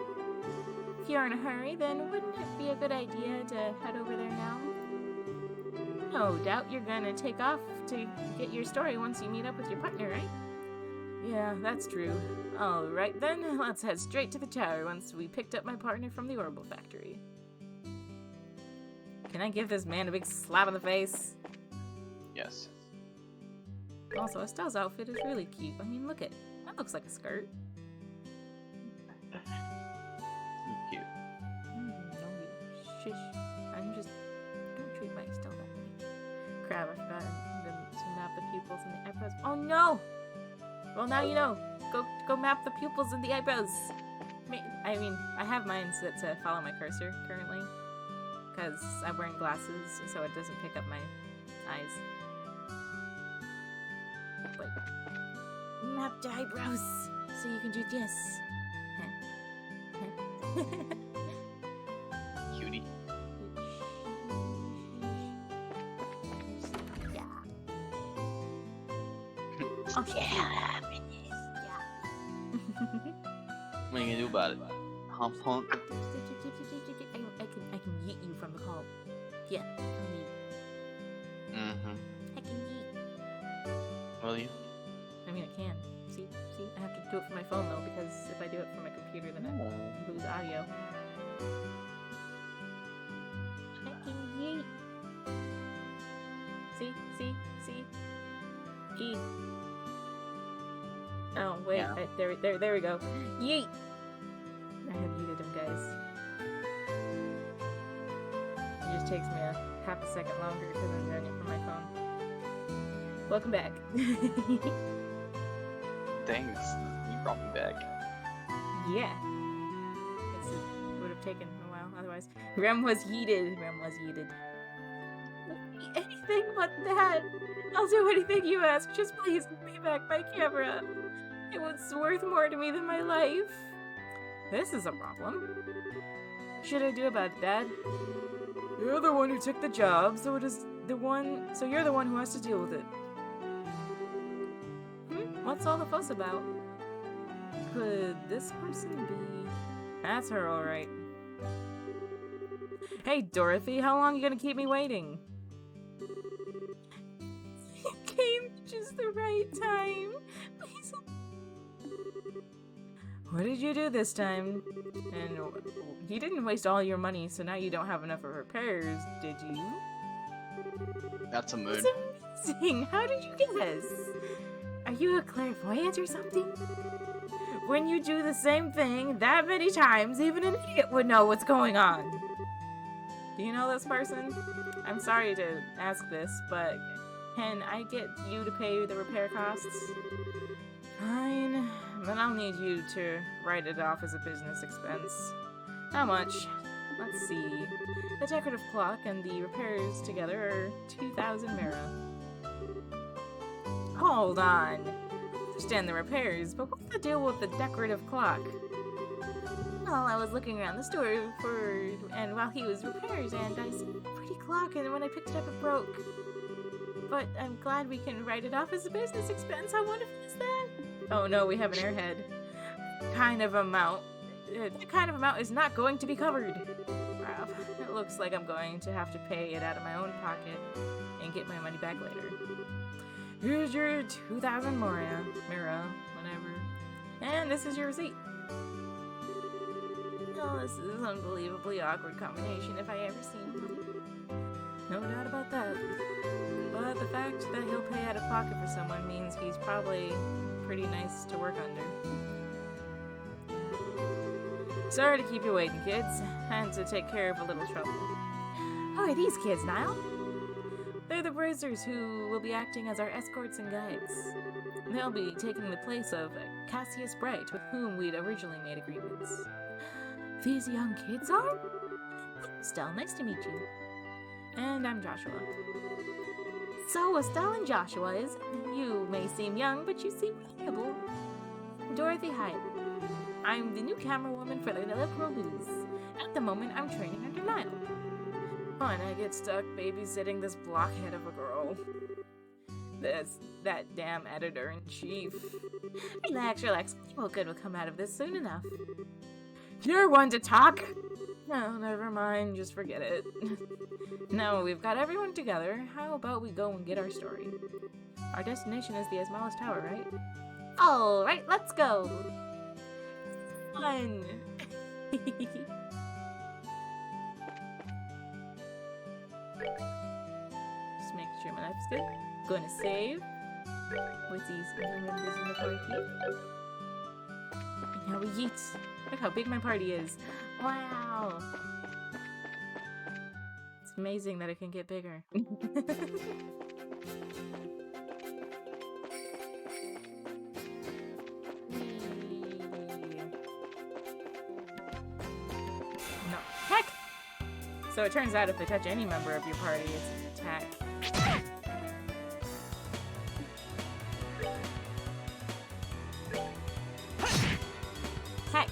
If you're in a hurry, then wouldn't it be a good idea to head over there now? No doubt you're gonna take off to get your story once you meet up with your partner, right? Yeah, that's true. Alright then, let's head straight to the tower once we picked up my partner from the orbital factory. Can I give this man a big slap in the face? Yes. Also, Estelle's outfit is really cute. I mean, look at it. That looks like a skirt. Cute. No, you shush. I'm just... Don't treat my Estelle that way. Crap, I forgot to map the pupils and the eyebrows. Oh no! Well, now you know. Go map the pupils and the eyebrows. I mean, I have mine set to follow my cursor currently. Because I'm wearing glasses, so it doesn't pick up my eyes. But map the eyebrows so you can do this. Cutie. Yeah. Oh yeah. What are you gonna do about it? Huh, punk? I can yeet you from the call. Yeah, I can yeet. Mm-hmm. I can yeet. Will you? I mean, I can. See, I have to do it from my phone though, because if I do it from my computer, then I lose audio. I can yeet. See? Yeet. Oh wait, Yeah. there we go. Yeet. I have yeeted him, guys. It just takes me a half a second longer because I'm doing it from my phone. Welcome back. Thanks. You brought me back. Yeah. It would have taken a while otherwise. Rem was yeeted. Anything but that. I'll do anything you ask. Just please give me back my camera. It was worth more to me than my life. This is a problem. What should I do about it, Dad? You're the one who took the job, so you're the one who has to deal with it. What's all the fuss about? Could this person be... That's her, alright. Hey, Dorothy, how long are you gonna keep me waiting? You came just the right time. Please help What did you do this time? And you didn't waste all your money, so now you don't have enough for repairs, did you? That's a mood. That's amazing! How did you guess? Are you a clairvoyant or something? When you do the same thing that many times, even an idiot would know what's going on. Do you know this person? I'm sorry to ask this, but can I get you to pay the repair costs? Fine, but I'll need you to write it off as a business expense. How much? Let's see. The decorative clock and the repairs together are 2,000 Mira. Hold on. I understand the repairs, but what's the deal with the decorative clock? Well, I was looking around the store and while he was repairs, and I saw a pretty clock, and when I picked it up, it broke. But I'm glad we can write it off as a business expense. How wonderful is that? Oh no, we have an airhead. That kind of amount is not going to be covered. Wow, it looks like I'm going to have to pay it out of my own pocket and get my money back later. Here's your 2,000 Mira, whatever. And this is your receipt. Oh, this is an unbelievably awkward combination if I ever seen one. No doubt about that. But the fact that he'll pay out of pocket for someone means he's probably pretty nice to work under. Sorry to keep you waiting, kids. And to take care of a little trouble. Who are these kids, Niall? They're the Bracers who will be acting as our escorts and guides. They'll be taking the place of Cassius Bright, with whom we'd originally made agreements. These young kids are? Estelle, nice to meet you. And I'm Joshua. So, Estelle and Joshua is, you may seem young, but you seem reliable. Dorothy Hyde. I'm the new camera woman for the Pro Blues. At the moment, I'm training under Niall. And I get stuck babysitting this blockhead of a girl. That damn editor-in-chief. Relax. Well, good will come out of this soon enough. You're one to talk! No, never mind, just forget it. Now we've got everyone together, how about we go and get our story? Our destination is the Esmeralda's Tower, right? Alright, let's go! Fun! Just making sure my life's good. Gonna save. With these new members in the party. And now we yeet! Look how big my party is. Wow. It's amazing that it can get bigger. No. Heck! So it turns out if they touch any member of your party, it's an attack. Heck!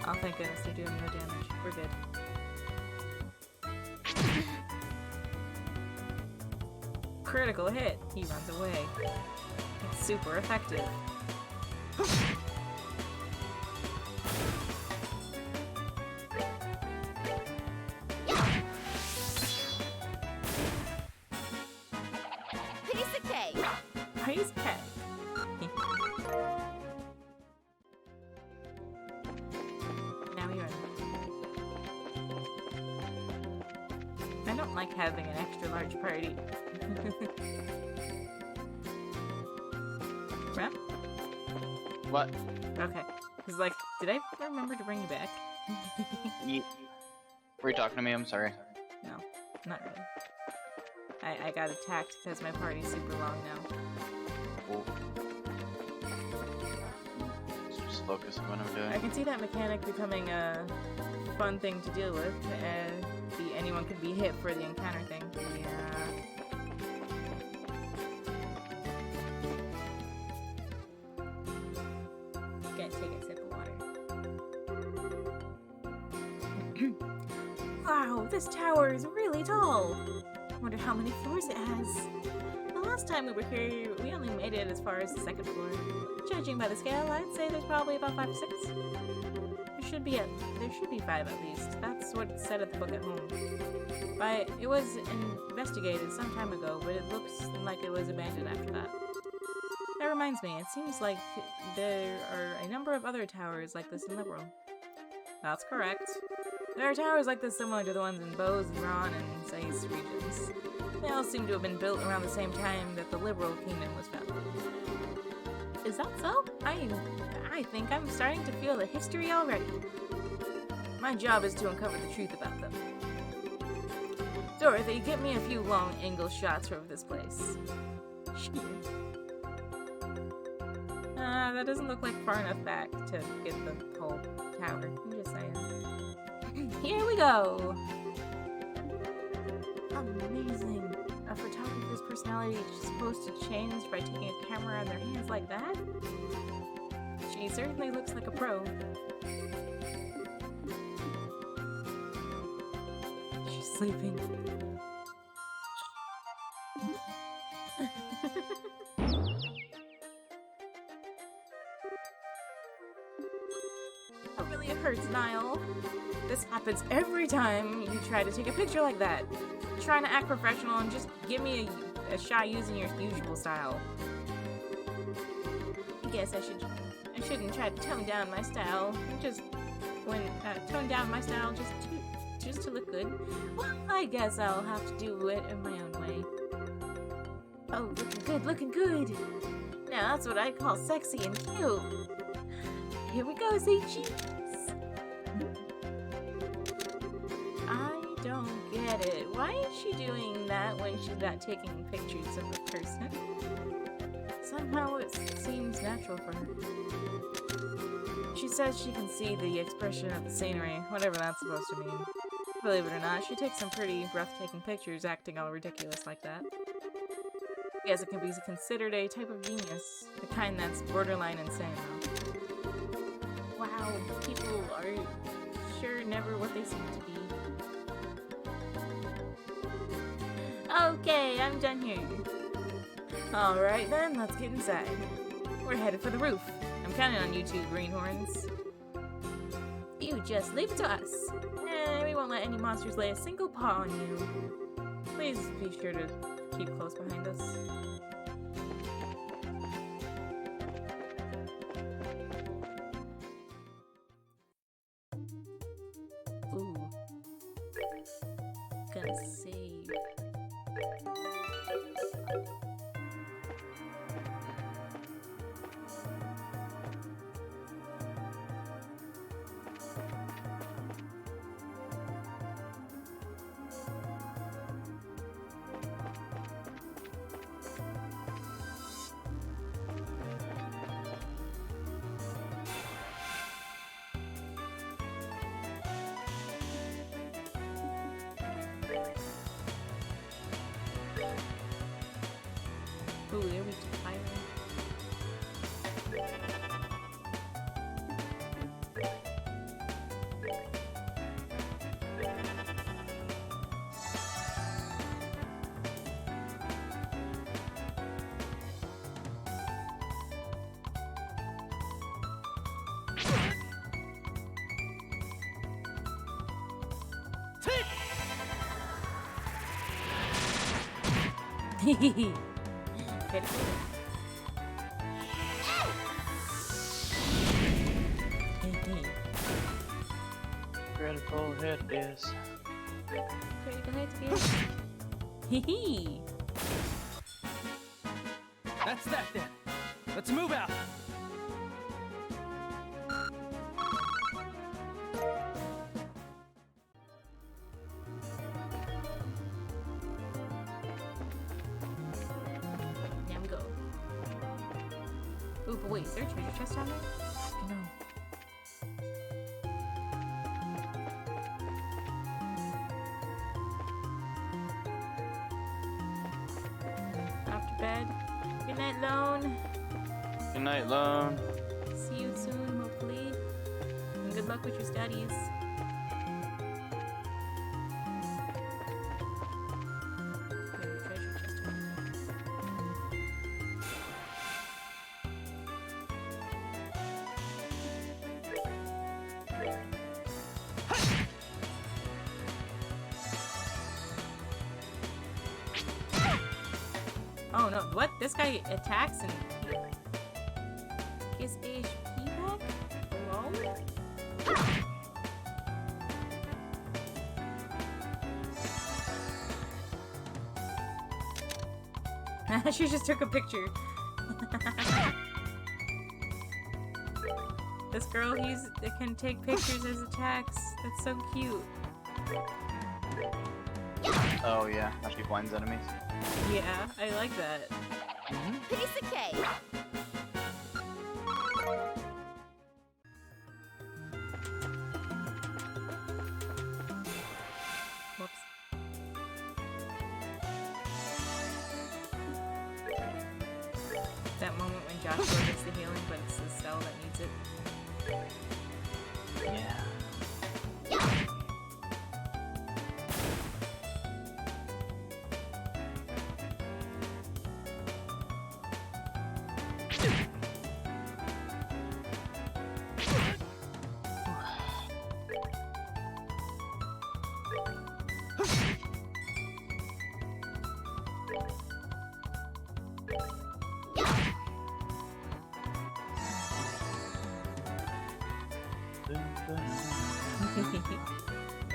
Oh, thank goodness they're doing no damage. We're good. Critical hit! He runs away. It's super effective. Piece of cake. Piece of cake. Now we run. I don't like having an extra large party. Rem? What? Okay. It's like, did I remember to bring you back? Were you talking to me? I'm sorry. No, not really. I got attacked because my party's super long now. Cool. Just focus on what I'm doing. I can see that mechanic becoming a fun thing to deal with. Anyone could be hit for the encounter thing. Yeah. Wow, this tower is really tall. Wonder how many floors it has. The last time we were here, we only made it as far as the second floor. Judging by the scale, I'd say there's probably about 5 or 6. There should be 5 at least. That's what it said at the book at home. But it was investigated some time ago, but it looks like it was abandoned after that. That reminds me, it seems like there are a number of other towers like this in the world. That's correct. There are towers like this similar to the ones in Bose, Ron, and Zeiss regions. They all seem to have been built around the same time that the Liberal Kingdom was founded. Is that so? I think I'm starting to feel the history already. My job is to uncover the truth about them. Dorothy, get me a few long angle shots of this place. That doesn't look like far enough back to get the whole tower. I'm just saying. Here we go! Amazing. A photographer's personality is supposed to change by taking a camera in their hands like that? She certainly looks like a pro. She's sleeping. That really hurts, Niall. This happens every time you try to take a picture like that. Trying to act professional and just give me a shot using your usual style. I guess I shouldn't try to tone down my style. Tone down my style just to look good. Well, I guess I'll have to do it in my own way. Oh, looking good. Now that's what I call sexy and cute. Here we go, say cheese. I don't get it. Why is she doing that when she's not taking pictures of a person? Somehow it seems natural for her. She says she can see the expression of the scenery, whatever that's supposed to mean. Believe it or not, she takes some pretty breathtaking pictures acting all ridiculous like that. Yes, it can be considered a type of genius, the kind that's borderline insane, though. Wow, people are sure never what they seem to be. Okay, I'm done here. Alright then, let's get inside. We're headed for the roof. I'm counting on you two, greenhorns. You just leave it to us. We won't let any monsters lay a single paw on you. Please be sure to keep close behind us. Ooh. Gonna save. Ooh, there we go. Hehehe. Critical hit is. Critical hit is. Hehe. That's that then. Let's move out. Ooh, but wait, is there a treasure chest down there? No. Off to bed. Good night, Lone. Good night, Lone. See you soon, hopefully. And good luck with your studies. Oh no, what? This guy attacks and gets HP back? Hello? She just took a picture. This girl, it can take pictures as attacks. That's so cute. Oh yeah, how she blinds enemies. Yeah, I like that. Piece of cake. Whoops. That moment when Joshua gets the healing, but it's Estelle that needs it. Yeah.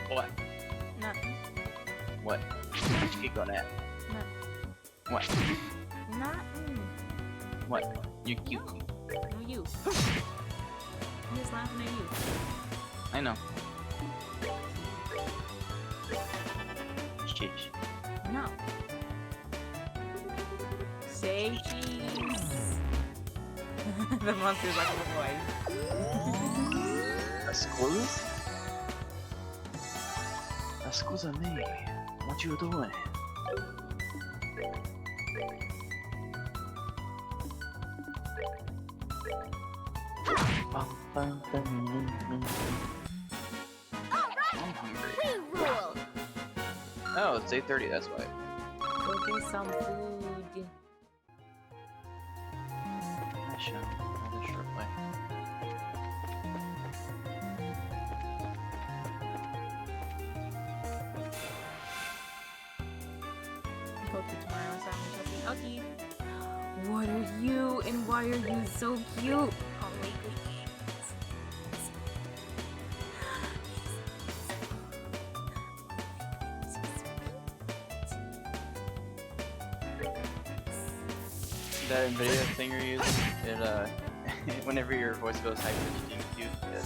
What? Nothing. What? What you keep going at? Nothing. What? Nothing. What? You cute. No, you. I'm just laughing at you. I know. Sheesh. No. Say cheese. The monster's like, oh boy. Excuse? Excuse me. What you doing? I'm hungry. We rule. Oh, it's 8:30, that's why. Go get some food. I shall. Another short play. Pokey tomorrow, Simon Chelsea. Okay. What are you and why are you so cute? Oh my That video thing you're using, it whenever your voice goes high pitched and cute, it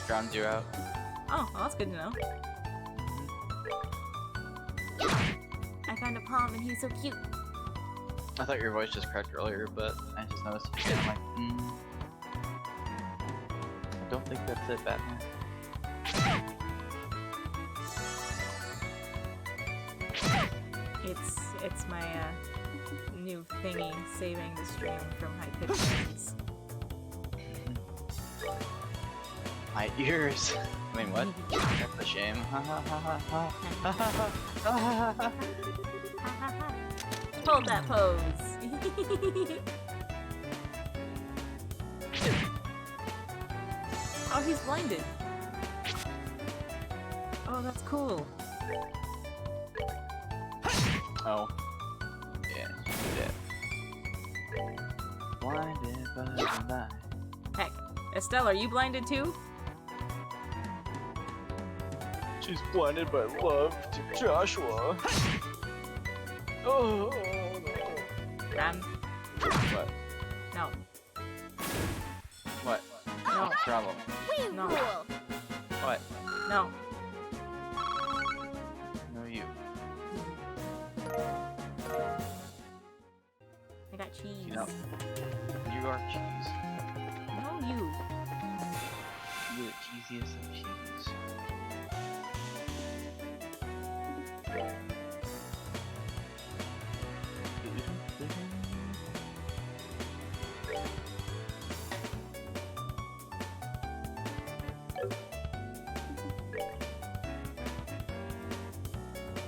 drowns you out. Oh, well, that's good to know. I found a palm and he's so cute. I thought your voice just cracked earlier, but I just noticed it again. I'm like, I don't think that's it, Batman. It's my new thingy saving the stream from high pitched noises. My ears. I mean, what? That's a shame. Ha ha ha ha ha ha ha ha ha. Hold that pose. Oh, he's blinded. Oh, that's cool. Oh. Yeah, she's dead. Blinded by the light. Heck, Estelle, are you blinded too? She's blinded by love to Joshua. Oh. Ram. What? No. What? No. What's the problem? We No. rule. What? No. No, you. I got cheese. You know. You are cheese. No, you. You're the cheesiest of cheese.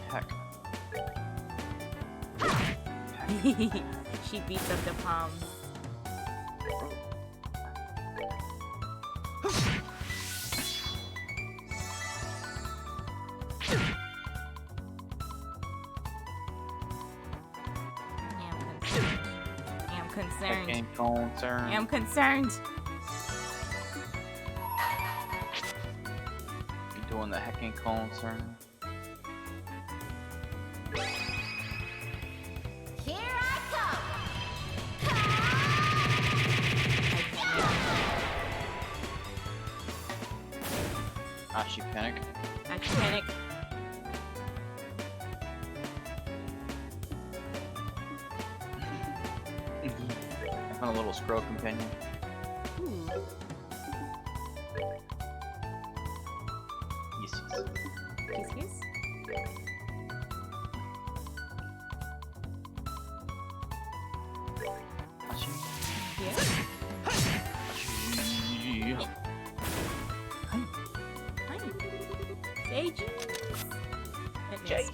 Heck. She beats up the palms. Yeah, I'm concerned. Heckin' concern. I'm concerned. You doing the heckin' concern? Here I come. Ah, she panicked. I panic. I found a little squirrel companion. Ooh. Yes, yes. Kiss kiss. Ashi. Yeah. Ashi. Hi. Say cheese. It Jay. missed.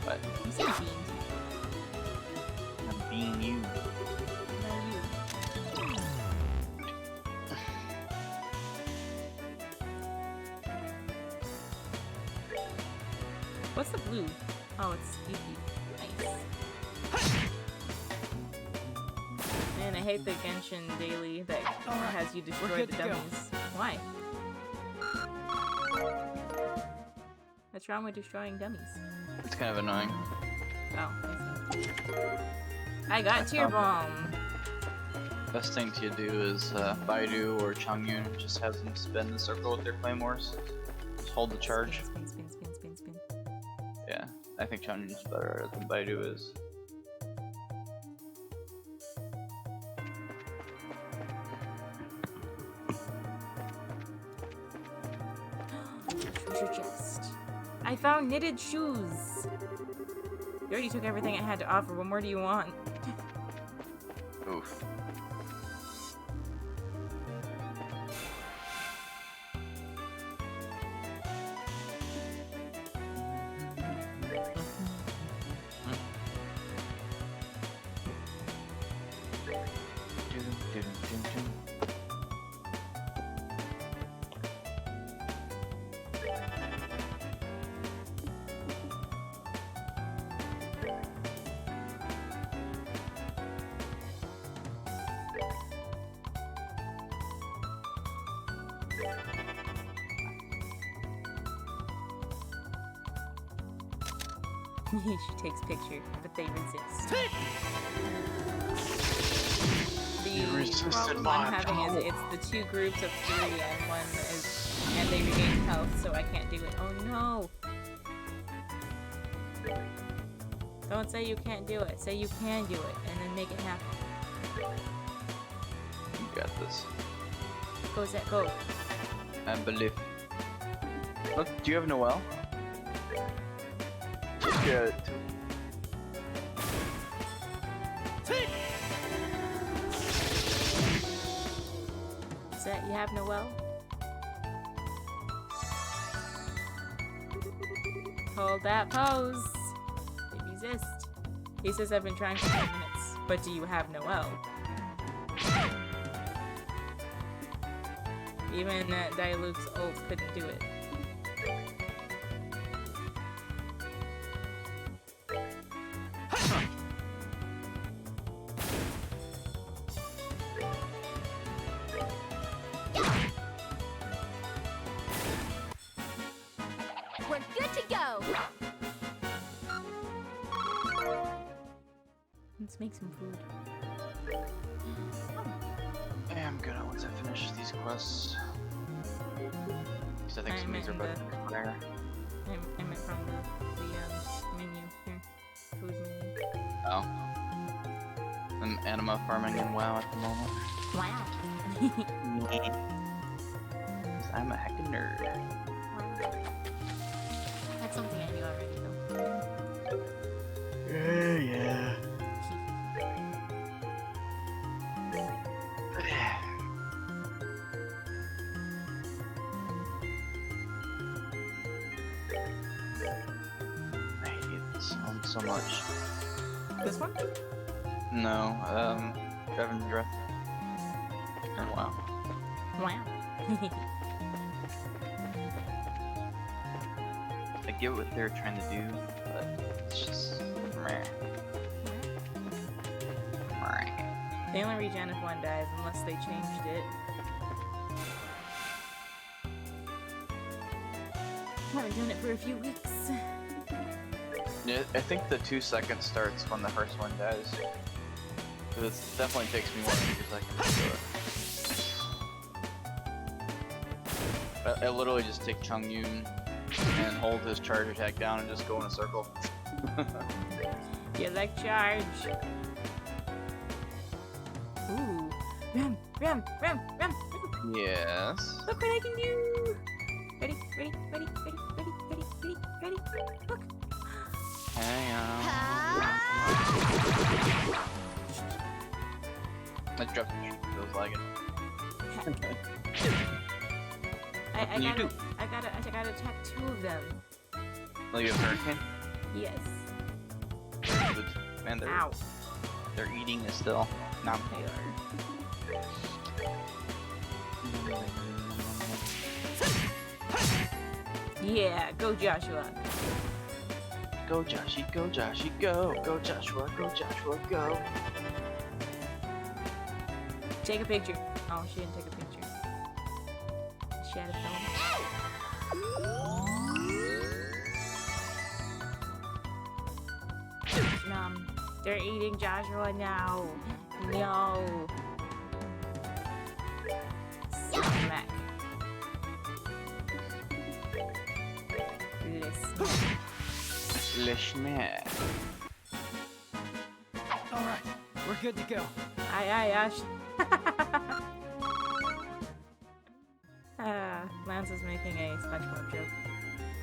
What? You said beans. I'm being you. What are you? What's the blue? Oh, it's Yuki. Nice. Man, I hate the Genshin daily that has you destroy good the to go. dummies. Why? What's wrong with destroying dummies? It's kind of annoying. Oh, I see. I got Tear Bomb! Best thing to do is Baidu or Changyun just have them spin the circle with their claymores. Just hold the charge. Spin, spin, spin, spin, spin, spin. Yeah, I think Changyun's better at it than Baidu is. Treasure chest. I found knitted shoes! You already took everything it had to offer. What more do you want? Oof. She takes picture, but they resist. The resisted problem my I'm having power. is it's the two groups of three and one is and they regain health, so I can't do it. Oh no! Don't say you can't do it. Say you can do it, and then make it happen. You got this. Go Zet, go. I believe. Look, do you have Noel? Just get it. Zet, you have Noel? Hold that pose. They resist. He says I've been trying for 10 minutes, but do you have Noel? Even Diluc's ult couldn't do it. We're good to go. Let's make some food. Yeah, I'm gonna once I finish these quests. Because I think I some of these are meant better than there. I meant from the menu here. Food menu. Oh. I'm anima farming in WoW at the moment. Wow. I'm a heckin' nerd. That's something I knew already though. Yeah. so much. This one? No, Devin Dreth. And wow. Wow. I get what they're trying to do, but it's just meh. Meh. They only regen if one dies unless they changed it. I've been doing it for a few weeks. Yeah, I think the 2 seconds starts when the first one dies. It definitely takes me more than 2 seconds to do it. I literally just take Chung Yoon and hold his charge attack down and just go in a circle. You like charge. Ooh. Ram, ram, ram, ram. Yes. Look what I can do. Ready, ready, ready, ready, ready, ready, ready, ready. Look. Hang on. I dropped the shoot, it was lagging. I gotta attack 2 of them. Oh, you have Hurricane? Yes. Good. Man, Ow. they're eating it still. Nom. They are. Yeah, go Joshua. Go Joshy, go Joshy, go! Go Joshua, go Joshua, go! Take a picture. Oh, she didn't take a picture. She had a phone. They're eating Joshua now. No. Smack. Lishmeh. Alright, we're good to go. Aye, Ash. Lance is making a SpongeBob joke.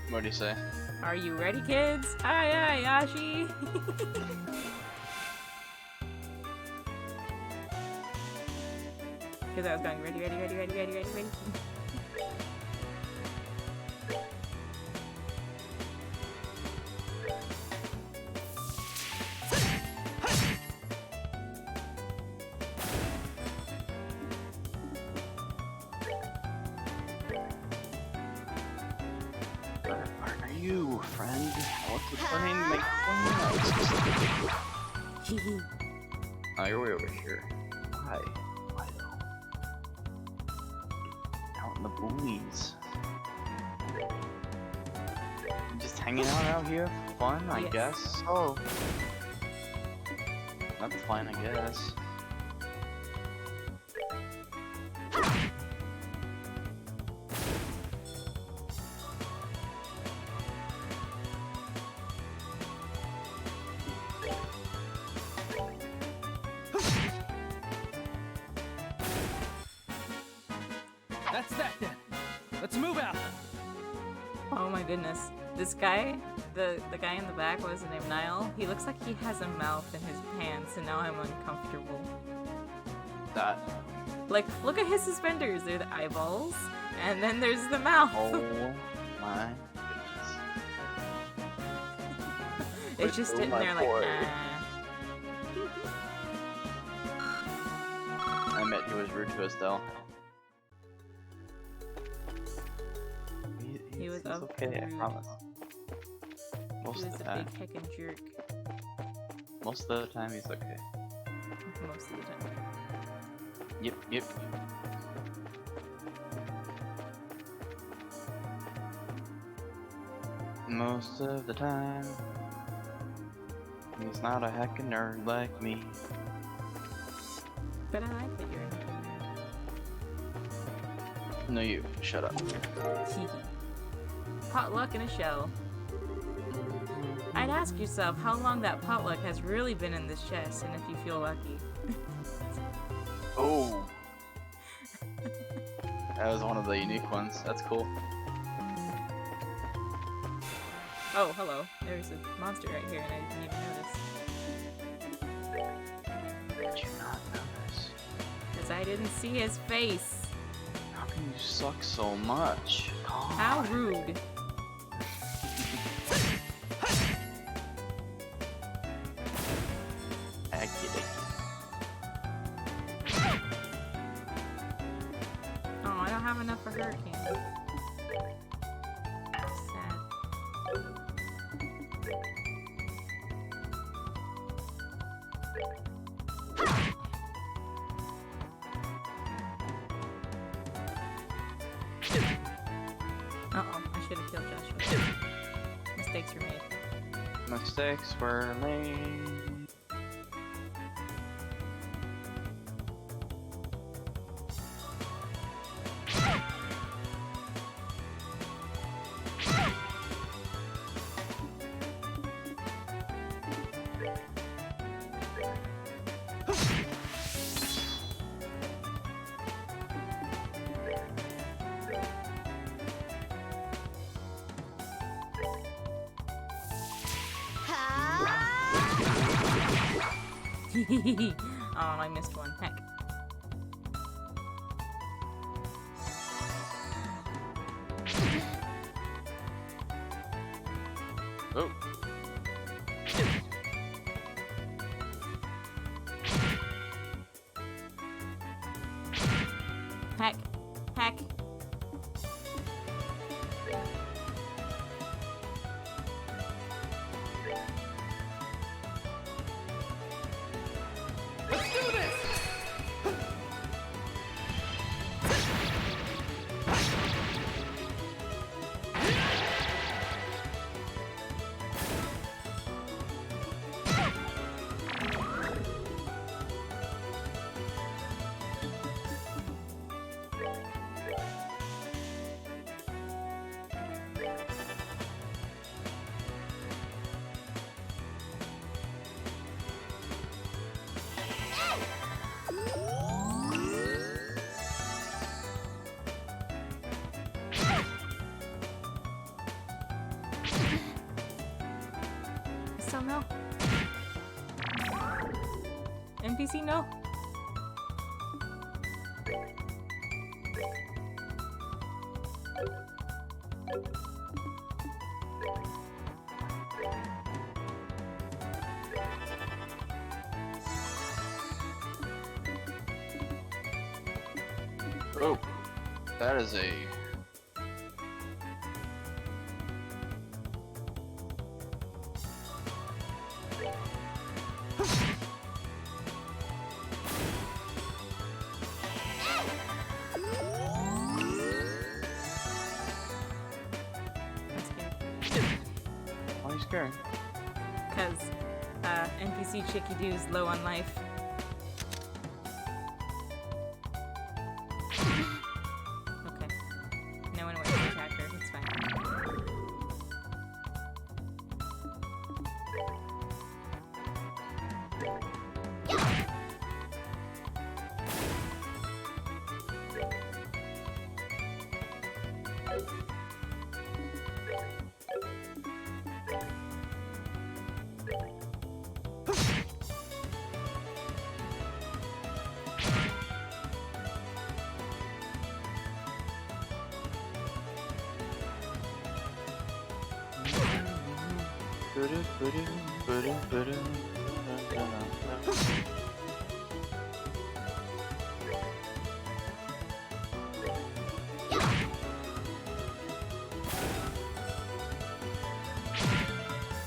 What do you say? Are you ready, kids? Aye, Yashi. Because I was going ready, ready, ready, ready, ready, ready, ready. Where are you, friend? What's the train make fun? Oh, you're way over here. Why? Why though? Out in the boonies. Just hanging out here for fun, I Yes. guess. Oh. That's fine, I guess. That's that then. Let's move out. Oh my goodness. This guy, the guy in the back, what was his name, Niall? He looks like he has a mouth in his pants, and now I'm uncomfortable. That. Like, look at his suspenders. They're the eyeballs, and then there's the mouth. Oh my goodness. It's just Oh sitting my there like, boy. ah. I admit he was rude to us though. He was he's up okay, I rude. promise. He Most was of a the time. big heckin' jerk. Most of the time he's okay. Most of the time. Yep, yep. Most of the time, he's not a heckin' nerd like me. But I like that you're No, you. Shut up. Potluck in a shell. I'd ask yourself how long that potluck has really been in this chest, and if you feel lucky. Oh! That was one of the unique ones. That's cool. Oh, hello. There's a monster right here, and I didn't even notice. Did you not notice? Because I didn't see his face. How can you suck so much? God. How rude. not have enough for Hurricane. Sad. Uh-oh, I should have killed Joshua. Mistakes were made. Mistakes were made. Oh, I missed one. Heck. Oh. Heck. Heck. Let's do this! Still no. NPC no. Oh. That is a... I'm scared. Why are you scared? Because NPC Chicky Doo's low on life. Okay. No one wants to attack her. It's fine.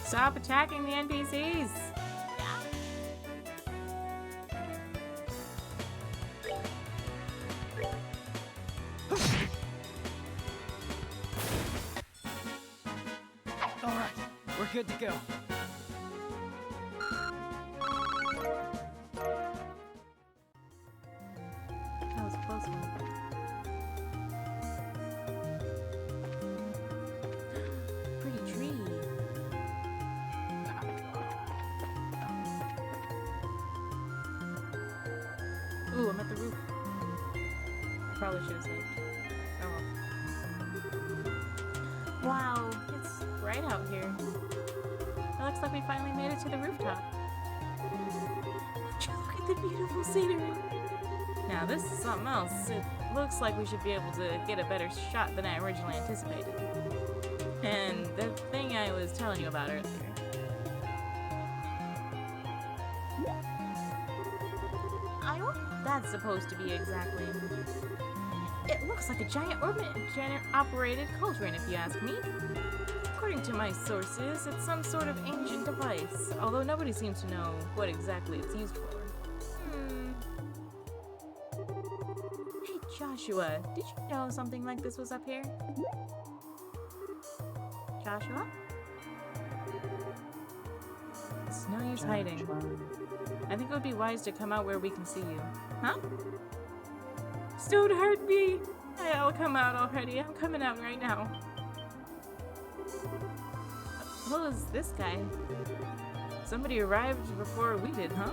Stop attacking the NPCs! Alright, we're good to go. That was a close one. Pretty tree. Ooh, I'm at the roof. I probably should have saved. Oh well. Wow, it's bright out here. It looks like we finally made it to the rooftop. Would you look at the beautiful scenery? Now this is something else. It looks like we should be able to get a better shot than I originally anticipated. And the thing I was telling you about earlier. What that's supposed to be exactly. It looks like a giant operated cauldron, if you ask me. According to my sources, it's some sort of ancient device, although nobody seems to know what exactly it's used for. Hey, Joshua, did you know something like this was up here? Joshua? It's no use hiding. I think it would be wise to come out where we can see you. Huh? Don't hurt me! I'll come out already. I'm coming out right now. Who's this guy? Somebody arrived before we did, huh?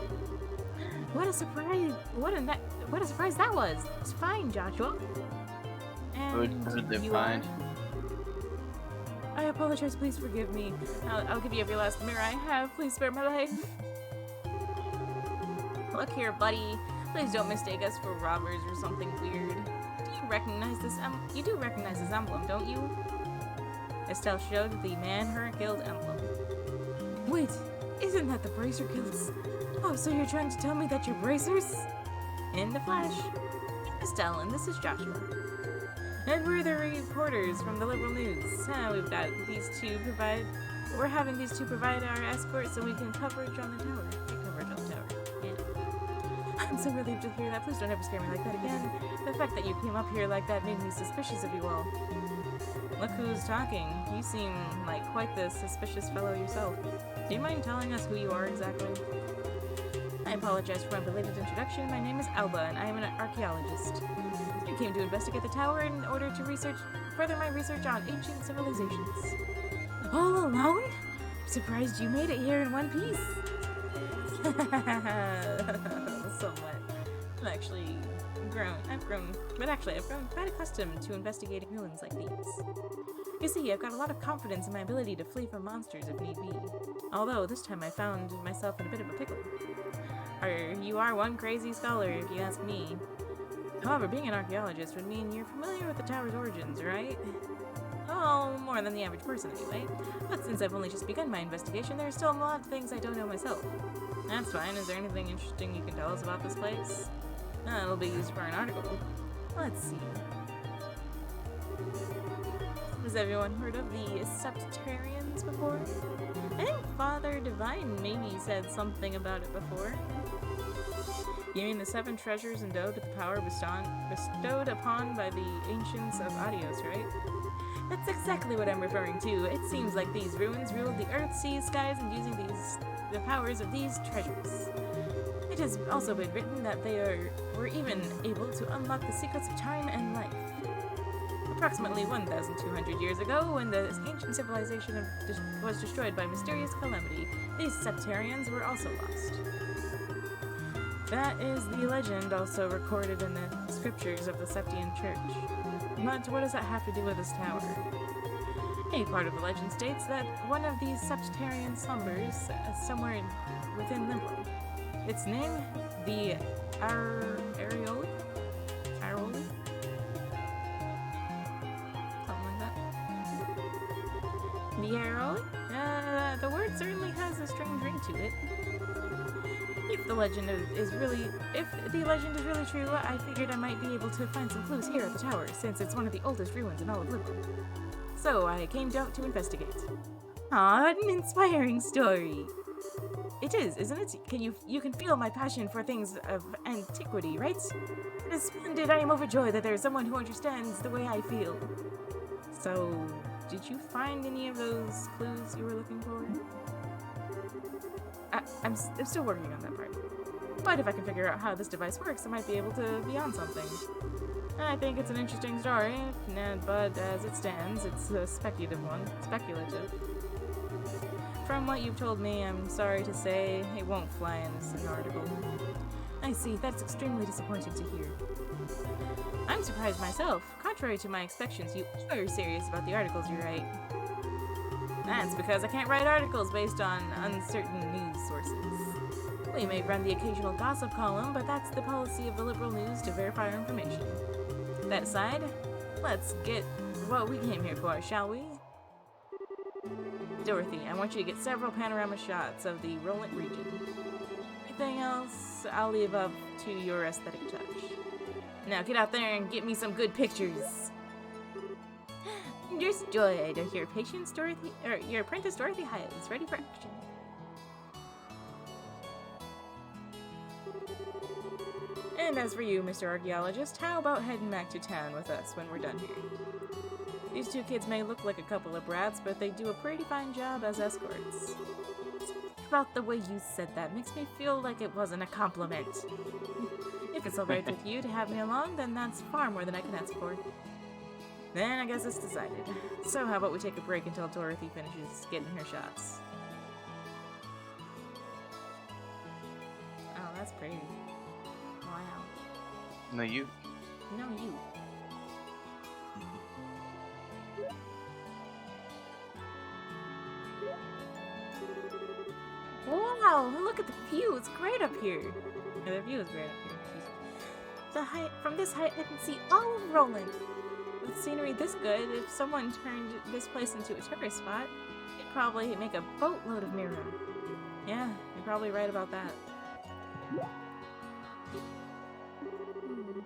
What a surprise! What a surprise that was! It's fine, Joshua. And Who did they you find? I apologize. Please forgive me. I'll give you every last mirror I have. Please spare my life. Look here, buddy. Please don't mistake us for robbers or something weird. Do you recognize this you do recognize this emblem, don't you? Estelle showed the man her guild emblem. Wait, isn't that the Bracer Guilds? Oh, so you're trying to tell me that you're Bracers? In the flesh. Estelle, and this is Joshua. And we're the reporters from the Liberal News. We've got these two provide. We're having these two provide our escort so we can coverage on the tower. Get coverage on the tower. Yeah. I'm so relieved to hear that. Please don't ever scare me like that again. The fact that you came up here like that made me suspicious of you all. Look who's talking. You seem like quite the suspicious fellow yourself. Do you mind telling us who you are exactly? I apologize for my belated introduction. My name is Alba, and I am an archaeologist. I came to investigate the tower in order to further my research on ancient civilizations. All alone? I'm surprised you made it here in one piece. Somewhat. I've grown quite accustomed to investigating ruins like these. You see, I've got a lot of confidence in my ability to flee from monsters if need be. Although, this time I found myself in a bit of a pickle. You are one crazy scholar, if you ask me. However, being an archaeologist would mean you're familiar with the tower's origins, right? Oh, more than the average person anyway. But since I've only just begun my investigation, there are still a lot of things I don't know myself. That's fine. Is there anything interesting you can tell us about this place? It'll be used for an article. Let's see. Has everyone heard of the Septarians before? I think Father Divine maybe said something about it before. You mean the 7 treasures endowed with the power bestowed upon by the ancients of Adios, right? That's exactly what I'm referring to. It seems like these ruins ruled the earth, seas, skies, and using the powers of these treasures. It has also been written that they were even able to unlock the secrets of time and life. Approximately 1,200 years ago, when the ancient civilization was destroyed by mysterious calamity, these Septarians were also lost. That is the legend also recorded in the scriptures of the Septian Church. But what does that have to do with this tower? A part of the legend states that one of these Septarian slumbers somewhere within Limbo. Its name, the Areoli? Areoli? Something like that. The Areoli? The word certainly has a strange ring to it. If the legend is really true, I figured I might be able to find some clues here at the tower, since it's one of the oldest ruins in all of Limbo. So I came down to investigate. Aw, an inspiring story. It is, isn't it? You can feel my passion for things of antiquity, right? It is splendid. I am overjoyed that there is someone who understands the way I feel. So, did you find any of those clues you were looking for? I'm still working on that part. But if I can figure out how this device works, I might be able to be on something. I think it's an interesting story, but as it stands, it's a speculative. From what you've told me, I'm sorry to say, it won't fly in an article. I see, that's extremely disappointing to hear. I'm surprised myself. Contrary to my expectations, you are serious about the articles you write. That's because I can't write articles based on uncertain news sources. We may run the occasional gossip column, but that's the policy of the Liberal News to verify our information. That aside, let's get what we came here for, shall we? Dorothy, I want you to get several panorama shots of the Roland region. Everything else, I'll leave up to your aesthetic touch. Now get out there and get me some good pictures. Understood. Your apprentice Dorothy Hyatt is ready for action. And as for you, Mr. Archaeologist, how about heading back to town with us when we're done here? These two kids may look like a couple of brats, but they do a pretty fine job as escorts. About the way you said that makes me feel like it wasn't a compliment. If it's alright with you to have me along, then that's far more than I can ask for. Then I guess it's decided. So how about we take a break until Dorothy finishes getting her shots? Oh, that's pretty. Wow. No, you. No, you. Wow, look at the view. It's great up here. Yeah, the view is great up here. From this height, I can see all of Roland. With scenery this good, if someone turned this place into a tourist spot, it'd probably make a boatload of mirror. Yeah, you're probably right about that.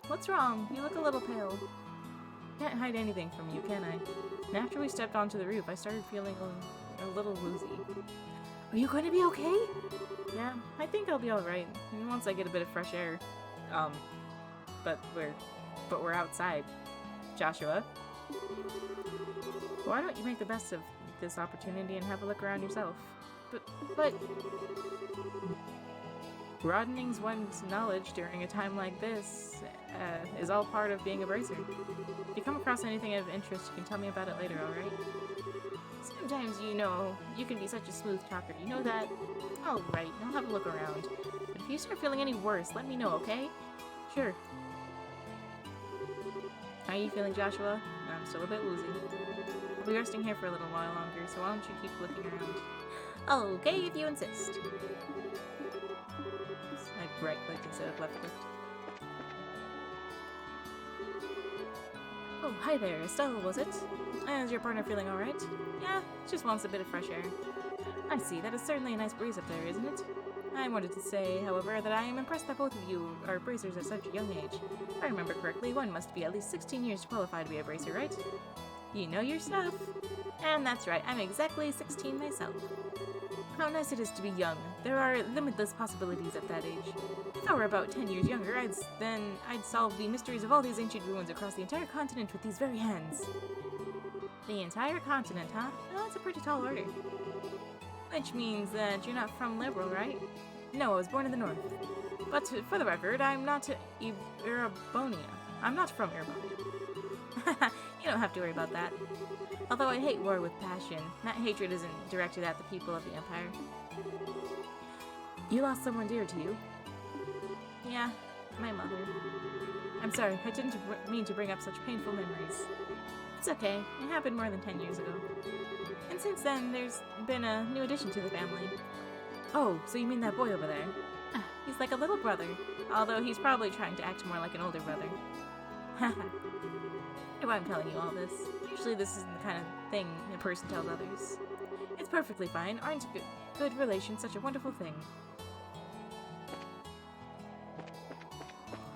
What's wrong? You look a little pale. Can't hide anything from you, can I? And after we stepped onto the roof, I started feeling a little woozy. Are you going to be okay? Yeah, I think I'll be alright. Once I get a bit of fresh air. But we're outside. Joshua? Why don't you make the best of this opportunity and have a look around yourself? But... broadening one's knowledge during a time like this is all part of being a bracer. If you come across anything of interest, you can tell me about it later, alright? Sometimes, you can be such a smooth talker. You know that? Alright, I'll have a look around. But if you start feeling any worse, let me know, okay? Sure. How are you feeling, Joshua? I'm still a bit woozy. I'll be resting here for a little while longer, so why don't you keep looking around? Okay, if you insist. I right-clicked instead of left-clicked. Oh, hi there, Estelle, was it? Is your partner feeling alright? Yeah, just wants a bit of fresh air. I see, that is certainly a nice breeze up there, isn't it? I wanted to say, however, that I am impressed that both of you are bracers at such a young age. If I remember correctly, one must be at least 16 years to qualify to be a bracer, right? You know your stuff. And that's right, I'm exactly 16 myself. How nice it is to be young. There are limitless possibilities at that age. If I were about 10 years younger, I'd solve the mysteries of all these ancient ruins across the entire continent with these very hands. The entire continent, huh? Well, that's a pretty tall order. Which means that you're not from Liberal, right? No, I was born in the north. But for the record, I'm not Erabonia. I'm not from Erabonia. You don't have to worry about that. Although I hate war with passion, that hatred isn't directed at the people of the Empire. You lost someone dear to you. Yeah, my mother. I'm sorry, I didn't mean to bring up such painful memories. It's okay, it happened more than 10 years ago. And since then, there's been a new addition to the family. Oh, so you mean that boy over there? He's like a little brother, although he's probably trying to act more like an older brother. Haha. Why I'm telling you all this. Usually this isn't the kind of thing a person tells others. It's perfectly fine. Aren't good relations such a wonderful thing?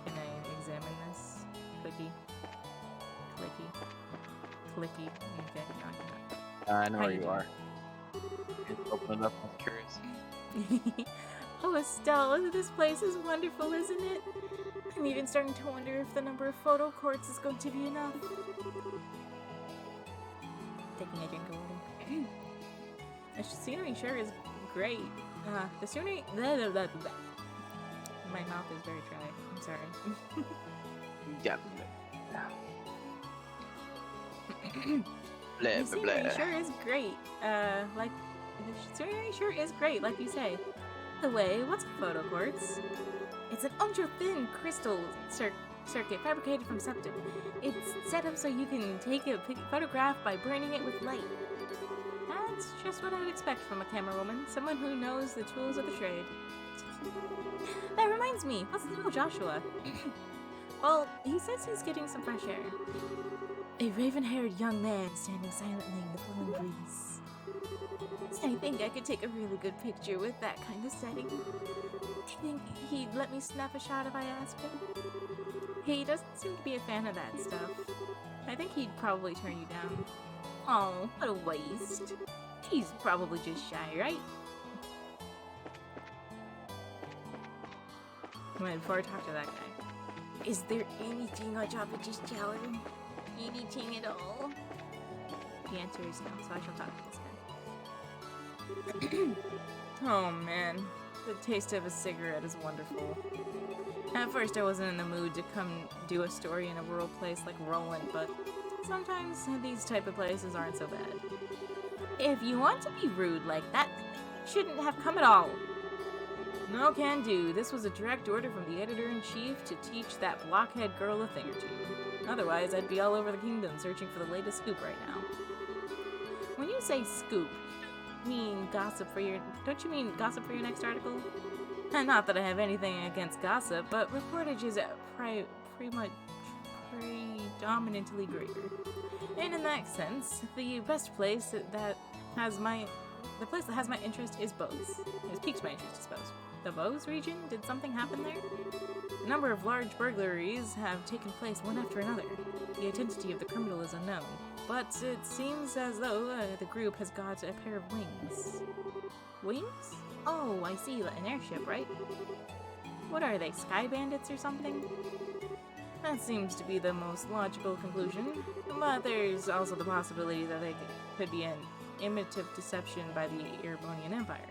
Can I examine this? Clicky. Clicky. Clicky. Okay, no, I cannot. I know where you are. Just open it up, I'm curious. Oh, Estelle, this place is wonderful, isn't it? I'm even starting to wonder if the number of photo courts is going to be enough. Taking a drink of water. The scenery sure is great. The scenery... Blah, blah, blah, blah. My mouth is very dry. I'm sorry. Yeah. Blah, The blah, scenery blah. sure is great. The scenery sure is great, like you say. By the way, what's photo quartz? It's an ultra-thin crystal circuit fabricated from septum. It's set up so you can take a photograph by burning it with light. That's just what I'd expect from a camera woman, someone who knows the tools of the trade. That reminds me, what's the little Joshua? Well, he says he's getting some fresh air. A raven-haired young man standing silently in the flowing breeze. I think I could take a really good picture with that kind of setting. Do you think he'd let me snap a shot if I asked him? He doesn't seem to be a fan of that stuff. I think he'd probably turn you down. Oh, what a waste. He's probably just shy, right? Wait, before I talk to that guy. Is there anything on top of this tower? Anything at all? The answer is no, so I shall talk to this guy. Oh man, the taste of a cigarette is wonderful. At first I wasn't in the mood to come do a story in a rural place like Roland, but sometimes these type of places aren't so bad. If you want to be rude like that, you shouldn't have come at all. No can do. This was a direct order from the editor-in-chief to teach that blockhead girl a thing or two. Otherwise, I'd be all over the kingdom searching for the latest scoop right now. When you say scoop, don't you mean gossip for your next article? And not that I have anything against gossip, but reportage is predominantly greater. And in that sense, the place that has my interest is Bose. It's piqued my interest, I suppose. The Bose region? Did something happen there? A number of large burglaries have taken place one after another. The identity of the criminal is unknown, but it seems as though the group has got a pair of wings. Wings? Oh, I see, an airship, right? What are they, sky bandits or something? That seems to be the most logical conclusion, but there's also the possibility that they could be an imitative deception by the Erebonian Empire.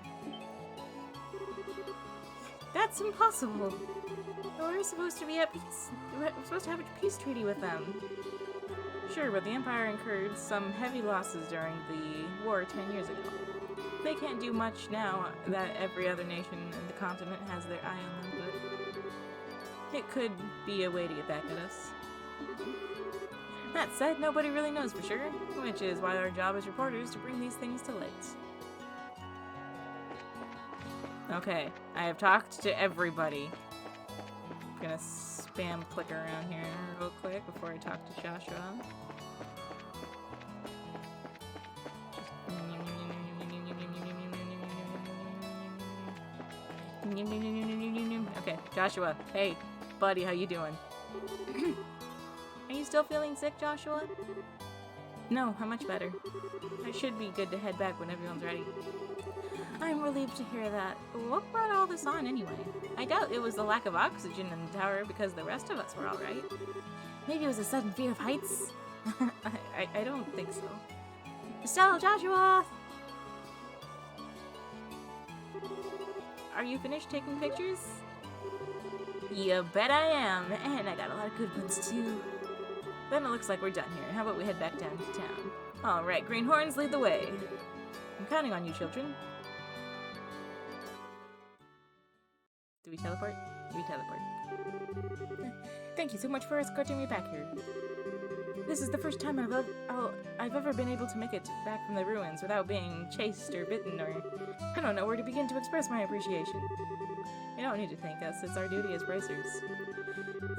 That's impossible! We're supposed to be at peace. We're supposed to have a peace treaty with them. Sure, but the Empire incurred some heavy losses during the war 10 years ago. They can't do much now that every other nation in the continent has their eye on them, but it could be a way to get back at us. That said, nobody really knows for sure, which is why our job as reporters to bring these things to light. Okay, I have talked to everybody. I'm gonna spam click around here real quick before I talk to Joshua. Okay, Joshua. Hey, buddy, how you doing? Are you still feeling sick, Joshua? No, I'm much better. I should be good to head back when everyone's ready. I'm relieved to hear that. What brought all this on anyway? I doubt it was the lack of oxygen in the tower because the rest of us were alright. Maybe it was a sudden fear of heights? I don't think so. Estelle, Joshua! Are you finished taking pictures? You bet I am, and I got a lot of good ones too. Then it looks like we're done here. How about we head back down to town? Alright, greenhorns, lead the way. I'm counting on you, children. Do we teleport? We teleport. Thank you so much for escorting me back here. This is the first time I've ever been able to make it back from the ruins without being chased or bitten, or I don't know where to begin to express my appreciation. You don't need to thank us, it's our duty as bracers.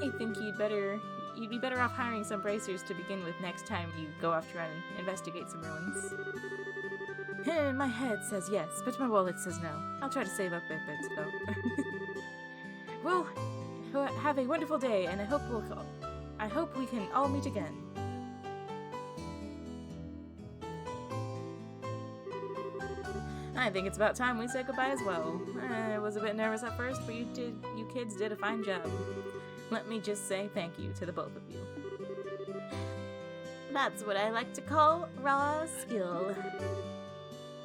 I think you'd be better off hiring some bracers to begin with next time you go off to try and investigate some ruins. My head says yes, but my wallet says no. I'll try to save up a bit, though. Well, have a wonderful day, and I hope we can all meet again. I think it's about time we said goodbye as well. I was a bit nervous at first, but you kids did a fine job. Let me just say thank you to the both of you. That's what I like to call raw skill.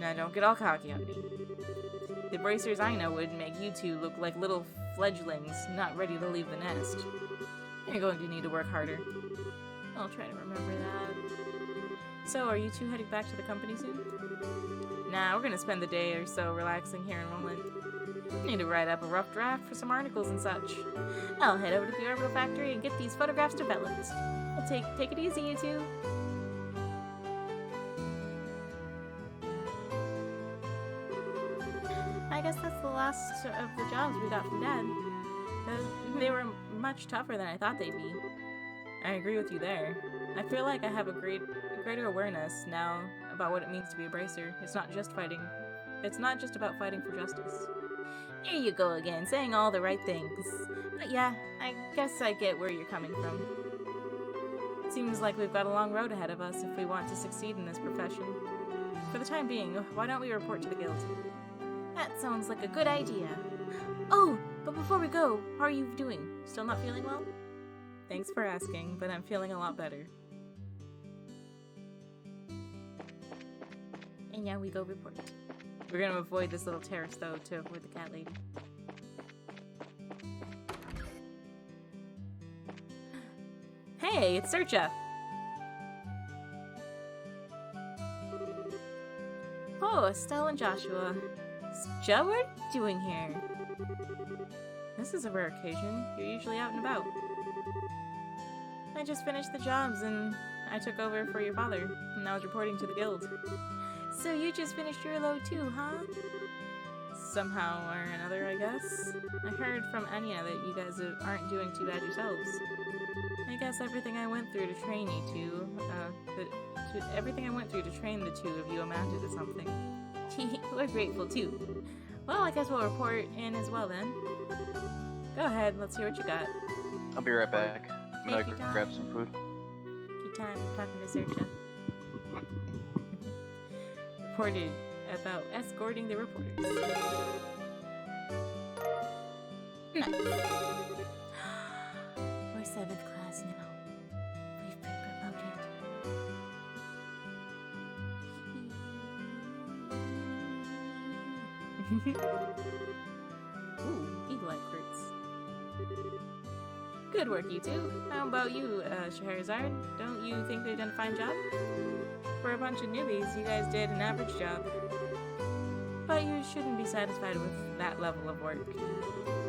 Now don't get all cocky on me. The bracers I know would make you two look like little fledglings not ready to leave the nest. You're going to need to work harder. I'll try to remember that. So, are you two heading back to the company soon? Nah, we're gonna spend the day or so relaxing here in Roland. Need to write up a rough draft for some articles and such. I'll head over to the orbital factory and get these photographs developed. I'll take it easy, you two. I guess that's the last of the jobs we got from Dad. They were much tougher than I thought they'd be. I agree with you there. I feel like I have a greater awareness now about what it means to be a bracer. It's not just about fighting for justice. Here you go again, saying all the right things. But yeah, I guess I get where you're coming from. Seems like we've got a long road ahead of us if we want to succeed in this profession. For the time being, why don't we report to the guild? That sounds like a good idea. Oh, but before we go, how are you doing? Still not feeling well? Thanks for asking, but I'm feeling a lot better. And now we go report. We're gonna avoid this little terrace, though, to avoid the cat lady. Hey, it's Searcha! Oh, Estelle and Joshua. Joe, what are you doing here? This is a rare occasion. You're usually out and about. I just finished the jobs and I took over for your father, and I was reporting to the guild. So you just finished your load too, huh? Somehow or another, I guess. I heard from Anya that you guys aren't doing too bad yourselves. I guess everything I went through to train you two, everything I went through to train the two of you amounted to something. We're grateful too. Well, I guess we'll report in as well then. Go ahead, let's hear what you got. I'll be right back. I'm Take gonna your time. grab some food. Take time talking to Searcha. Reported about escorting the reporters. Nice. We're 7th class now. We've been promoted. Ooh, eagle-eye quirks. Good work, you two. How about you, Scheherazade? Don't you think they've done a fine job? For a bunch of newbies, you guys did an average job. But you shouldn't be satisfied with that level of work.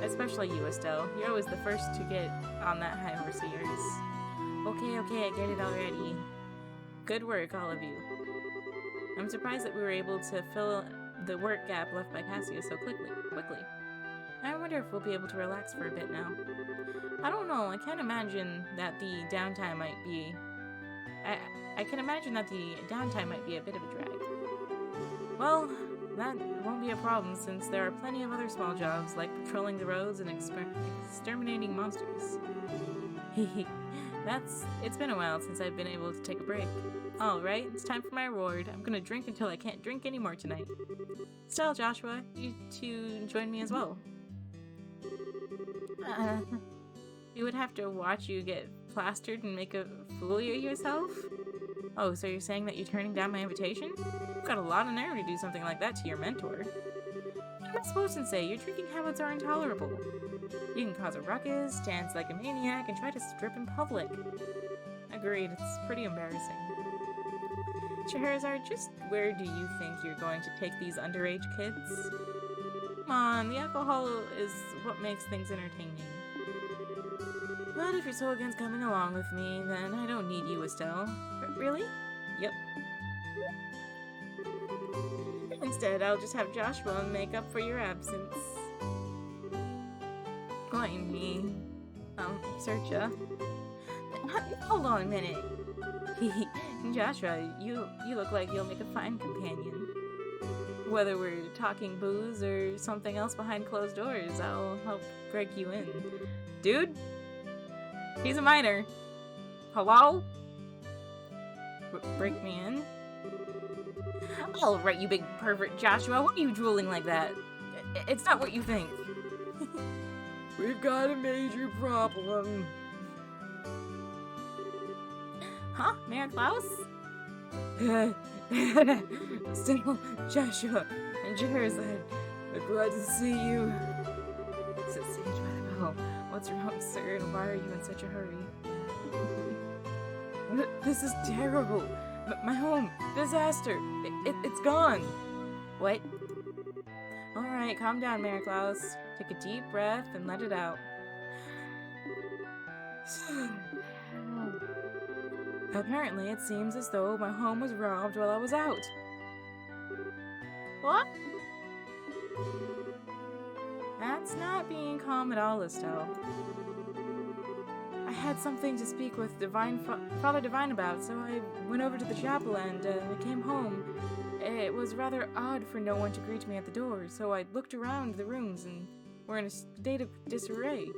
Especially you, Estelle. You're always the first to get on that high horse of yours. Okay, I get it already. Good work, all of you. I'm surprised that we were able to fill the work gap left by Cassia so quickly. I wonder if we'll be able to relax for a bit now. I don't know, I can't imagine that the downtime might be... I can imagine that the downtime might be a bit of a drag. Well, that won't be a problem since there are plenty of other small jobs like patrolling the roads and exterminating monsters. It's been a while since I've been able to take a break. Alright, it's time for my reward. I'm gonna drink until I can't drink anymore tonight. Still, Joshua, you two join me as well. You would have to watch you get plastered and make a fool of yourself? Oh, so you're saying that you're turning down my invitation? You've got a lot of nerve to do something like that to your mentor. What am I supposed to say? Your drinking habits are intolerable. You can cause a ruckus, dance like a maniac, and try to strip in public. Agreed, it's pretty embarrassing. Scheherazade, just where do you think you're going to take these underage kids? Come on, the alcohol is what makes things entertaining. But if you're so against coming along with me, then I don't need you, Estelle. Really? Yep. Instead, I'll just have Joshua make up for your absence. Join me. Searcha. Hold on a minute. Joshua, you look like you'll make a fine companion. Whether we're talking booze or something else behind closed doors, I'll help break you in. Dude? He's a minor. Hello? Break me in? Alright, you big pervert Joshua, why are you drooling like that? It's not what you think. We've got a major problem. Huh? Mayor Klaus? Still, Joshua and Scheherazade, we're glad to see you. Sage Madabelle, what's wrong, sir, and why are you in such a hurry? This is terrible. My home, disaster. It's gone. What? Alright, calm down, Mayor Klaus. Take a deep breath and let it out. Apparently, it seems as though my home was robbed while I was out. What? That's not being calm at all, Estelle. I had something to speak with Father Divine about, so I went over to the chapel and came home. It was rather odd for no one to greet me at the door, so I looked around the rooms and were in a state of disarray.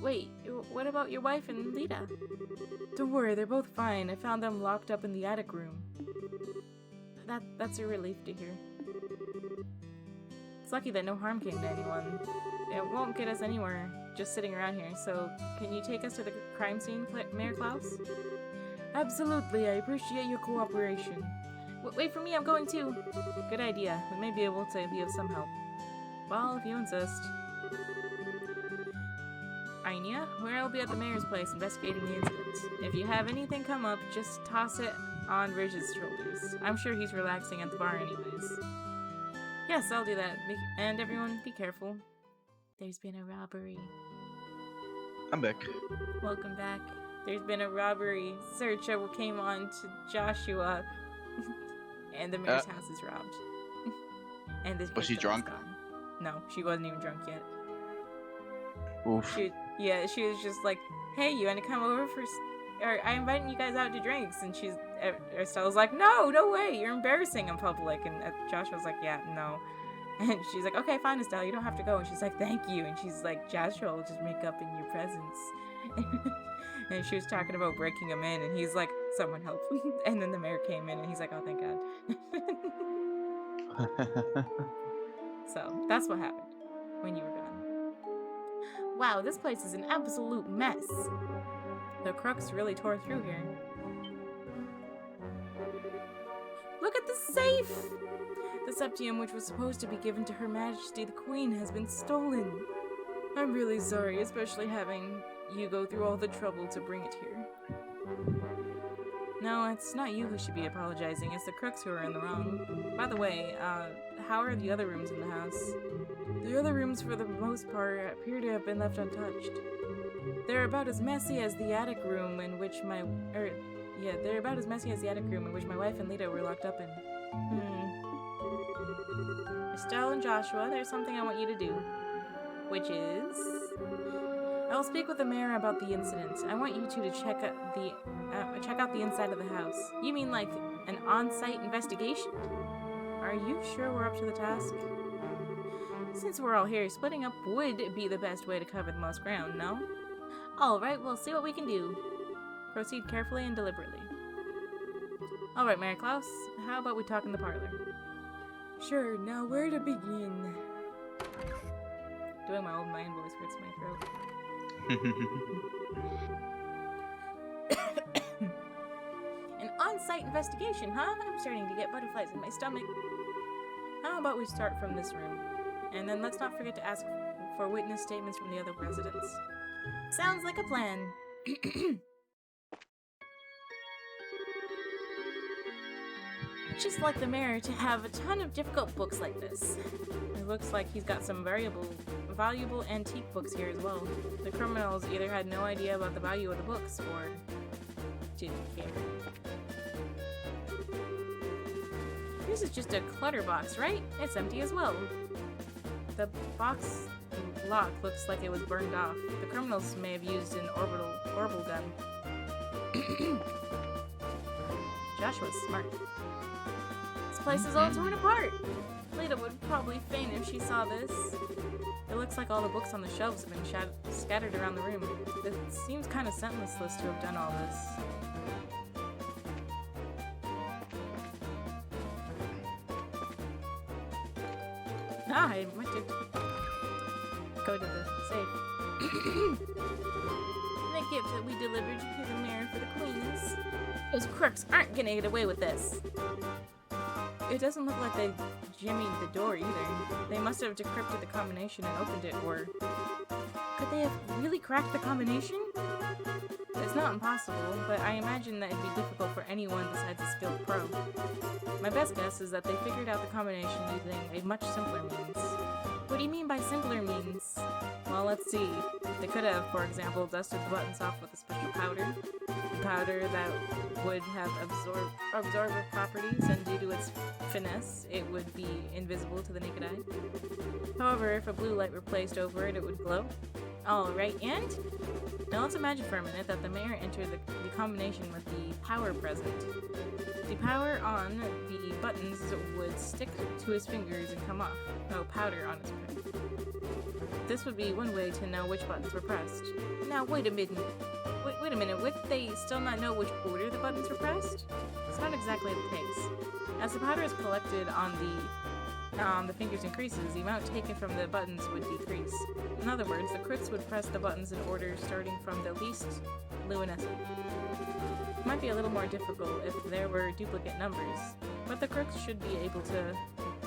Wait, what about your wife and Lita? Don't worry, they're both fine. I found them locked up in the attic room. That's a relief to hear. It's lucky that no harm came to anyone. It won't get us anywhere just sitting around here, so can you take us to the crime scene, Mayor Klaus? Absolutely, I appreciate your cooperation. Wait for me, I'm going too. Good idea. We may be able to be of some help. Well, if you insist. Inia, I'll be at the mayor's place investigating the incident. If you have anything come up, just toss it on Ridge's shoulders. I'm sure he's relaxing at the bar anyways. Yes, I'll do that. And everyone, be careful. There's been a robbery. I'm back. Welcome back. There's been a robbery. Search came on to Joshua. And the mayor's house is robbed. And this Was she drunk? gone. No, she wasn't even drunk yet. Oof. She was just like, hey, you want to come over for... Or, I invited you guys out to drinks. And Estella's like, no way, you're embarrassing in public. And Joshua's like, yeah, no. And she's like, okay, fine, Estella, you don't have to go. And she's like, thank you. And she's like, Joshua will just make up in your presence. And she was talking about breaking him in. And he's like, someone help. And then the mayor came in and he's like, oh, thank God. So, that's what happened when you were gone. Wow, this place is an absolute mess. The crooks really tore through here. Look at the safe! The septium, which was supposed to be given to Her Majesty the Queen, has been stolen. I'm really sorry, especially having you go through all the trouble to bring it here. No, it's not you who should be apologizing, it's the crooks who are in the wrong. By the way, how are the other rooms in the house? The other rooms, for the most part, appear to have been left untouched. They're about as messy as the attic room in which they're about as messy as the attic room in which my wife and Lita were locked up in. Estelle and Joshua, there's something I want you to do. Which is... I'll speak with the mayor about the incident. I want you two to check out the inside of the house. You mean like an on-site investigation? Are you sure we're up to the task? Since we're all here, splitting up would be the best way to cover the most ground, no? Alright, we'll see what we can do. Proceed carefully and deliberately. Alright, Mayor Klaus, how about we talk in the parlor? Sure, now where to begin? Doing my old man voice hurts my throat. An on-site investigation, huh? I'm starting to get butterflies in my stomach. How about we start from this room? And then let's not forget to ask for witness statements from the other residents. Sounds like a plan. Just like the mayor to have a ton of difficult books like this. It looks like he's got some valuable antique books here as well. The criminals either had no idea about the value of the books or didn't care. This is just a clutter box, right? It's empty as well. The box lock looks like it was burned off. The criminals may have used an orbital gun. Joshua's smart. This place is all torn apart. Lita would probably faint if she saw this. It looks like all the books on the shelves have been scattered around the room. It seems kind of senseless to have done all this. I went to go to the safe. The gift that we delivered to the mayor for the queens. Those crooks aren't gonna get away with this. It doesn't look like they jimmied the door either. They must have decrypted the combination and opened it, or... Could they have really cracked the combination? It's not impossible, but I imagine that it'd be difficult for anyone besides a skilled pro. My best guess is that they figured out the combination using a much simpler means. What do you mean by simpler means? Well, let's see. They could have, for example, dusted the buttons off with a special powder. Powder that would have absorber properties, and due to its finesse, it would be invisible to the naked eye. However, if a blue light were placed over it, it would glow. Alright, and? Now let's imagine for a minute that the mayor entered the combination with the power present. The power on the buttons would stick to his fingers and come off. No powder on his fingers. This would be one way to know which buttons were pressed. Now wait a minute. Wait a minute. Would they still not know which order the buttons were pressed? It's not exactly the case. As the powder is collected on the fingers increases, the amount taken from the buttons would decrease. In other words, the crooks would press the buttons in order starting from the least luminescent. It might be a little more difficult if there were duplicate numbers, but the crooks should be able to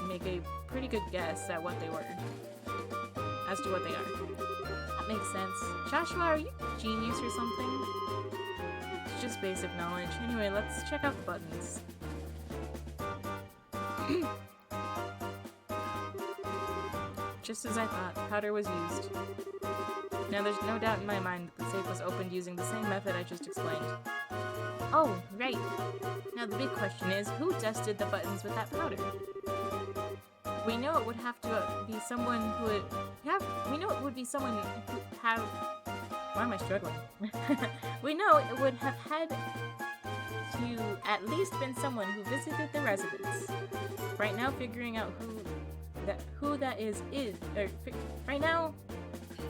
make a pretty good guess at what they were. As to what they are. That makes sense. Joshua, are you a genius or something? It's just basic knowledge. Anyway, let's check out the buttons. Just as I thought, powder was used. Now there's no doubt in my mind that the safe was opened using the same method I just explained. Oh, right. Now the big question is, who dusted the buttons with that powder? We know it would have to be someone who would have... We know it would be someone who have... Why am I struggling? We know it would have had to at least been someone who visited the residence. Right now, figuring out right now,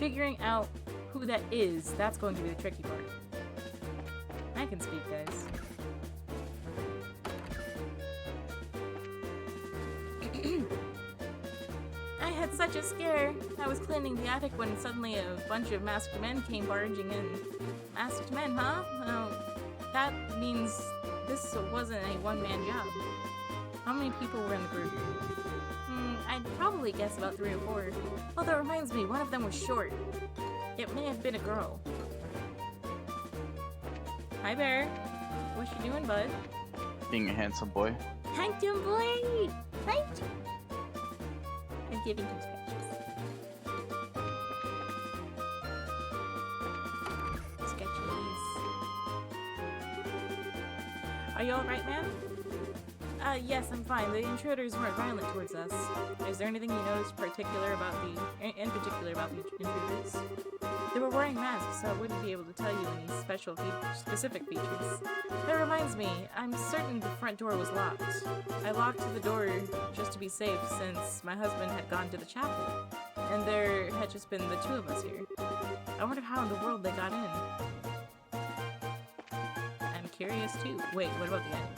figuring out who that is, that's going to be the tricky part. I can speak, guys. I had such a scare. I was cleaning the attic when suddenly a bunch of masked men came barging in. Masked men, huh? Well, that means this wasn't a one-man job. How many people were in the group? I'd probably guess about 3 or 4. Oh, that reminds me, one of them was short. It may have been a girl. Hi, Bear. What you doing, bud? Being a handsome boy. Handsome boy! Thank you! I'm giving him scratches. Sketchies. Are you alright, man? Yes, I'm fine. The intruders weren't violent towards us. Is there anything you noticed in particular about the intruders? They were wearing masks, so I wouldn't be able to tell you any specific features. That reminds me, I'm certain the front door was locked. I locked the door just to be safe since my husband had gone to the chapel, and there had just been the 2 of us here. I wonder how in the world they got in. I'm curious too. Wait, what about the end?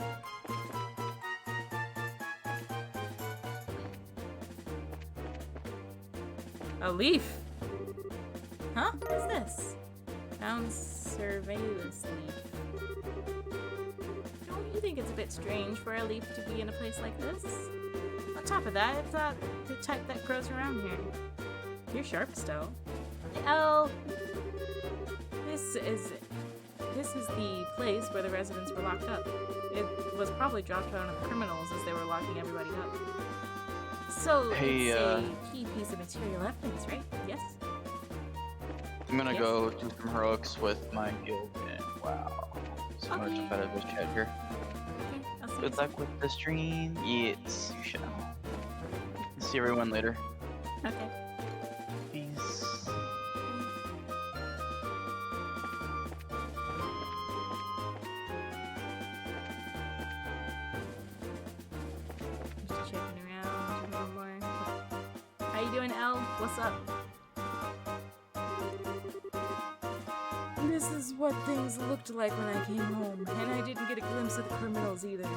A leaf! Huh? What's this? Found surveillance leaf. Don't you think it's a bit strange for a leaf to be in a place like this? On top of that, it's not the type that grows around here. You're sharp, Estelle. Oh! This is the place where the residents were locked up. It was probably dropped on the criminals as they were locking everybody up. So, Hey, it's a key piece of material evidence, right? Yes? I'm gonna Yes. go do some heroics with my guild and wow. So I'm gonna jump out of this chat here. Okay, I'll see you Good luck with the stream. Yes, you shall. See everyone later. soon. Okay. Peace. Just checking around. A little more. How you doing, Elle? What's up? This is what things looked like when I came home, and I didn't get a glimpse of the criminals either.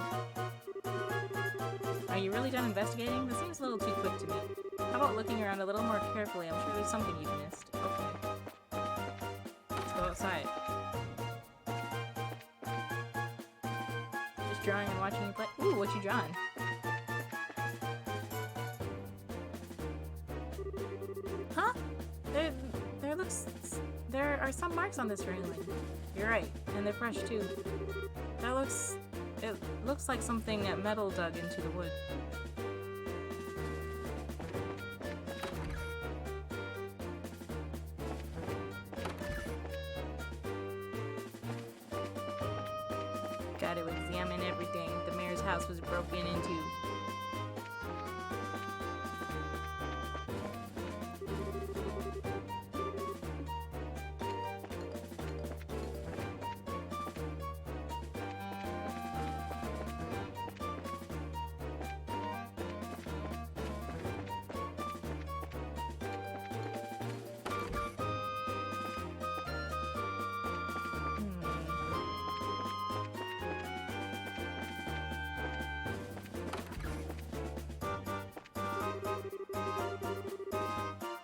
Are you really done investigating? This seems a little too quick to me. How about looking around a little more carefully? I'm sure there's something you've missed. Okay. Let's go outside. Just drawing and watching you play. Ooh, what you drawing? Huh? There are some marks on this railing. You're right, and they're fresh too. It looks like something metal dug into the wood. Gotta examine everything. The mayor's house was broken into.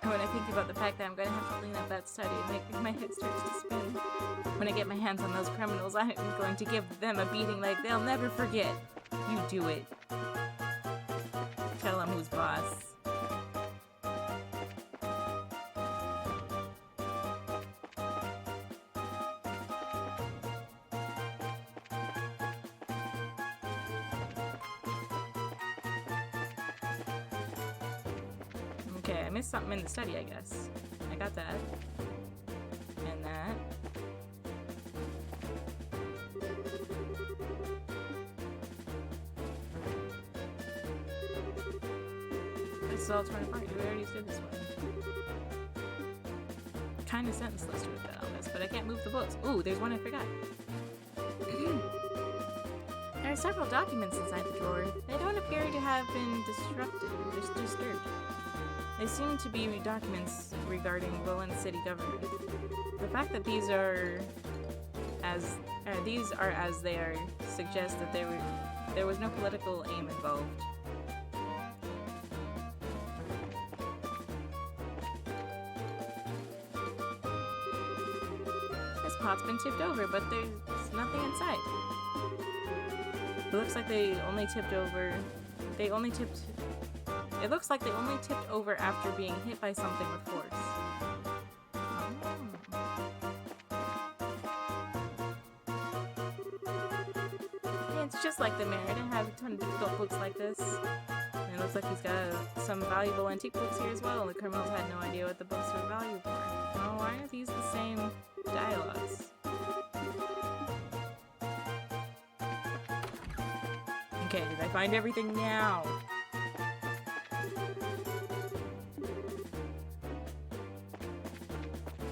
When I think about the fact that I'm gonna have to clean up that study, my head starts to spin. When I get my hands on those criminals, I am going to give them a beating like they'll never forget. You do it. Tell them who's boss. Okay, I missed something in the study, I guess. I got that. And that. This is all torn apart. We already did this one. Kinda sentence listed with that on this, but I can't move the books. Ooh, there's one I forgot. There are several documents inside the drawer. They don't appear to have been disturbed. They seem to be documents regarding Roland City government. The fact that these are as they are suggests that there was no political aim involved. This pot's been tipped over, but there's nothing inside. It looks like they only tipped over. It looks like they only tipped over after being hit by something with force. Yeah, it's just like the mayor. I didn't have a ton of difficult books like this. And it looks like he's got some valuable antique books here as well. The criminals had no idea what the books were valuable for. Oh, why are these the same dialogues? Okay, did I find everything now?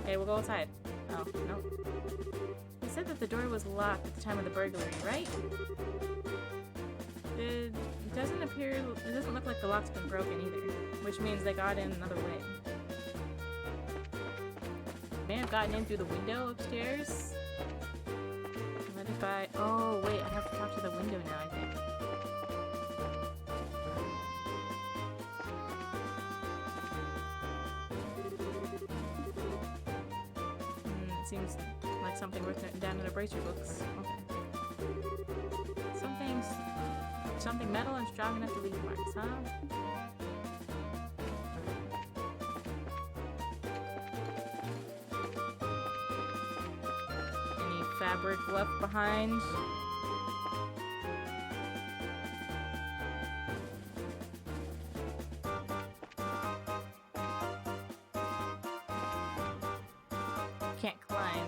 Okay, we'll go outside. Oh, no. They said that the door was locked at the time of the burglary, right? It doesn't look like the lock's been broken either, which means they got in another way. May have gotten in through the window upstairs. What if I... Oh, wait, I have to talk to the window now, I think. Seems like something worth noting down in a bracer books. Okay. Something metal and strong enough to leave marks, huh? Any fabric left behind? Can't climb.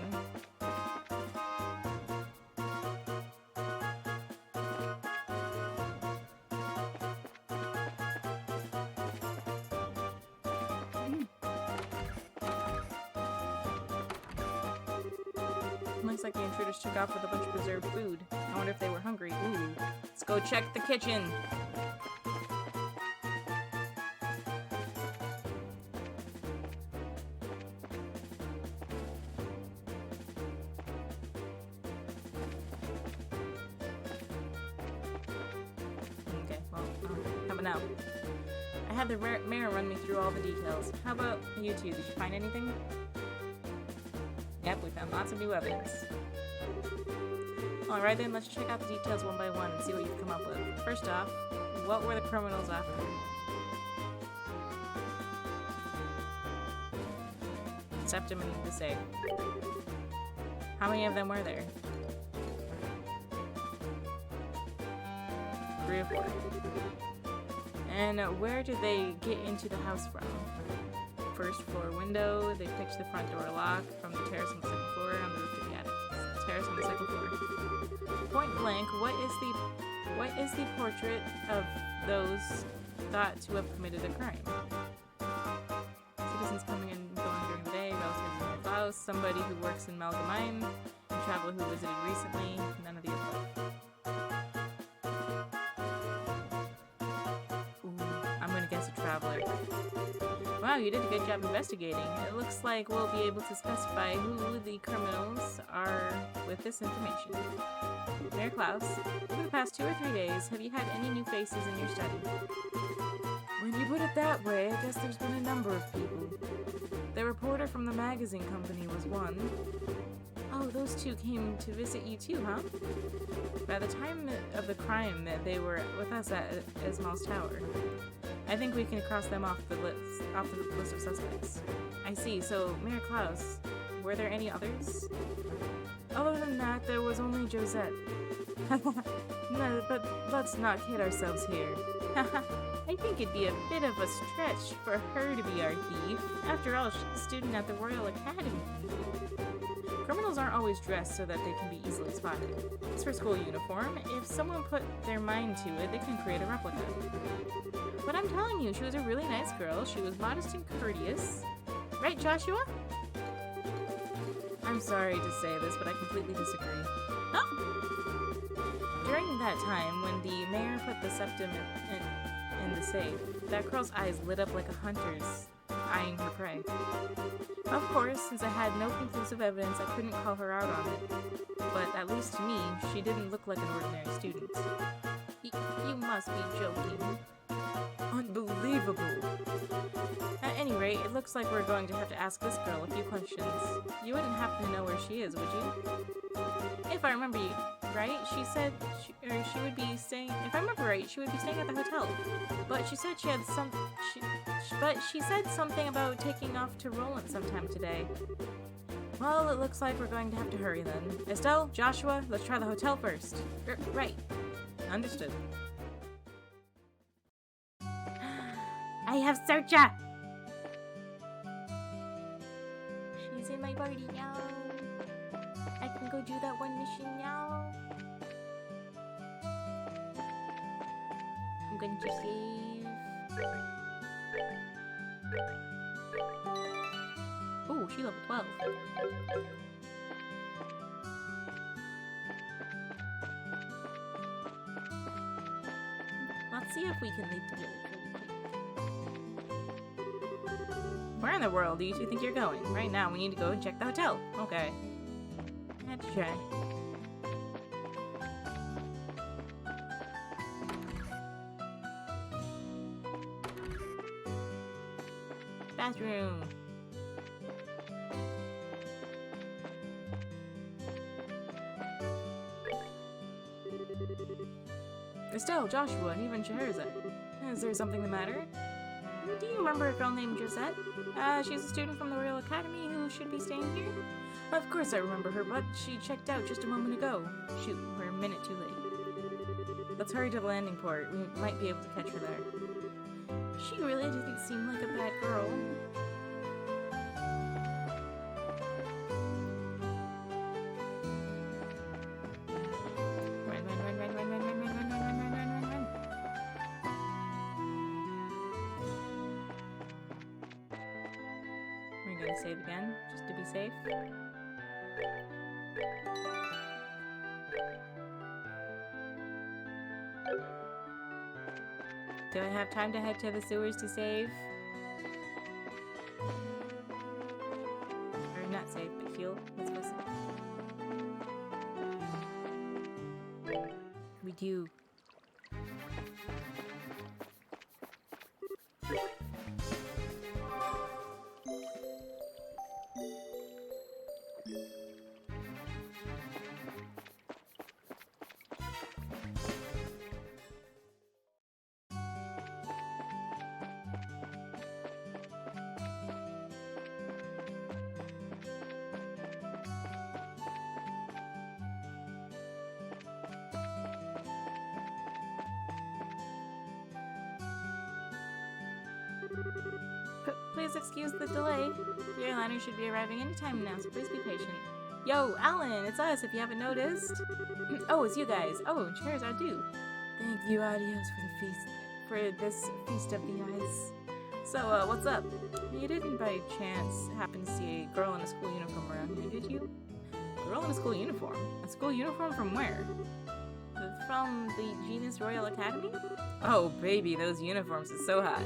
Looks like the intruders took off with a bunch of preserved food. I wonder if they were hungry. Ooh. Let's go check the kitchen. Now. I had the mayor run me through all the details. How about you two? Did you find anything? Yep, we found lots of new evidence. Alright then, let's check out the details one by one and see what you've come up with. First off, what were the criminals after? Septum and the safe. How many of them were there? 3 or 4. And where did they get into the house from? First floor window, they picked the front door lock from the terrace on the second floor on the roof of the attic. Terrace on the second floor. Point blank, what is the portrait of those thought to have committed a crime? Citizens coming and going during the day, relatives in their house, somebody who works in Malgamine, a traveler who visited recently, none of the above. Guess a traveler. Well, Wow, you did a good job investigating. It looks like we'll be able to specify who the criminals are with this information. Mayor Klaus, over the past 2 or 3 days, have you had any new faces in your study? When you put it that way, I guess there's been a number of people. The reporter from the magazine company was one. Oh, those two came to visit you too, huh? By the time of the crime, they were with us at Ismail's tower. I think we can cross them off the list of suspects. I see. So, Mayor Klaus, were there any others? Other than that, there was only Josette. No, but let's not kid ourselves here. I think it'd be a bit of a stretch for her to be our thief. After all, she's a student at the Royal Academy. Criminals aren't always dressed so that they can be easily spotted. As for school uniform, if someone put their mind to it, they can create a replica. But I'm telling you, she was a really nice girl. She was modest and courteous. Right, Joshua? I'm sorry to say this, but I completely disagree. Oh! During that time, when the mayor put the septum in the safe, that girl's eyes lit up like a hunter's, eyeing her prey. Of course, since I had no conclusive evidence, I couldn't call her out on it. But at least to me, she didn't look like an ordinary student. You must be joking. Unbelievable. At any rate, it looks like we're going to have to ask this girl a few questions. You wouldn't happen to know where she is, would you? If I remember right, she said she would be staying. If I remember right, she would be staying at the hotel. But she said she had she said something about taking off to Roland sometime today. Well, it looks like we're going to have to hurry then. Estelle, Joshua, let's try the hotel first. Right. Understood. I have Searcha! She's in my party now. I can go do that one mission now. I'm going to save. Oh, she level 12. Let's see if we can leave together. Where in the world do you two think you're going? Right now, we need to go and check the hotel. Okay. I had to check. Bathroom. Estelle, Joshua, and even Scheherazade. Is there something the matter? Do you remember a girl named Josette? She's a student from the Royal Academy who should be staying here? Of course I remember her, but she checked out just a moment ago. Shoot, we're a minute too late. Let's hurry to the landing port. We might be able to catch her there. She really didn't seem like a bad girl. Save again, just to be safe. Do I have time to head to the sewers to save? Or not save, but fuel. Let's go save. We do. Please excuse the delay. The airliner should be arriving anytime now, so please be patient. Yo, Alan, it's us if you haven't noticed. Oh, it's you guys. Oh, cheers, I do. Thank you, Adios, for this feast of the eyes. So, what's up? You didn't by chance happen to see a girl in a school uniform around here, did you? Girl in a school uniform? A school uniform from where? From the Genus Royal Academy? Oh, baby, those uniforms are so hot.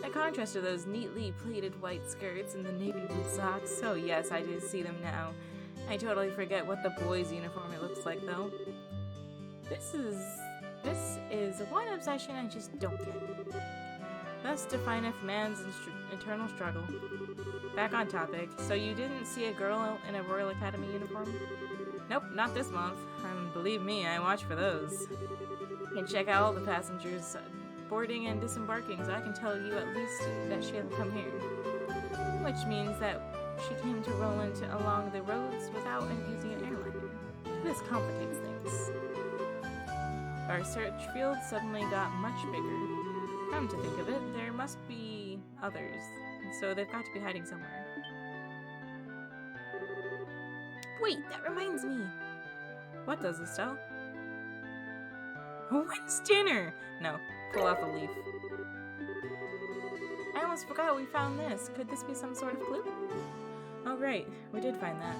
The contrast of those neatly pleated white skirts and the navy blue socks. Oh yes, I do see them now. I totally forget what the boys' uniform it looks like though. This is one obsession I just don't get. Thus defineth man's eternal struggle. Back on topic. So you didn't see a girl in a Royal Academy uniform? Nope, not this month. Believe me, I watch for those. You can check out all the passengers boarding and disembarking, so I can tell you at least that she hasn't come here. Which means that she came to Roland along the roads without using an airliner. This complicates things. Our search field suddenly got much bigger. Come to think of it, there must be others, so they've got to be hiding somewhere. Wait, that reminds me! What does Estelle? When's dinner? No, pull off a leaf. I almost forgot we found this. Could this be some sort of clue? Oh right, we did find that.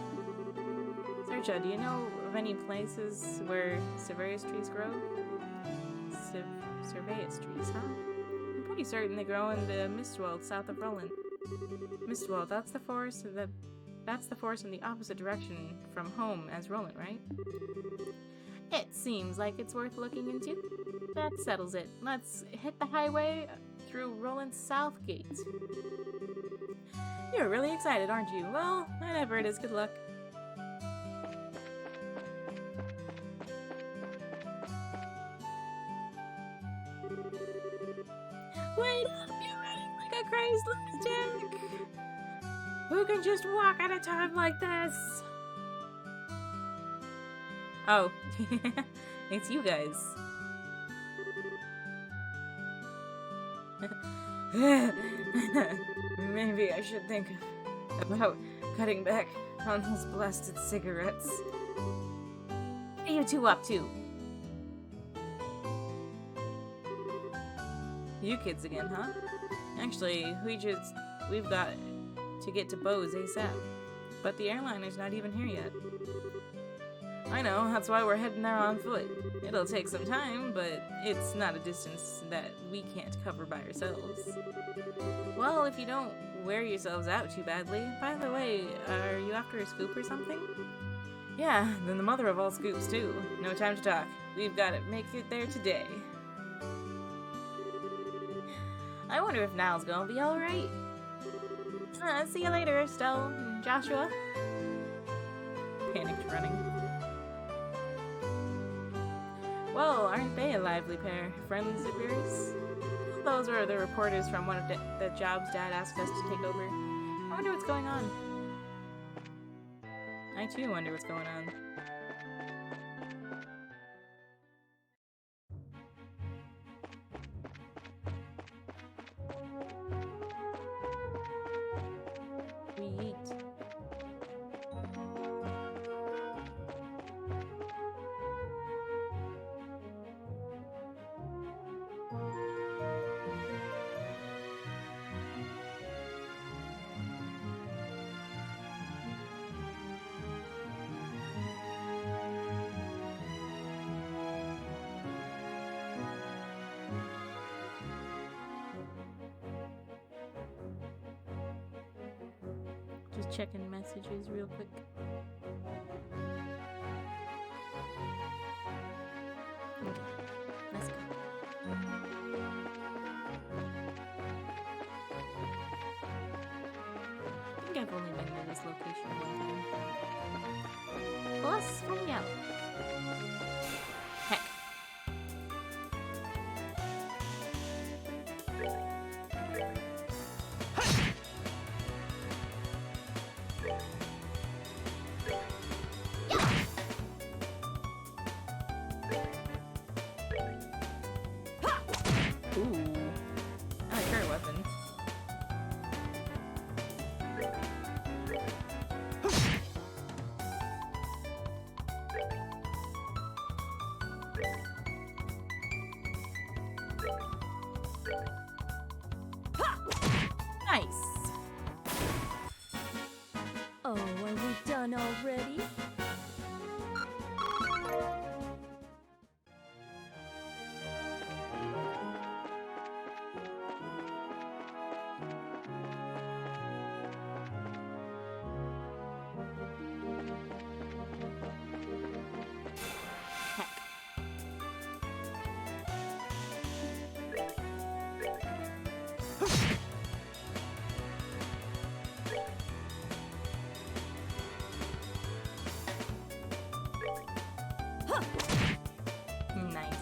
Sergia, do you know of any places where Cervarius trees grow? Cervarius trees, huh? I'm pretty certain they grow in the Mistwald south of Roland. Mistwald, that's the forest in the opposite direction from home as Roland, right? It seems like it's worth looking into. That settles it. Let's hit the highway through Roland's south gate. You're really excited, aren't you? Well, whatever it is, good luck. Wait up, you're running like a crazed lunatic! Who can just walk at a time like this? Oh, it's you guys. Maybe I should think about cutting back on those blasted cigarettes. What are you two up to? You kids again, huh? Actually, we've got to get to Bose ASAP. But the airliner's not even here yet. I know, that's why we're heading there on foot. It'll take some time, but it's not a distance that we can't cover by ourselves. Well, if you don't wear yourselves out too badly. By the way, are you after a scoop or something? Yeah, then the mother of all scoops too. No time to talk. We've got to make it there today. I wonder if Niall's gonna be alright. See you later, Estelle and Joshua. Panicked running. Well, aren't they a lively pair? Friends of yours? Those were the reporters from one of the jobs Dad asked us to take over. I wonder what's going on. I too wonder what's going on. We eat. Just checking messages real quick. Okay, let's go. I think I've only been to this location one time. Well, let's find out. Heck. Ooh. I like her weapon. Nice.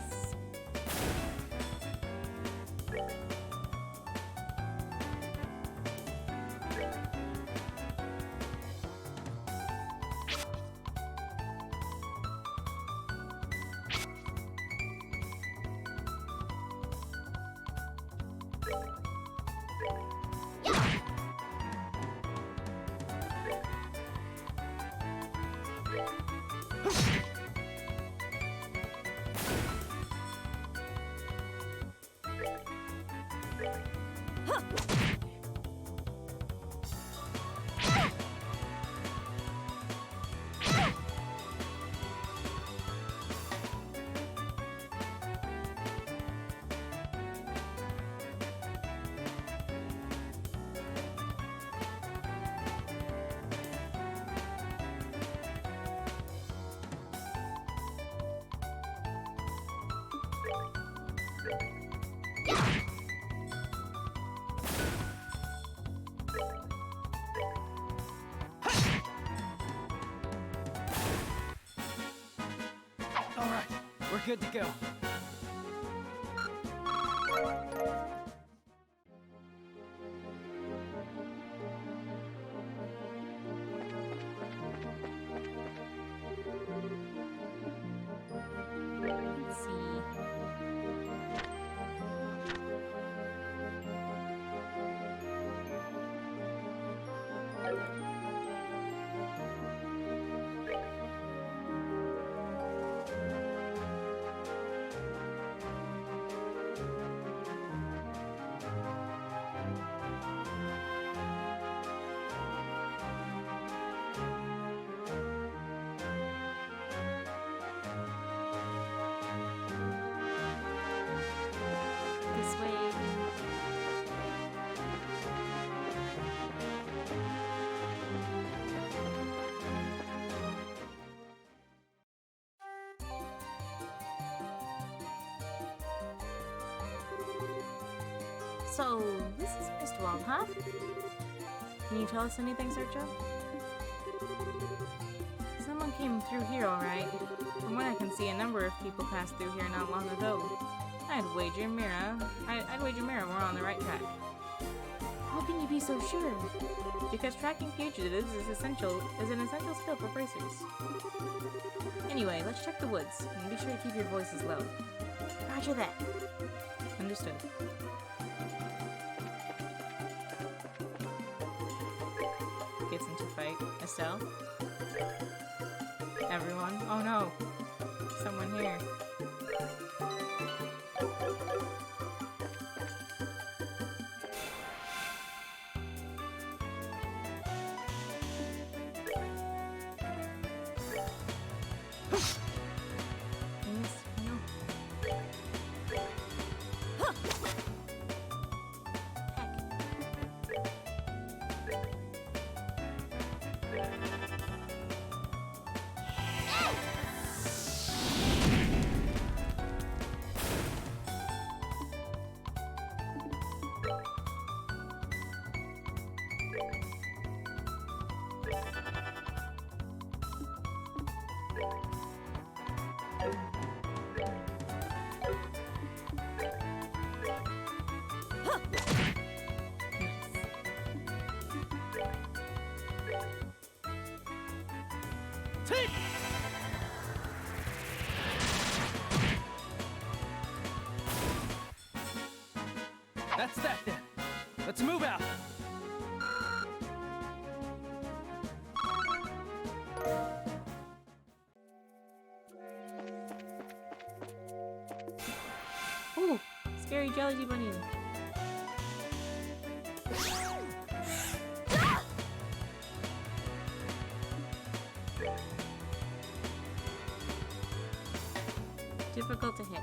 All right, we're good to go. Let's see. This way. So, this is Mistwald, huh? Can you tell us anything, Sergio? Someone came through here, alright. From what I can see, a number of people passed through here not long ago. I'd wager Mira we're on the right track. How can you be so sure? Because tracking fugitives is an essential skill for racers. Anyway, let's check the woods, and be sure to keep your voices low. Roger that. Understood. Gets into fight. Estelle? Everyone? Oh no! Someone here. Yes, no. Take! That's that then. Let's move out. Ooh, scary jelly bunny. Difficult to hit.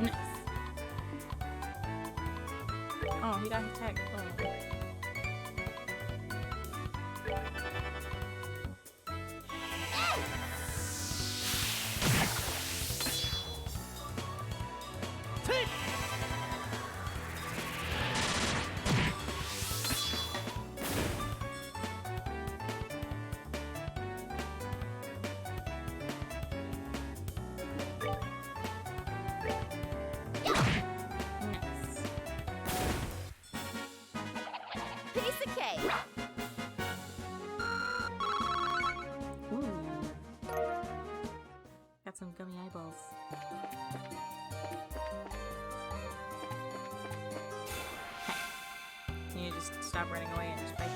Nice. Oh, he got attacked. Oh. Nice. Piece of cake. Ooh. Got some gummy eyeballs. Can you just stop running away and just fight them?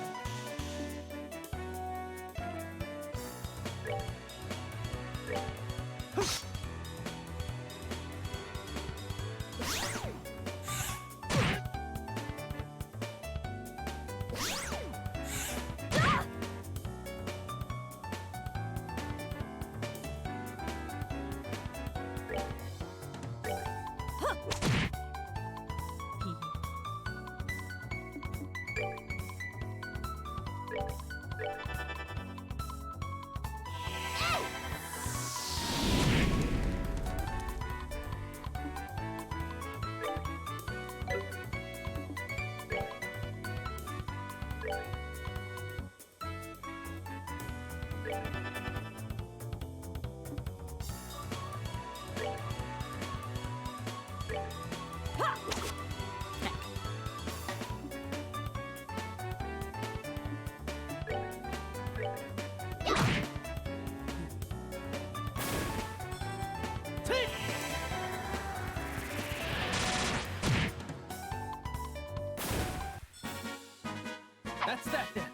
That's that then.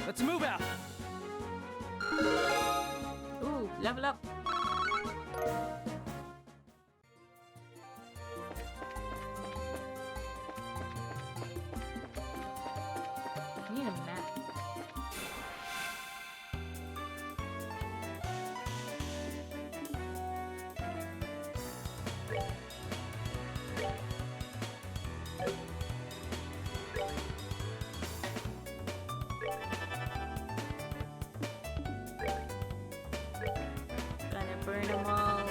Let's move out. Ooh, level up. I need a map. Gonna burn them all.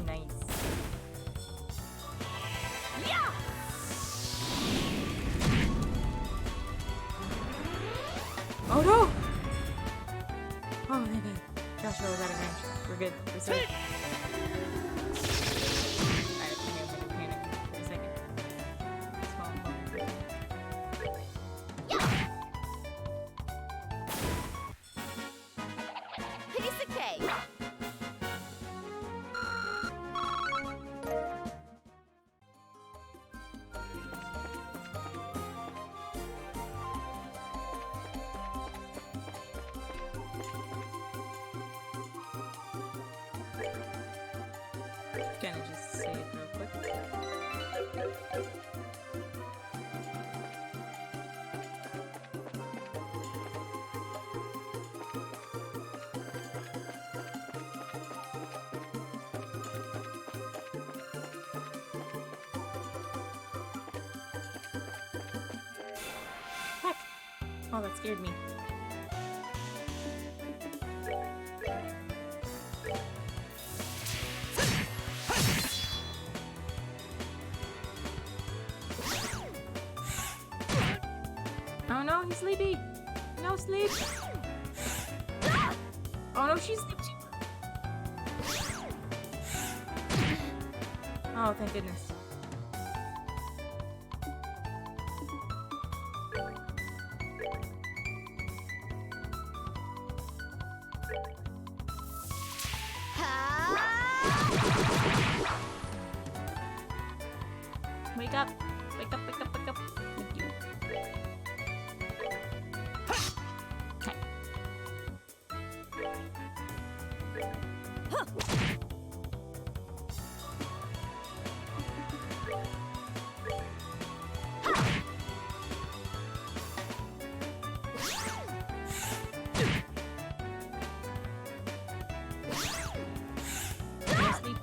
Nice. Yeah! Oh no! Oh, thank God. Joshua was out of range. We're good. We're safe. Alright, okay, I'm gonna panic for a second. Small moment. Piece of cake. Gonna just save real quick. Heck! Oh, that scared me. Oh no, he's sleepy! No sleep! Oh no, she's sleepy! Oh, thank goodness. Wake up! Wake up, wake up, wake up. Thank you. Okay. Can you sleep?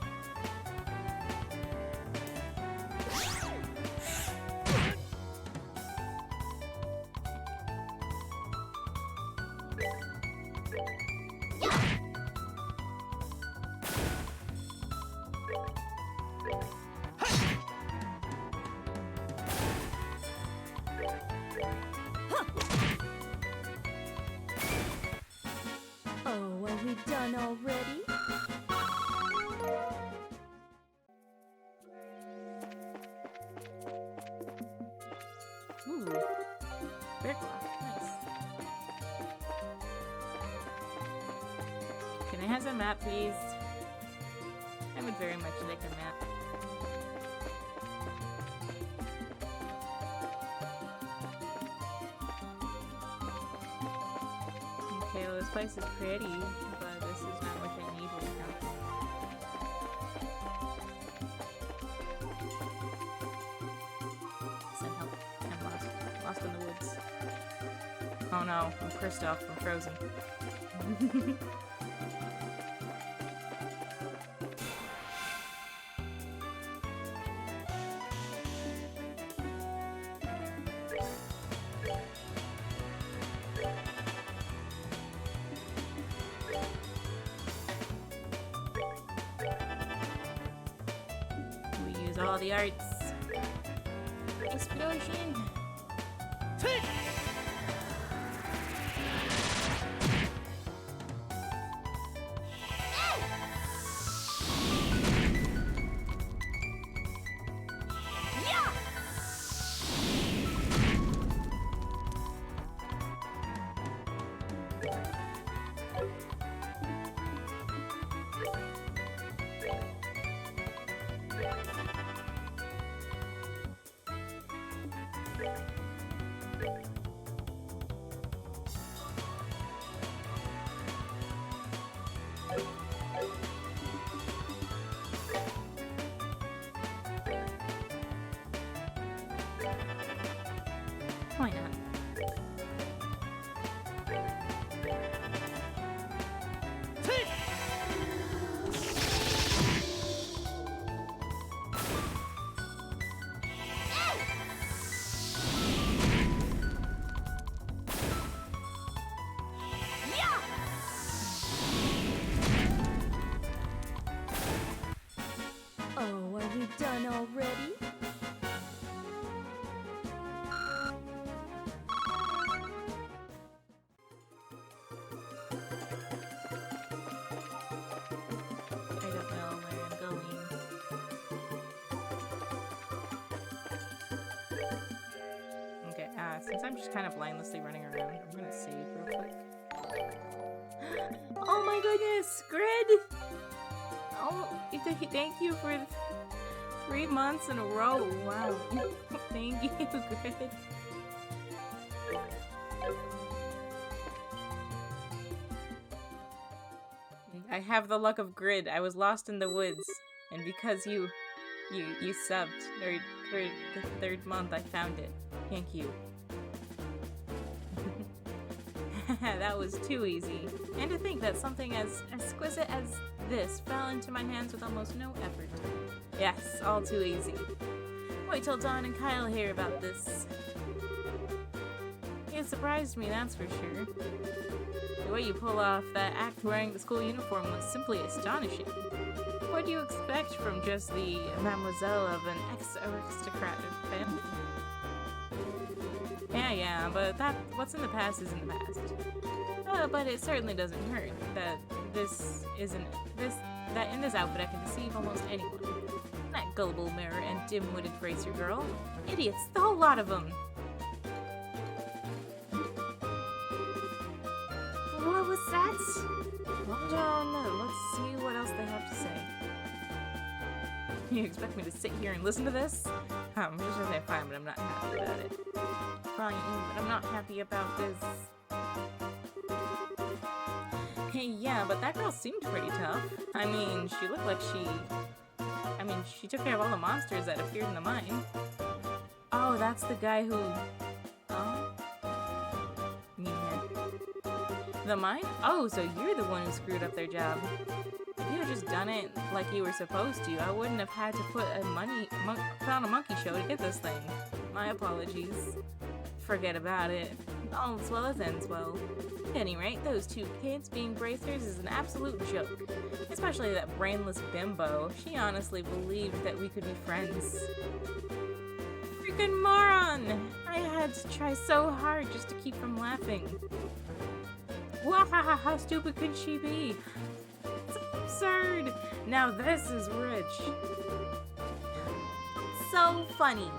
Oh, are we done already? Ooh. Bear claw. Nice. Can I have a map, please? I would very much like a map. Okay, well, this place is pretty, but this is not what I need right now. Send help. I'm lost. Lost in the woods. Oh no, I'm Kristoff. I'm frozen. We use all the arts. Explosion! Why not? Oh, are we done already? I don't know where I'm going. Okay, since I'm just kind of blindlessly running around, I'm gonna save real quick. Oh my goodness, Grid! Oh, thank you for 3 months in a row. Wow. Thank you, Grid. I have the luck of Grid. I was lost in the woods, and because you subbed for the 3rd month, I found it. Thank you. That was too easy. And to think that something as exquisite as this fell into my hands with almost no effort. Yes, all too easy. Wait till Dawn and Kyle hear about this. It surprised me, that's for sure. The way you pull off that act wearing the school uniform was simply astonishing. What do you expect from just the mademoiselle of an ex-aristocrat family? Yeah, but what's in the past is in the past. But it certainly doesn't hurt that that in this outfit I can deceive almost anyone. That gullible mirror and dim-witted racer girl. Idiots, the whole lot of them. What was that? I don't know. Let's see what else they have to say. You expect me to sit here and listen to this? I'm just gonna say fine, but I'm not happy about it. Fine, but I'm not happy about this. Hey, yeah, but that girl seemed pretty tough. I mean, she looked like she took care of all the monsters that appeared in the mine. Oh, that's the guy who... Oh? Meathead. The mine? Oh, so you're the one who screwed up their job. If you had just done it like you were supposed to, I wouldn't have had to put on a monkey show to get this thing. My apologies. Forget about it. All's well as ends well. At any rate, those two kids being bracers is an absolute joke. Especially that brainless bimbo. She honestly believed that we could be friends. Freaking moron! I had to try so hard just to keep from laughing. Wahaha, how stupid could she be? It's absurd! Now this is rich. So funny.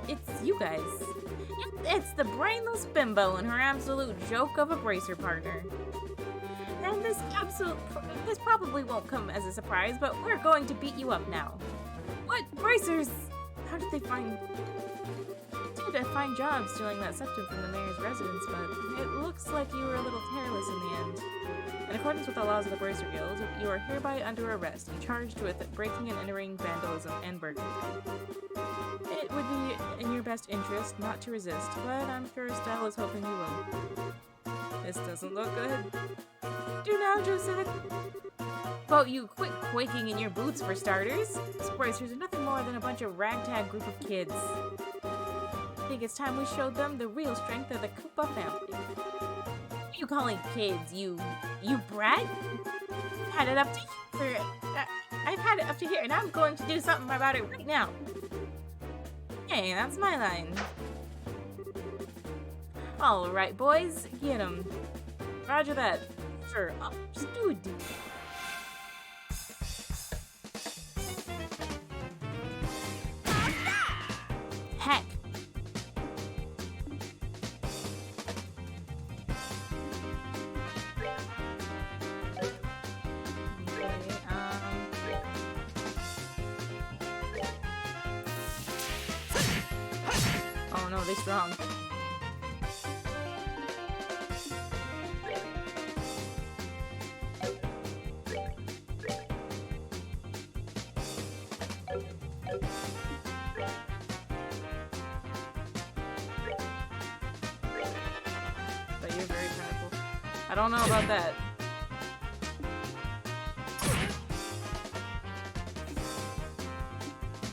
It's you guys. It's the brainless bimbo and her absolute joke of a bracer partner. And this probably won't come as a surprise, but we're going to beat you up now. What? Bracers? How did they find... Did I find jobs stealing that septum from the mayor's residence, but it looks like you were a little careless in the end. In accordance with the laws of the Bracer Guild, you are hereby under arrest and charged with breaking and entering, vandalism, and burglary. It would be in your best interest not to resist, but I'm sure Estelle is hoping you will. This doesn't look good. Do now, Josette. Well, you quit quaking in your boots for starters. These bracers are nothing more than a bunch of ragtag group of kids. I think it's time we showed them the real strength of the Koopa family. You calling kids, you brat? I've had it up to here, and I'm going to do something about it right now. Hey, that's my line. All right, boys, get 'em. Roger that. Sure, I'll just do it. Heck. Oh no, they're strong. But you're very powerful. I don't know about that.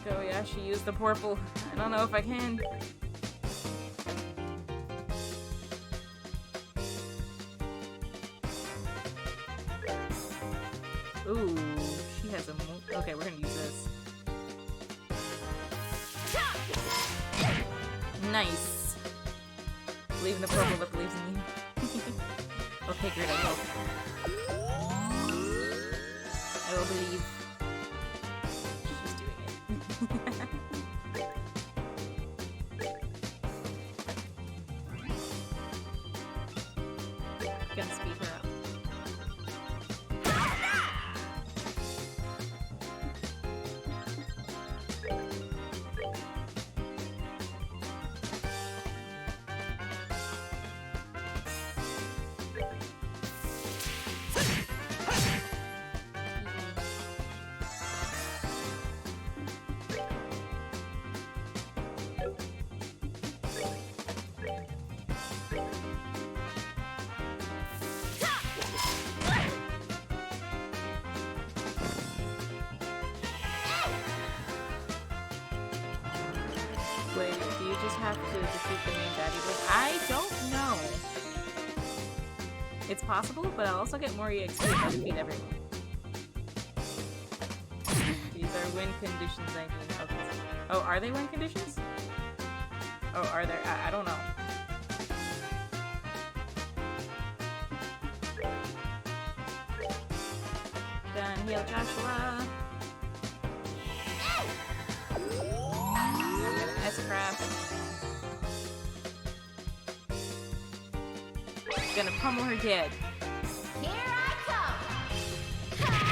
Go, Yashi, use the purple. I don't know if I can. Ooh, she has a okay, we're gonna use this. Nice. Believe in the purple that believes in you. Okay, great, I will believe. She's doing it. Gonna speed her up. Wait, do you just have to defeat the main baddie? I don't know. It's possible, but I'll also get more EXP if I defeat everyone. These are win conditions, I mean. Okay. Oh, are they win conditions? Oh, are there? I don't know. Done. Heal Joshua. Crap. Gonna pummel her dead. Here I come!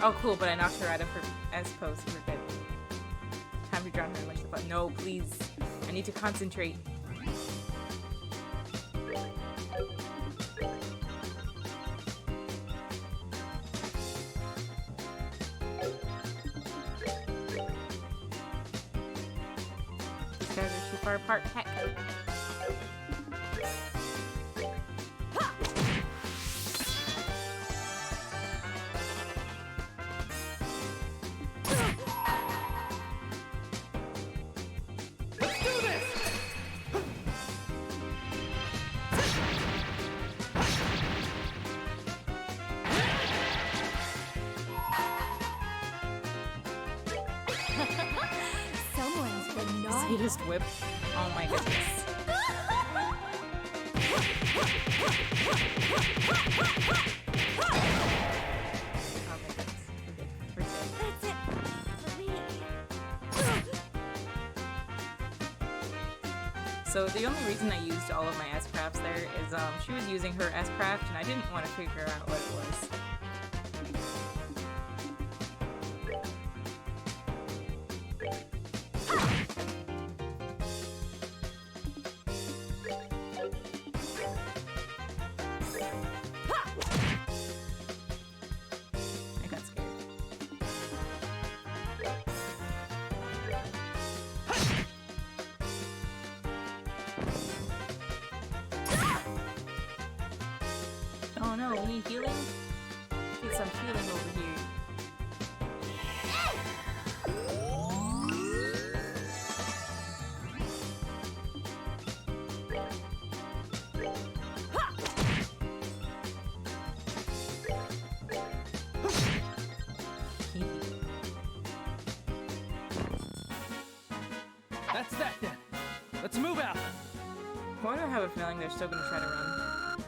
Oh, cool, but I knocked her out of her S pose. We're good. Time to drown her in much of the No, please. I need to concentrate. These guys are too far apart. Heck. Someone's been naughty. Sadist whip. Oh my goodness. Oh my goodness. We're good. We're good. That's it for me. So the only reason I used all of my S-crafts there is she was using her S-craft and I didn't want to figure out what it was. I got scared. Oh no, we need healing? Get some healing over here. That's that then. Let's move out. Why do I have a feeling they're still gonna try to run?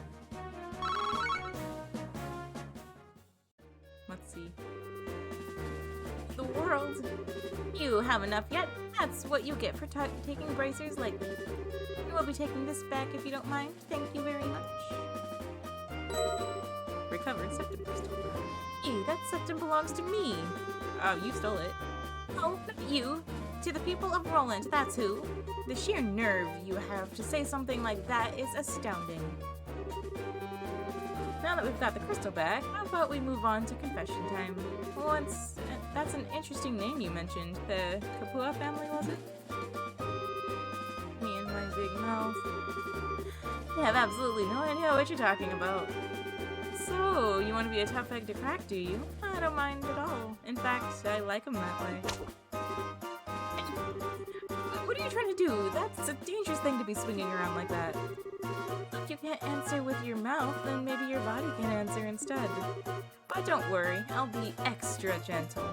Let's see. The world! You have enough yet? That's what you get for taking bracers like me. You will be taking this back if you don't mind. Thank you very much. Recovered septum crystal. Ew, that septum belongs to me. Oh, you stole it. Oh, not you. To the people of Roland, that's who. The sheer nerve you have to say something like that is astounding. Now that we've got the crystal back, how about we move on to confession time? Once, that's an interesting name you mentioned. The Kapua family, was it? Me and my big mouth. I have absolutely no idea what you're talking about. So, you want to be a tough egg to crack, do you? I don't mind at all. In fact, I like them that way. What are you trying to do? That's a dangerous thing to be swinging around like that. If you can't answer with your mouth, then maybe your body can answer instead. But don't worry, I'll be extra gentle.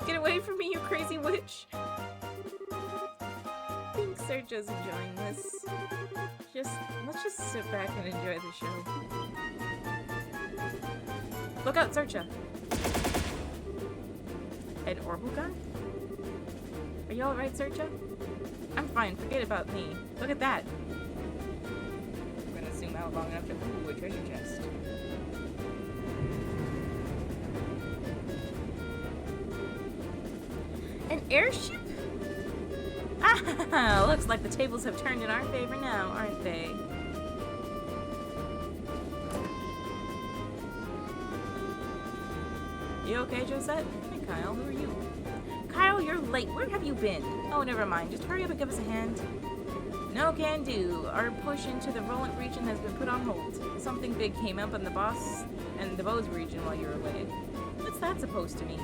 Get away from me, you crazy witch! I think Sergio's enjoying this. Let's just sit back and enjoy the show. Look out, Sergio! An orbital gun? Are you alright, Sergio? I'm fine, forget about me. Look at that! We're gonna zoom out long enough to ooh, a treasure chest. An airship? Ah, looks like the tables have turned in our favor now, aren't they? You okay, Josette? Hey, Kyle, who are you? Kyle, you're late. Where have you been? Oh, never mind. Just hurry up and give us a hand. No can do. Our push into the Roland region has been put on hold. Something big came up in the boss and the Bose region while you were away. What's that supposed to mean?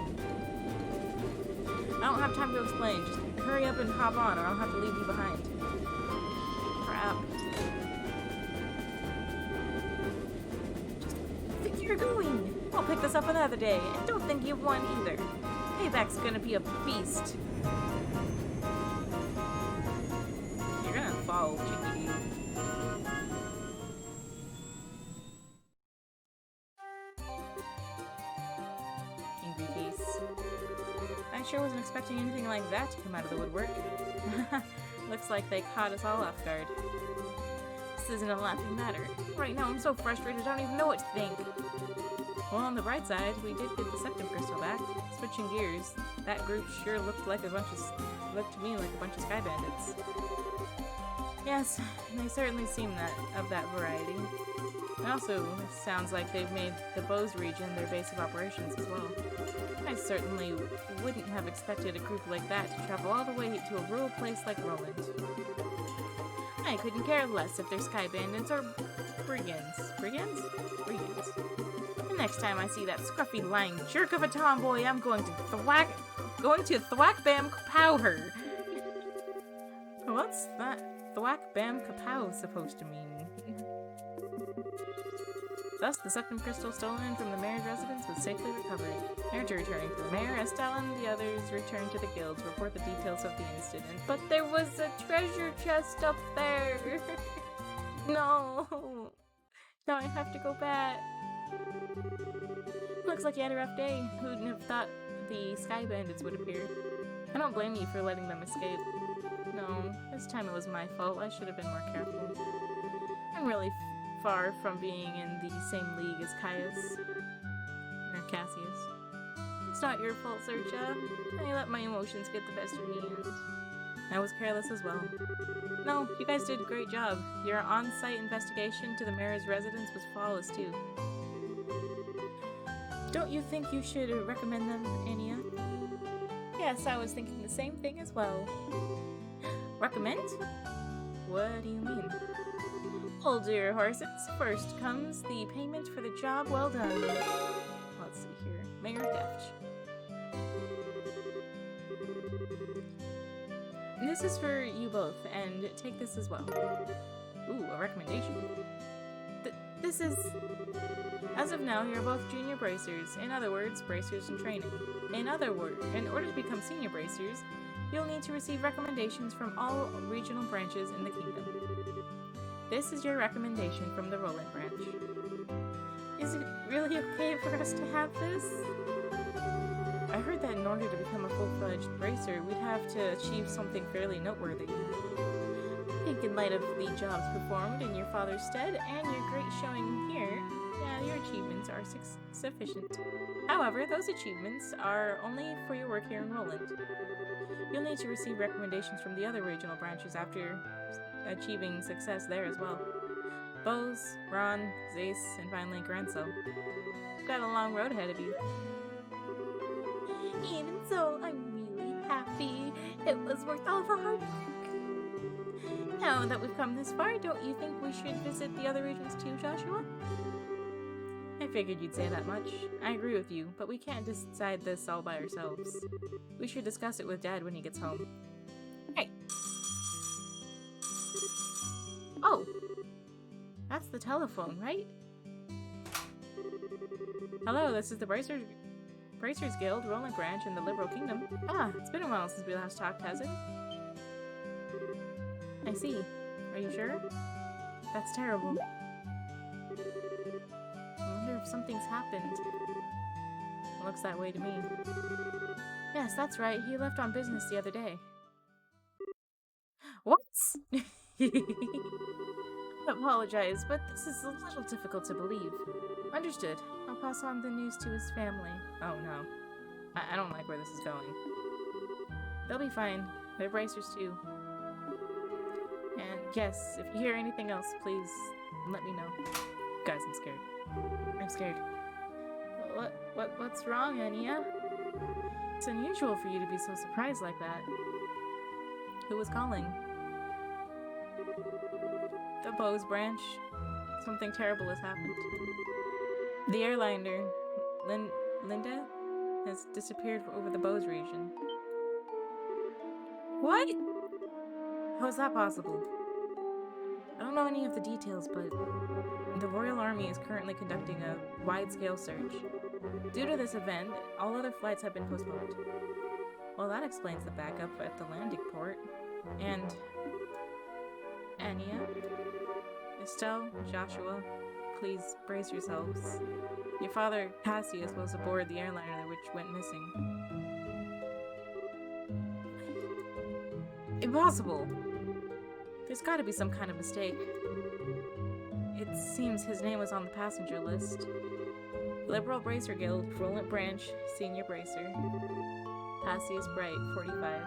I don't have time to explain. Just hurry up and hop on or I'll have to leave you behind. Crap. Just think you're going. I'll pick this up another day. And don't think you've won either. Payback's gonna be a beast. You're gonna fall, Chicky. Angry face. I sure wasn't expecting anything like that to come out of the woodwork. Looks like they caught us all off guard. isn't a laughing matter. Right now I'm so frustrated I don't even know what to think. Well, on the bright side, we did get the septum crystal back. Switching gears, that group sure looked to me like a bunch of sky bandits. Yes, they certainly seem of that variety. It also sounds like they've made the Bose region their base of operations as well. I certainly wouldn't have expected a group like that to travel all the way to a rural place like Roland. I couldn't care less if they're sky bandits or brigands. Brigands? Brigands. The next time I see that scruffy lying jerk of a tomboy, I'm going to thwack bam kapow her. What's that thwack bam kapow supposed to mean? Thus, the septum crystal stolen from the mayor's residence was safely recovered. After returning to the mayor, Estelle and the others returned to the guild to report the details of the incident. But there was a treasure chest up there! No! Now I have to go back. Looks like you had a rough day. Who'd have thought the sky bandits would appear? I don't blame you for letting them escape. No, this time it was my fault. I should have been more careful. I'm really far from being in the same league as Caius. Or Cassius. It's not your fault, Searcha. I let my emotions get the best of me, and I was careless as well. No, you guys did a great job. Your on-site investigation to the mayor's residence was flawless, too. Don't you think you should recommend them, Anya? Yes, I was thinking the same thing as well. Recommend? What do you mean? Hold your horses. First comes the payment for the job well done. Let's see here. Mayor Deft. This is for you both, and take this as well. Ooh, a recommendation. This is... As of now, you're both junior bracers. In other words, bracers in training. In order to become senior bracers, you'll need to receive recommendations from all regional branches in the kingdom. This is your recommendation from the Roland branch. Is it really okay for us to have this? I heard that in order to become a full-fledged bracer, we'd have to achieve something fairly noteworthy. I think in light of the jobs performed in your father's stead and your great showing here, your achievements are sufficient. However, those achievements are only for your work here in Roland. You'll need to receive recommendations from the other regional branches after achieving success there as well. Bose, Ron, Zace, and finally Grancel. You've got a long road ahead of you. Even so, I'm really happy. It was worth all the hard work. Now that we've come this far, don't you think we should visit the other regions too, Joshua? I figured you'd say that much. I agree with you, but we can't decide this all by ourselves. We should discuss it with Dad when he gets home. Hey! Oh! That's the telephone, right? Hello, this is the Bracers Guild, Roland Branch, in the Liberal Kingdom. Ah, it's been a while since we last talked, has it? I see. Are you sure? That's terrible. I wonder if something's happened. It looks that way to me. Yes, that's right. He left on business the other day. What? I apologize, but this is a little difficult to believe. Understood. I'll pass on the news to his family. Oh no. I don't like where this is going. They'll be fine. They're bracers too. And yes, if you hear anything else, please let me know. Guys, I'm scared. I'm scared. What's wrong, Anya? It's unusual for you to be so surprised like that. Who was calling? The Bose branch. Something terrible has happened. The airliner, Linda, has disappeared over the Bose region. What? How is that possible? I don't know any of the details, but the Royal Army is currently conducting a wide-scale search. Due to this event, all other flights have been postponed. Well, that explains the backup at the landing port. And Anya, Estelle, Joshua, please brace yourselves. Your father, Cassius, was aboard the airliner which went missing. Impossible! There's gotta be some kind of mistake. It seems his name was on the passenger list. Liberal Bracer Guild, Roland Branch, Senior Bracer. Passius Bright, 45.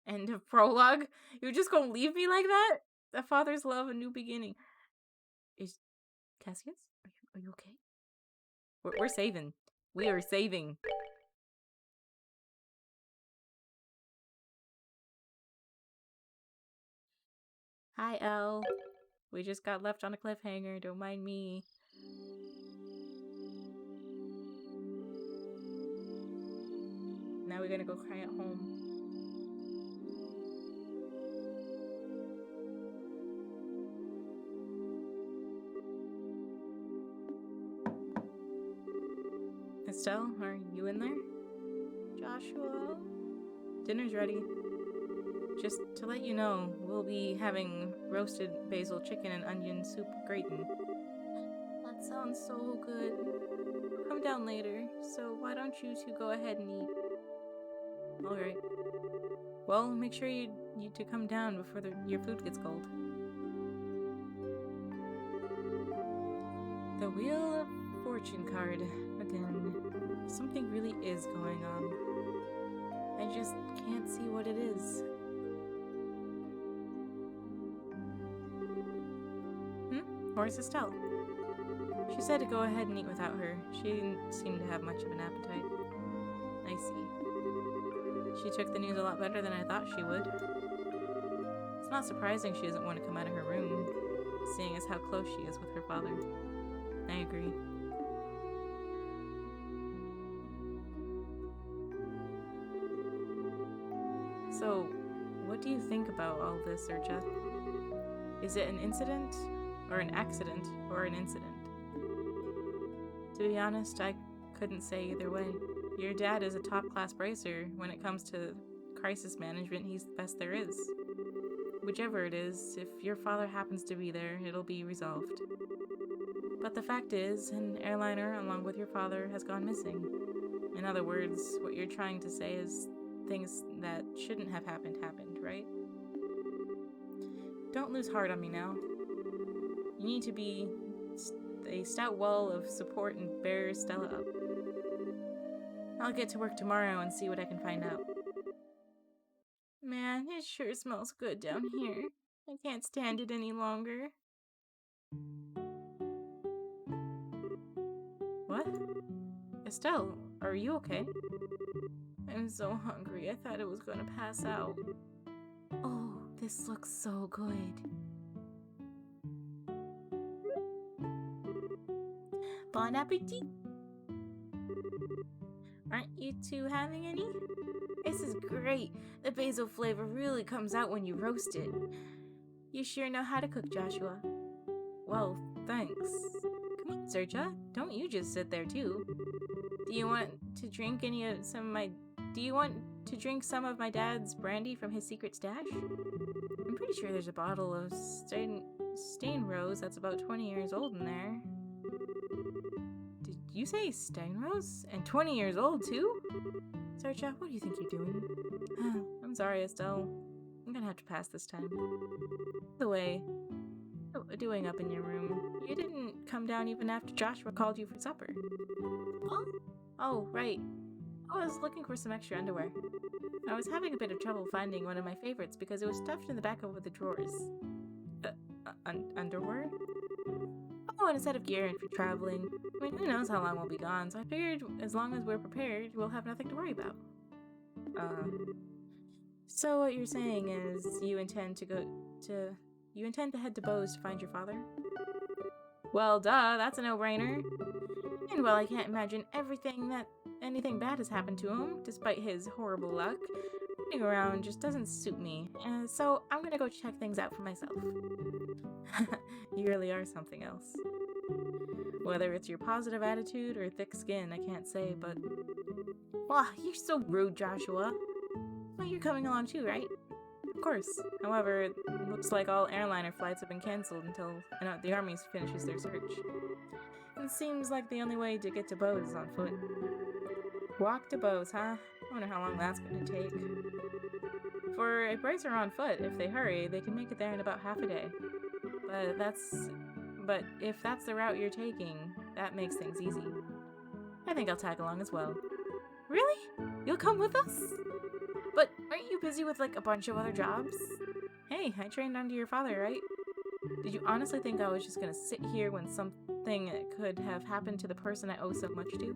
End of prologue? You're just gonna leave me like that? A father's love, a new beginning. Is Cassius? Are you okay? We're saving. We are saving. Hi, Elle. We just got left on a cliffhanger. Don't mind me. Now we're gonna go cry at home. Estelle, are you in there? Joshua? Dinner's ready. Just to let you know, we'll be having roasted basil chicken and onion soup gratin. That sounds so good. I'll come down later, so why don't you two go ahead and eat? Alright. Well, make sure you to come down before your food gets cold. The Wheel of Fortune card. Again. Something really is going on. I just can't see what it is. Where's Estelle? She said to go ahead and eat without her. She didn't seem to have much of an appetite. I see. She took the news a lot better than I thought she would. It's not surprising she doesn't want to come out of her room, seeing as how close she is with her father. I agree. So, what do you think about all this, Urcha? Is it an incident? Or an accident? Or an incident? To be honest, I couldn't say either way. Your dad is a top-class bracer. When it comes to crisis management, he's the best there is. Whichever it is, if your father happens to be there, it'll be resolved. But the fact is, an airliner, along with your father, has gone missing. In other words, what you're trying to say is things that shouldn't have happened, right? Don't lose heart on me now. You need to be a stout wall of support and bear Stella up. I'll get to work tomorrow and see what I can find out. Man, it sure smells good down here. I can't stand it any longer. What? Estelle, are you okay? I'm so hungry, I thought I was gonna pass out. Oh, this looks so good. Bon appetit! Aren't you two having any? This is great! The basil flavor really comes out when you roast it. You sure know how to cook, Joshua. Well, thanks. Come on, Serja. Don't you just sit there too. Do you want to drink some of my dad's brandy from his secret stash? I'm pretty sure there's a bottle of stain rose that's about 20 years old in there. Did you say stain rose? And 20 years old too? Serja, what do you think you're doing? I'm sorry, Estelle. I'm gonna have to pass this time. By the way, what are you doing up in your room? You didn't come down even after Joshua called you for supper. Huh? Oh, right. I was looking for some extra underwear. I was having a bit of trouble finding one of my favorites because it was stuffed in the back of the drawers. Underwear? Oh, and a set of gear for traveling. I mean, who knows how long we'll be gone, so I figured as long as we're prepared, we'll have nothing to worry about. So what you're saying is you intend to head to Bose to find your father? Well, duh, that's a no-brainer. And while I can't imagine anything bad has happened to him, despite his horrible luck, running around just doesn't suit me, so I'm gonna go check things out for myself. You really are something else. Whether it's your positive attitude or thick skin, I can't say, but... Wow, you're so rude, Joshua. Well, you're coming along too, right? Of course. However, it looks like all airliner flights have been cancelled until the Army finishes their search. It seems like the only way to get to Bose is on foot. Walk to Bose, huh? I wonder how long that's gonna take. For a bracer on foot, if they hurry, they can make it there in about half a day. But if that's the route you're taking, that makes things easy. I think I'll tag along as well. Really? You'll come with us? But aren't you busy with like a bunch of other jobs? Hey, I trained under your father, right? Did you honestly think I was just gonna sit here when something could have happened to the person I owe so much to?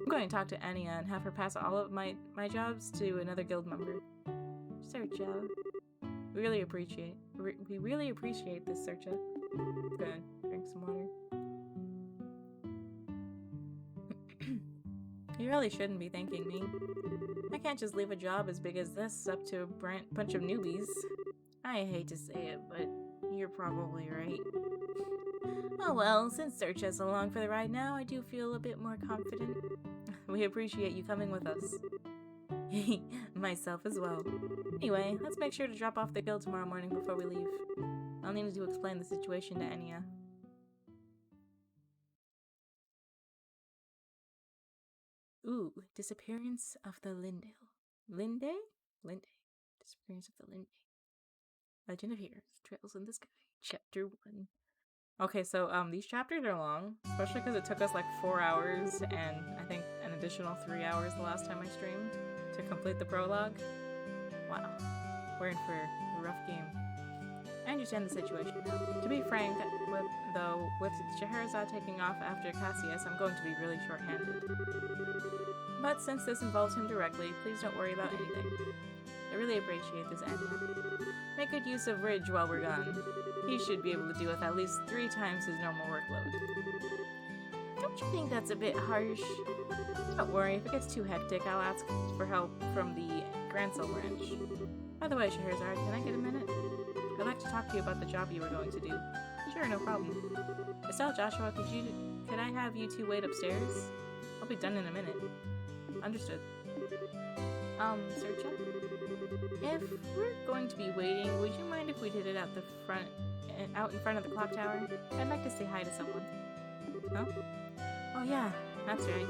I'm going to talk to Anya and have her pass all of my jobs to another guild member. Searcha. We really appreciate this, Searcha. Good. Drink some water. You really shouldn't be thanking me. I can't just leave a job as big as this up to a bunch of newbies. I hate to say it, but you're probably right. Oh well, since Searcha's along for the ride now, I do feel a bit more confident. We appreciate you coming with us. Myself as well. Anyway, let's make sure to drop off the guild tomorrow morning before we leave. I'll need to explain the situation to Anya. Ooh, disappearance of the Lindale. Linde? Disappearance of the Linde. Legend of Heroes, Trails in the Sky, Chapter 1. Okay, so these chapters are long, especially because it took us like 4 hours and I think an additional 3 hours the last time I streamed to complete the prologue. Wow, we're in for a rough game. I understand the situation now. To be frank, with Scheherazade taking off after Cassius, I'm going to be really short-handed. But since this involves him directly, please don't worry about anything. I really appreciate this, Anya. Make good use of Ridge while we're gone. He should be able to deal with at least 3 times his normal workload. Don't you think that's a bit harsh? Don't worry, if it gets too hectic, I'll ask for help from the Grancel branch. By the way, Scheherazade, can I get a minute? I'd like to talk to you about the job you were going to do. Sure, no problem. Estelle, Joshua, could I have you 2 wait upstairs? I'll be done in a minute. Understood. Searcha? If we're going to be waiting, would you mind if we did it out in front of the clock tower? I'd like to say hi to someone. Huh? Oh yeah, that's right.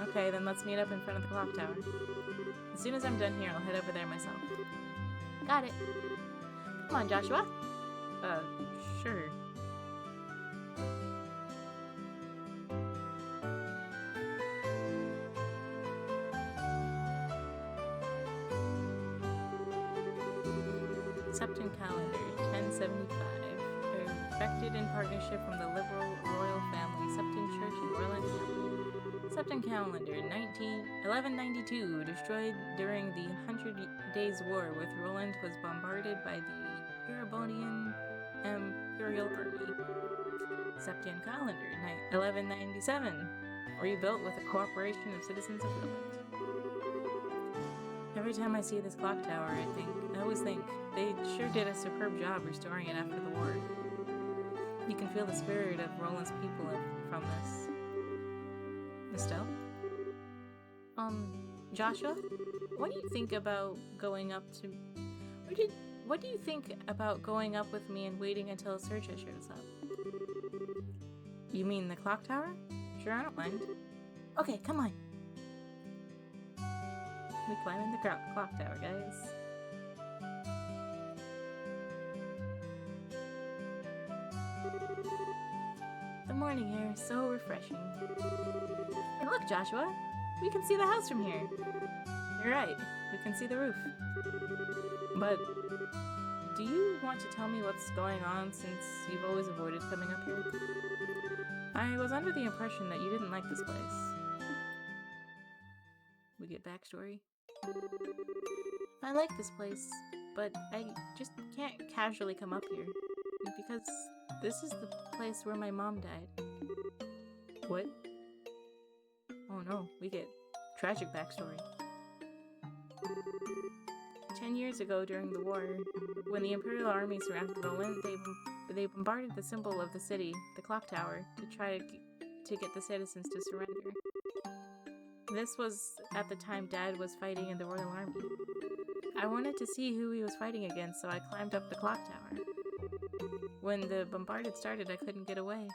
Okay, then let's meet up in front of the clock tower. As soon as I'm done here, I'll head over there myself. Got it. Come on, Joshua. Sure. Septon Calendar, 1075. Perfected in partnership from the liberal royal family, Septon Church in Orland County. Septon Calendar, 1192. Destroyed during the 100 Days War with Roland was bombarded by the Erebonian Imperial Army. Septon Calendar, 1197. Rebuilt with the cooperation of citizens of Roland. Every time I see this clock tower, I always think, they sure did a superb job restoring it after the war. You can feel the spirit of Roland's people from this. Estelle? Joshua? What do you think about going up to... What do you think about going up with me and waiting until Searcha shows up? You mean the clock tower? Sure, I don't mind. Okay, come on. We climbing the clock tower, guys. The morning air is so refreshing. Hey, look, Joshua! We can see the house from here. You're right, we can see the roof. But do you want to tell me what's going on since you've always avoided coming up here? I was under the impression that you didn't like this place. We get backstory. I like this place, but I just can't casually come up here. Because this is the place where my mom died. What? Oh no, we get tragic backstory. 10 years ago during the war, when the Imperial Army surrounded Roland, they bombarded the symbol of the city, the clock tower, to try to get the citizens to surrender. This was at the time Dad was fighting in the Royal Army. I wanted to see who he was fighting against, so I climbed up the clock tower. When the bombardment started, I couldn't get away.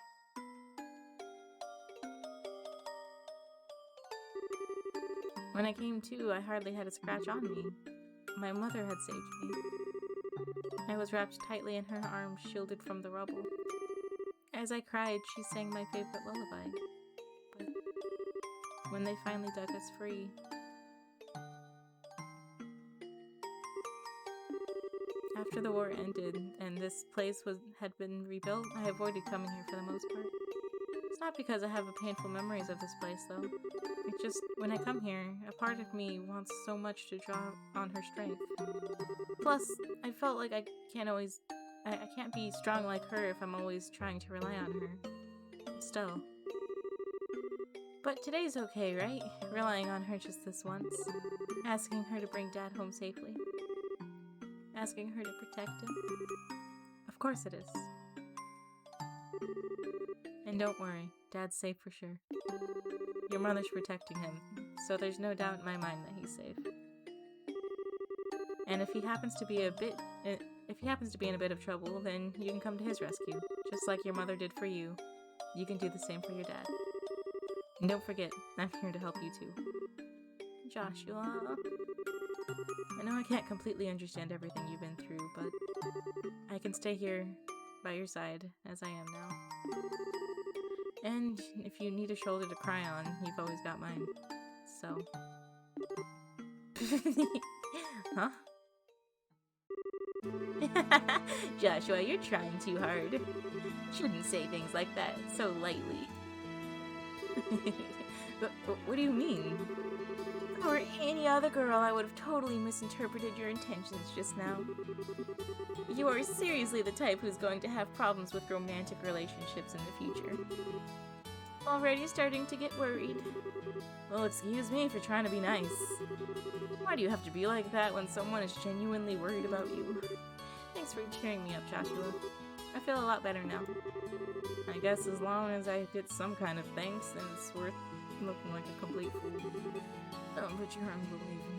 When I came to, I hardly had a scratch on me. my mother had saved me. I was wrapped tightly in her arms, shielded from the rubble. As I cried, she sang my favorite lullaby. But when they finally dug us free, after the war ended and this place had been rebuilt, I avoided coming here for the most part. It's not because I have painful memories of this place, though. It's just, when I come here, a part of me wants so much to draw on her strength. Plus, I felt like I can't be strong like her if I'm always trying to rely on her. Still. But today's okay, right? Relying on her just this once. Asking her to bring Dad home safely. Asking her to protect him. Of course it is. And don't worry, Dad's safe for sure. Your mother's protecting him, so there's no doubt in my mind that he's safe. And if he happens to be in a bit of trouble, then you can come to his rescue, just like your mother did for you. You can do the same for your dad. And don't forget, I'm here to help you too. Joshua. I know I can't completely understand everything you've been through, but I can stay here by your side as I am now. And if you need a shoulder to cry on, you've always got mine. So. Huh? Joshua, you're trying too hard. Shouldn't say things like that so lightly. What do you mean? If I were any other girl, I would have totally misinterpreted your intentions just now. You are seriously the type who's going to have problems with romantic relationships in the future. Already starting to get worried. Well, excuse me for trying to be nice. Why do you have to be like that when someone is genuinely worried about you? Thanks for cheering me up, Joshua. I feel a lot better now. I guess as long as I get some kind of thanks, then it's worth looking like a complete fool. Oh, but you're unbelievable.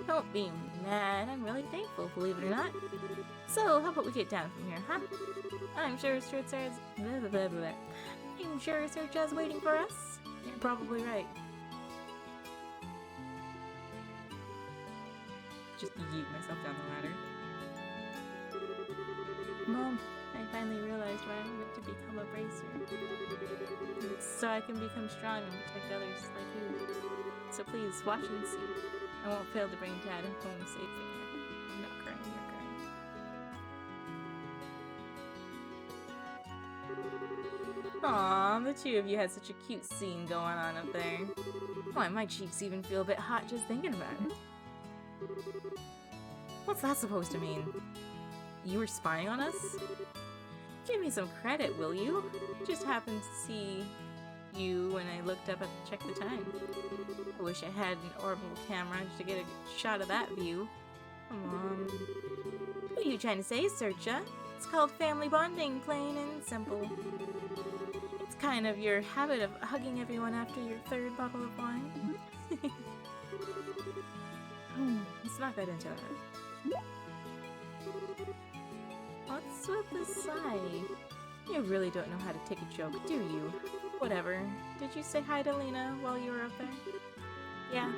Don't be mad. I'm really thankful, believe it or not. So, how about we get down from here, huh? I'm sure Serja's waiting for us. You're probably right. Just yeet myself down the ladder. Mom, I finally realized why I'm meant to become a bracer. It's so I can become strong and protect others like you. So please, watch and see. I won't fail to bring Dad home safe again. I'm not crying, you're crying. Aw, the two of you had such a cute scene going on up there. Why, my cheeks even feel a bit hot just thinking about it. What's that supposed to mean? You were spying on us? Give me some credit, will you? I just happened to see you when I looked up to check the time. I wish I had an orbital camera to get a shot of that view. Come on. What are you trying to say, Serja? It's called family bonding, plain and simple. It's kind of your habit of hugging everyone after your third bottle of wine. Let's not get into that. What's with the sigh? You really don't know how to take a joke, do you? Whatever. Did you say hi to Lena while you were up there? Yeah.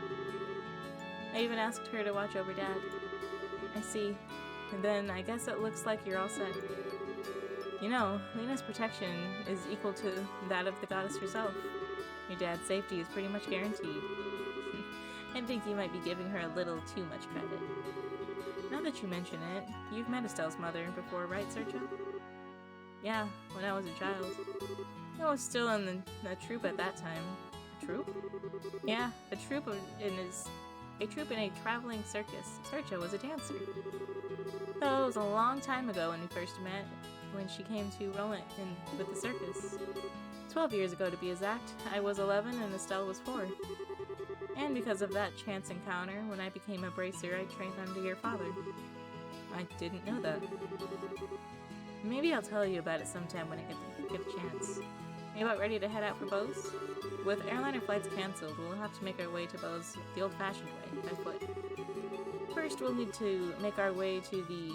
I even asked her to watch over Dad. I see. And then I guess it looks like you're all set. You know, Lena's protection is equal to that of the goddess herself. Your dad's safety is pretty much guaranteed. I think you might be giving her a little too much credit. Now that you mention it, you've met Estelle's mother before, right, Serja? Yeah, when I was a child. I was still in the troupe at that time. A troupe? Yeah, a troupe in a traveling circus. Serja was a dancer. Though it was a long time ago when we first met, when she came to Roland with the circus. 12 years ago to be exact. I was 11 and Estelle was 4. And because of that chance encounter, when I became a bracer, I trained under your father. I didn't know that. Maybe I'll tell you about it sometime when I get a chance. Are you about ready to head out for Bose? With airliner flights cancelled, we'll have to make our way to Bose the old-fashioned way, by foot. First, we'll need to make our way to the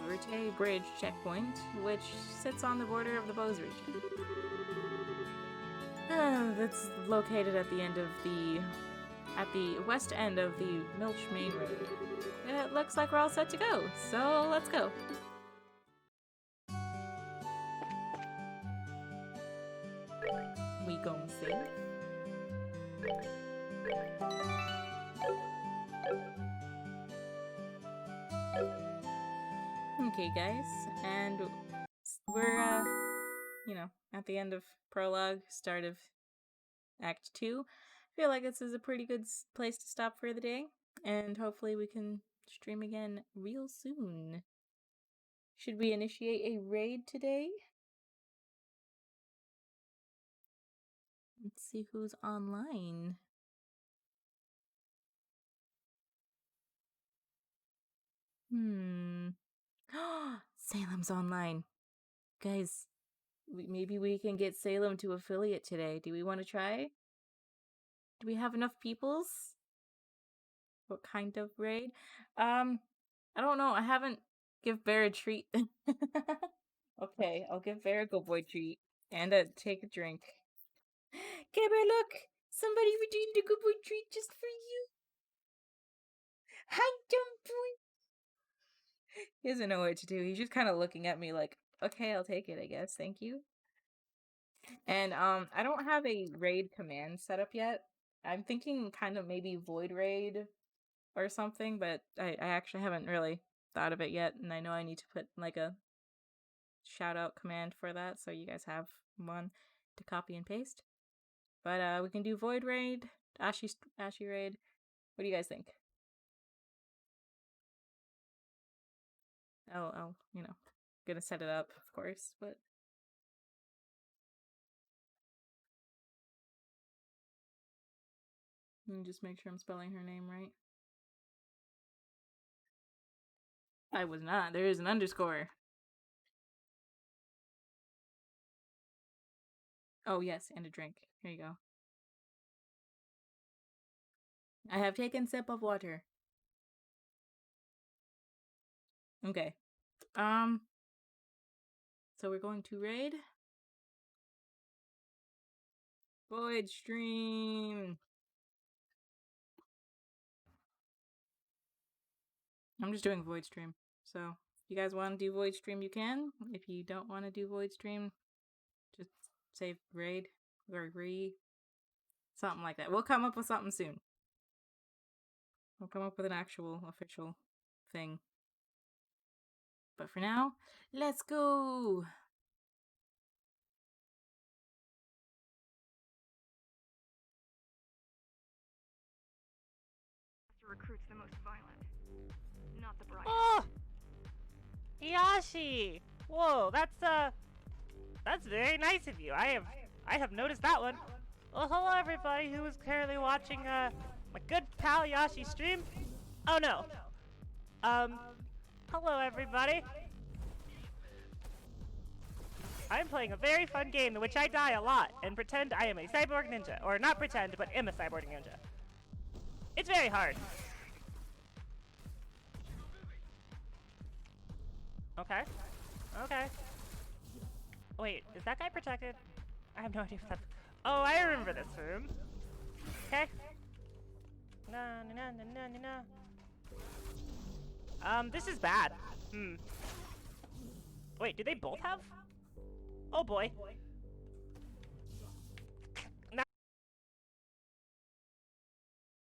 Verte Bridge checkpoint, which sits on the border of the Bose region. That's located at the end of the at the west end of the Milch Main Road. It looks like we're all set to go, so let's go. We gon' sing. Okay, guys, and we're, you know, at the end of prologue, start of Act 2. I feel like this is a pretty good place to stop for the day, and hopefully we can stream again real soon. Should we initiate a raid today? Let's see who's online. Salem's online. Guys, maybe we can get Salem to affiliate today. Do we want to try? Do we have enough peoples? What kind of raid? I don't know. I haven't give Bear a treat. Okay, I'll give Bear a good boy treat and take a drink. Okay, Bear, look! Somebody redeemed a good boy treat just for you. Hi, dumb boy. He doesn't know what to do. He's just kind of looking at me like, okay, I'll take it, I guess. Thank you. And I don't have a raid command set up yet. I'm thinking kind of maybe void raid or something, but I actually haven't really thought of it yet, and I know I need to put like a shout out command for that, so you guys have one to copy and paste. But we can do void raid, Ashy raid. What do you guys think? I'll gonna set it up, of course, but let me just make sure I'm spelling her name right. I was not. There is an underscore. Oh, yes, and a drink. Here you go. I have taken sip of water. Okay. So we're going to raid. Void stream. I'm just doing void stream. So if you guys want to do void stream, you can. If you don't want to do void stream, just say raid or agree. Something like that. We'll come up with something soon. We'll come up with an actual official thing. But for now, let's go! Recruits the most violent, not the brightest. Oh! Iyashi! Whoa, that's very nice of you. I have noticed that one. Well, hello everybody who is currently watching, my good pal Yashi stream. Oh no. Hello everybody. I'm playing a very fun game in which I die a lot and pretend I am a cyborg ninja. Or not pretend, but am a cyborg ninja. It's very hard. Okay. Okay. Wait, is that guy protected? I have no idea if that's... Oh, I remember this room. Okay. Na na na na na na. This is bad. Wait, do they both have? Oh boy.